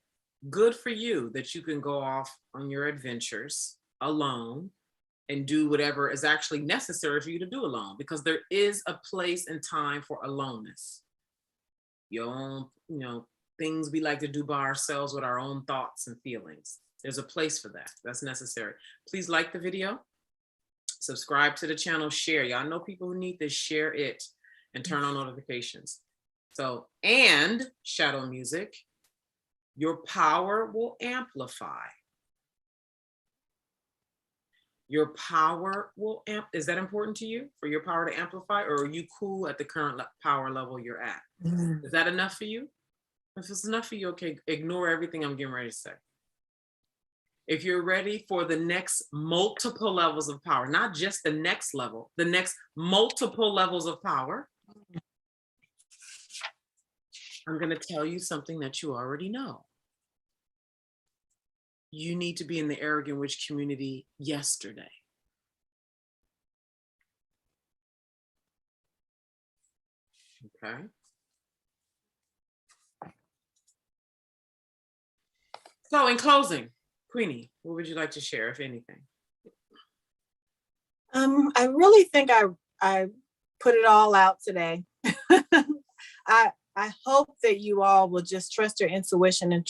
Good for you that you can go off on your adventures alone and do whatever is actually necessary for you to do alone, because there is a place and time for aloneness. Your own, things we like to do by ourselves with our own thoughts and feelings. There's a place for that. That's necessary. Please like the video, subscribe to the channel, share. Y'all know people who need this, share it and turn on notifications. So, and Shadow Music, your power will amplify. Your power will is that important to you, for your power to amplify, or are you cool at the current power level you're at? Is that enough for you? If it's enough for you, okay, ignore everything I'm getting ready to say. If you're ready for the next multiple levels of power, not just the next level, the next multiple levels of power, I'm going to tell you something that you already know. You need to be in the Arrogant Witch community yesterday. Okay. So in closing, Queenie, what would you like to share, if anything? I really think I put it all out today. I hope that you all will just trust your intuition and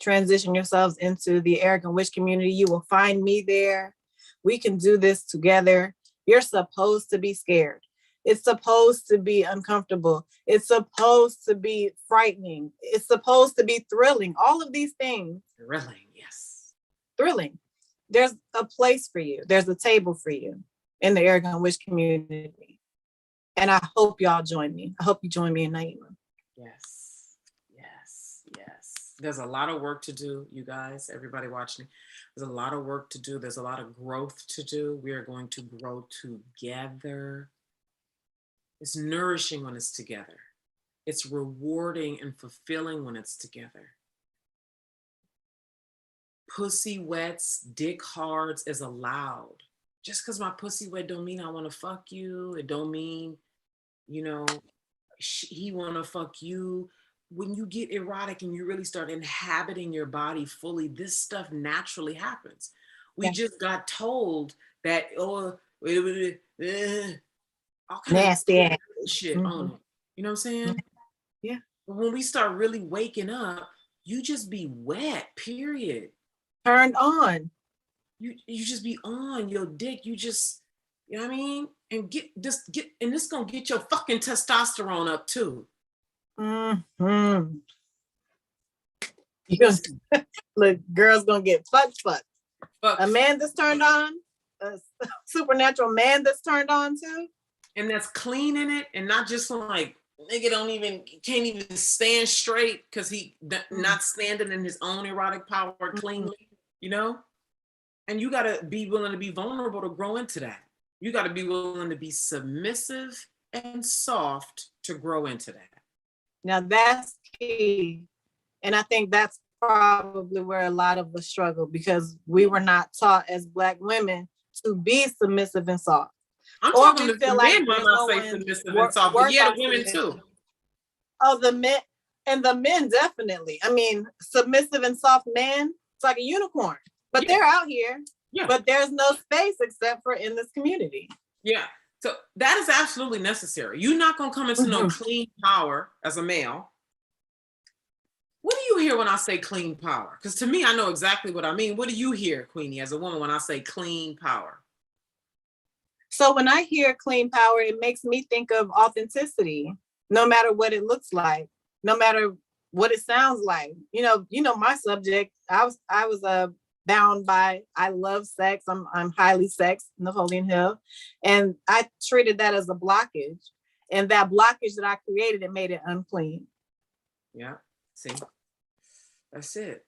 transition yourselves into the Arrogant Witch community. You will find me there. We can do this together. You're supposed to be scared. It's supposed to be uncomfortable. It's supposed to be frightening. It's supposed to be thrilling. All of these things. Thrilling, yes. Thrilling. There's a place for you. There's a table for you in the Arrogant Witch community. And I hope y'all join me. I hope you join me in Naima. Yes, yes, yes. There's a lot of work to do, you guys, everybody watching. There's a lot of work to do. There's a lot of growth to do. We are going to grow together. It's nourishing when it's together. It's rewarding and fulfilling when it's together. Pussy wets, dick hards is allowed. Just because my pussy wet don't mean I want to fuck you. It don't mean, he want to fuck you. When you get erotic and you really start inhabiting your body fully, this stuff naturally happens. We just got told that, all kind nasty of shit on it. You know what I'm saying? Yeah. But when we start really waking up, you just be wet, period. Turned on. You just be on your dick. You just, you know what I mean? And and this gonna get your fucking testosterone up too. Mm-hmm. Look, girls gonna get fucked. A man that's turned on, a supernatural man that's turned on too. And that's clean in it, and not just like nigga can't even stand straight because he not standing in his own erotic power cleanly, And you gotta be willing to be vulnerable to grow into that. You gotta be willing to be submissive and soft to grow into that. Now that's key. And I think that's probably where a lot of us struggle, because we were not taught as Black women to be submissive and soft. I'm talking to the men when I say submissive and soft, but yeah, the women too. Oh, the men, and the men definitely. I mean, submissive and soft men, it's like a unicorn, but they're out here. Yeah. But there's no space except for in this community. Yeah. So that is absolutely necessary. You're not going to come into no clean power as a male. What do you hear when I say clean power? Because to me, I know exactly what I mean. What do you hear, Queenie, as a woman, when I say clean power? So when I hear clean power, it makes me think of authenticity, no matter what it looks like, no matter what it sounds like. You know my subject. I was bound by I love sex. I'm highly sexed, Napoleon Hill, and I treated that as a blockage, and that blockage that I created, it made it unclean. Yeah. See, that's it.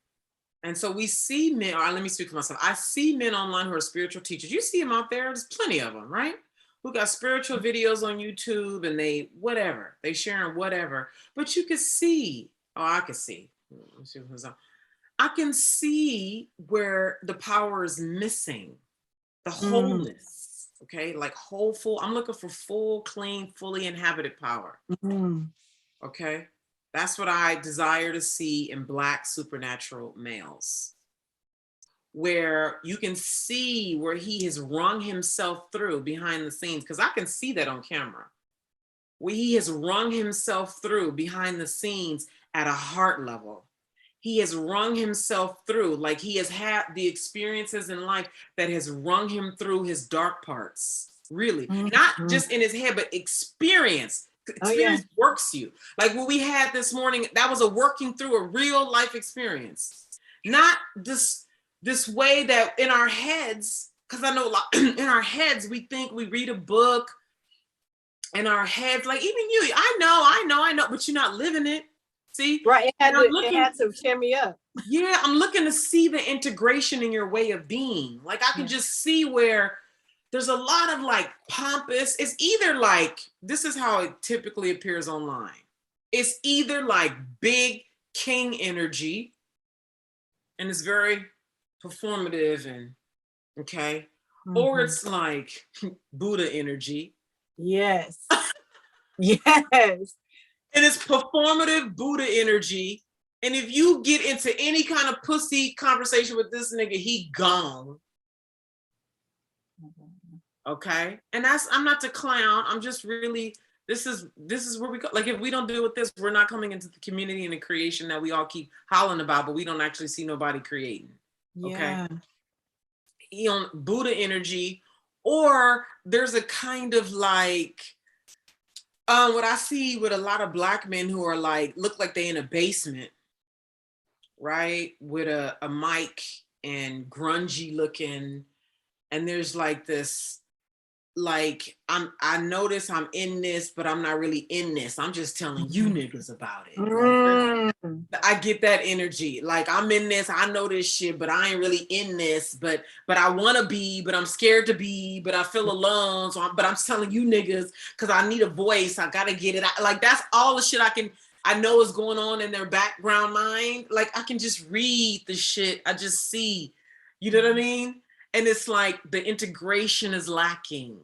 And so we see men, all right, let me speak for myself. I see men online who are spiritual teachers. You see them out there, there's plenty of them, right? Who got spiritual videos on YouTube and they sharing whatever. But you can see, I can see. I can see where the power is missing, the wholeness, okay? Like whole, full, I'm looking for full, clean, fully inhabited power, okay? That's what I desire to see in Black supernatural males, where you can see where he has wrung himself through behind the scenes, because I can see that on camera, where he has wrung himself through behind the scenes at a heart level. He has wrung himself through, like he has had the experiences in life that has wrung him through his dark parts, really. Not just in his head, but experience. Experience works you. Like what we had this morning, that was a working through a real life experience. Not this way that in our heads, because I know a lot, in our heads, we think we read a book in our heads, like even you, I know, but you're not living it. See? Right, it had to cheer me up. Yeah, I'm looking to see the integration in your way of being. Like I can just see where there's a lot of like pompous, it's either like, this is how it typically appears online. It's either like big king energy, and it's very performative and okay, or it's like Buddha energy. Yes. Yes. And it's performative Buddha energy. And if you get into any kind of pussy conversation with this nigga, he gone. Okay. And I'm not to clown. I'm just really, this is where we go. Like if we don't deal with this, we're not coming into the community and the creation that we all keep hollering about, but we don't actually see nobody creating. Okay. He on Buddha energy, or there's a kind of like, what I see with a lot of Black men who are like, look like they in a basement, right? With a mic and grungy looking. And there's like this, like, I notice I'm in this, but I'm not really in this. I'm just telling you niggas about it. I get that energy. Like I'm in this, I know this shit, but I ain't really in this, but I want to be, but I'm scared to be, but I feel alone. So but I'm telling you niggas, cause I need a voice. I got to get it. Like that's all the shit I know is going on in their background mind. Like I can just read the shit. I just see, you know what I mean? And it's like the integration is lacking.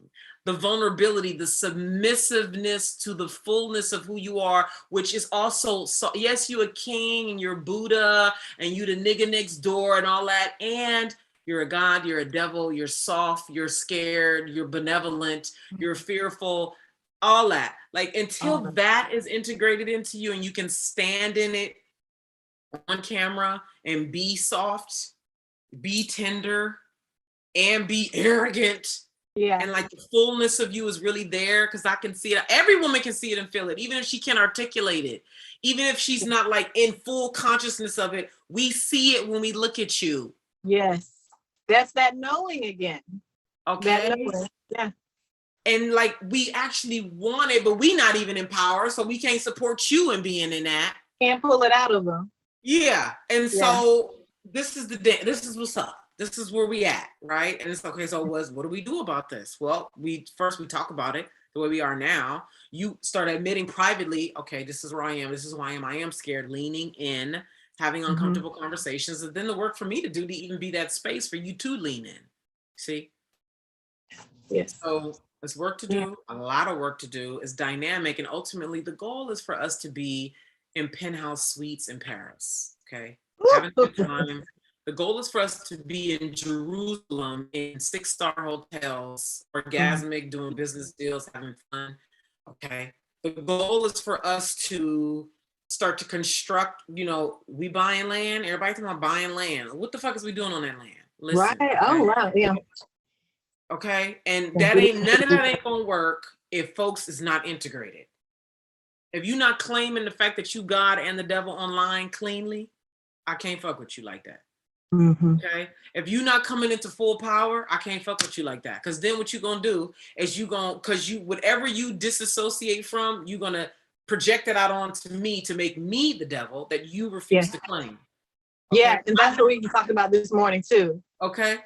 The vulnerability, the submissiveness to the fullness of who you are, which is also, so, yes, you're a king and you're Buddha and you the nigga next door and all that. And you're a God, you're a devil, you're soft, you're scared, you're benevolent, you're fearful, all that. Like until that is integrated into you and you can stand in it on camera and be soft, be tender, and be arrogant. Yeah. And like the fullness of you is really there because I can see it. Every woman can see it and feel it, even if she can't articulate it, even if she's not like in full consciousness of it. We see it when we look at you. Yes. That's that knowing again. Okay. Yeah. And like we actually want it, but we not even in power, so we can't support you in being in that. Can't pull it out of them. Yeah. And so this is what's up. This is where we at, right? And it's okay, so what do we do about this? Well, we talk about it the way we are now. You start admitting privately, okay, this is where I am, this is who I am scared, leaning in, having uncomfortable conversations, and then the work for me to do to even be that space for you to lean in. See? Yes. So there's work to do, a lot of work to do. It's dynamic, and ultimately the goal is for us to be in penthouse suites in Paris, okay? Having a good time, The goal is for us to be in Jerusalem in 6-star hotels, Orgasmic, doing business deals, having fun. Okay. The goal is for us to start to construct, we buying land. Everybody talking about buying land. What the fuck is we doing on that land? Listen. Right. Okay? Oh, wow. Yeah. Okay. And none of that ain't gonna work if folks is not integrated. If you're not claiming the fact that you God and the devil online cleanly, I can't fuck with you like that. Okay. If you're not coming into full power, I can't fuck with you like that. Because then what you're gonna do is whatever you disassociate from, you're gonna project it out onto me to make me the devil that you refuse to claim. Okay? Yeah, and that's what we talked about this morning too. Okay.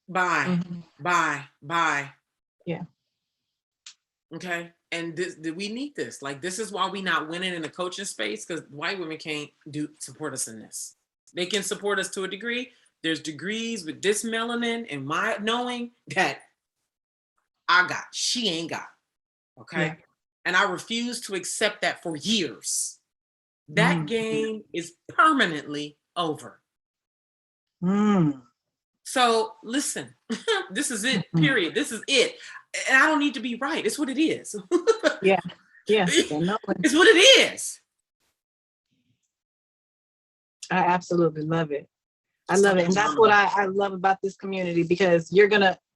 Bye. Yeah. Okay. And we need this. Like, this is why we not winning in the coaching space, because white women can't support us in this. They can support us to a degree. There's degrees with this melanin and my knowing that she ain't got. Okay. Yeah. And I refuse to accept that for years. That game is permanently over. So listen, this is it, period. This is it. And I don't need to be right. It's what it is. Yeah. It's what it is. I absolutely love it. I love it. And that's what I love about this community, because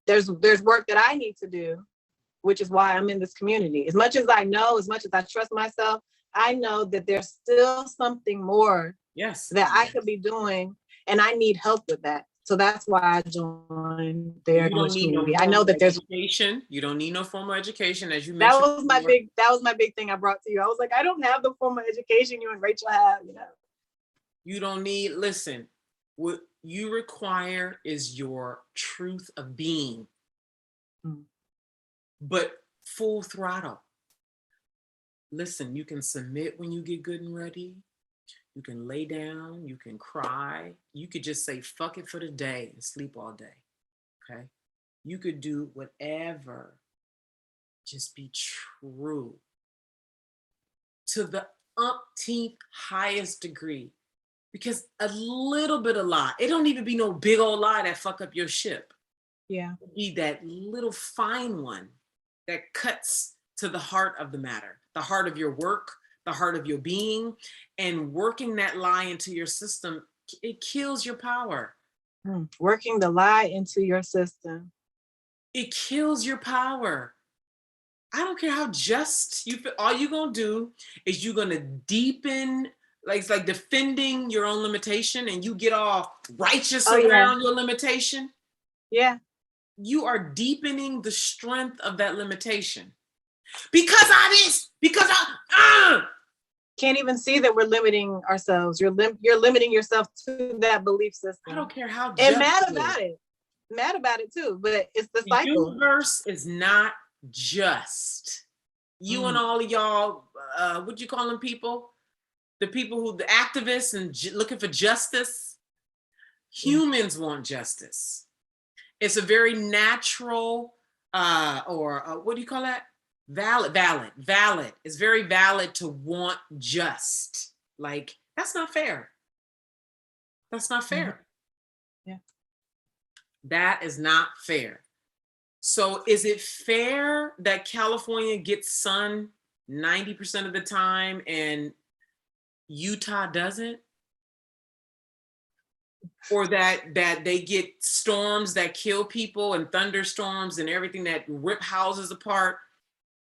there's work that I need to do, which is why I'm in this community. As much as I know, as much as I trust myself, I know that there's still something more that I could be doing, and I need help with that. So that's why I joined their community. I know that there's education. You don't need no formal education, as you mentioned. That was my big thing I brought to you. I was like, I don't have the formal education you and Rachel have, You don't need, listen, what you require is your truth of being, but full throttle. Listen, you can submit when you get good and ready. You can lay down, you can cry. You could just say, fuck it for the day and sleep all day, okay? You could do whatever. Just be true to the umpteenth highest degree. Because a little bit of lie, it don't even be no big old lie that fuck up your ship. Yeah. It'd be that little fine one that cuts to the heart of the matter, the heart of your work, the heart of your being, and working that lie into your system, it kills your power. Working the lie into your system. It kills your power. I don't care how just you feel. All you're gonna do is you're gonna deepen, like it's like defending your own limitation, and you get all righteous around your limitation. Yeah. You are deepening the strength of that limitation. Because I can't even see that we're limiting ourselves. You're limiting yourself to that belief system. I don't care how and mad about it. Mad about it too, but it's the cycle. The universe is not just. You and all of y'all, what do you call them people? The people the activists and looking for justice. Humans want justice. It's a very natural, what do you call that? Valid. It's very valid to want just. Like, that's not fair. That's not fair. Yeah. That is not fair. So is it fair that California gets sun 90% of the time and Utah doesn't? Or that they get storms that kill people and thunderstorms and everything that rip houses apart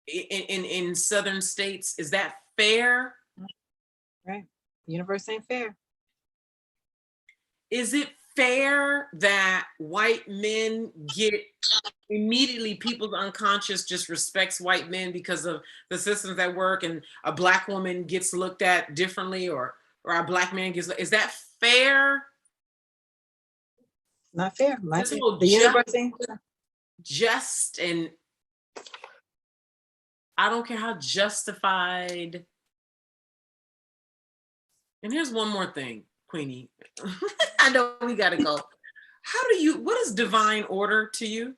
in southern states? Is that fair? Right. The universe ain't fair. Is it fair that white men get immediately, people's unconscious just respects white men because of the systems that work, and a black woman gets looked at differently, or a black man gets, is that fair? Not fair. The universe ain't fair. Just, and I don't care how justified. And here's one more thing, Queenie. I know we gotta go. What is divine order to you?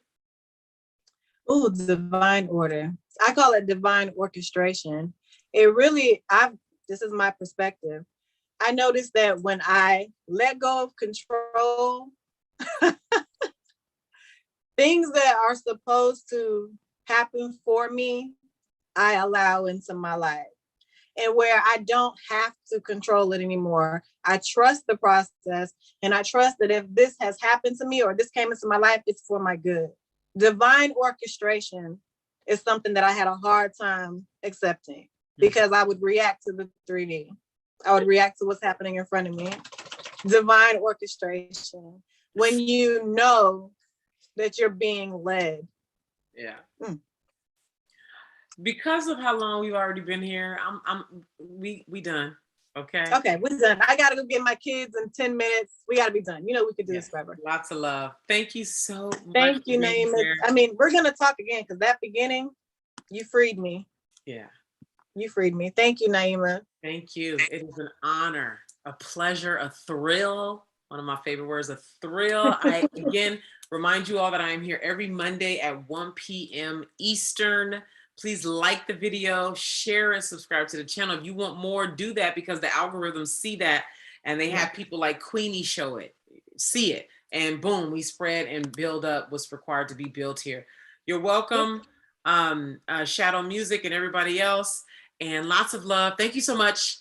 Oh, divine order. I call it divine orchestration. It really, this is my perspective. I noticed that when I let go of control, things that are supposed to happen for me, I allow into my life. And where I don't have to control it anymore, I trust the process, and I trust that if this has happened to me or this came into my life, it's for my good. Divine orchestration is something that I had a hard time accepting because I would react to the 3D. I would react to what's happening in front of me. Divine orchestration, when you know that you're being led. Yeah. Because of how long we've already been here, we done. Okay. Okay, we're done. I gotta go get my kids in 10 minutes. We gotta be done. You know, we could do this forever. Lots of love. Thank you so much. Thank you, Naima. I mean, we're gonna talk again because that beginning, you freed me. Yeah. You freed me. Thank you, Naima. Thank you. It is an honor, a pleasure, a thrill. One of my favorite words, a thrill. I again remind you all that I am here every Monday at 1 p.m. Eastern. Please like the video, share and subscribe to the channel. If you want more, do that because the algorithms see that and they have people like Queenie show it, see it, and boom, we spread and build up what's required to be built here. You're welcome, Shadow Music and everybody else, and lots of love. Thank you so much.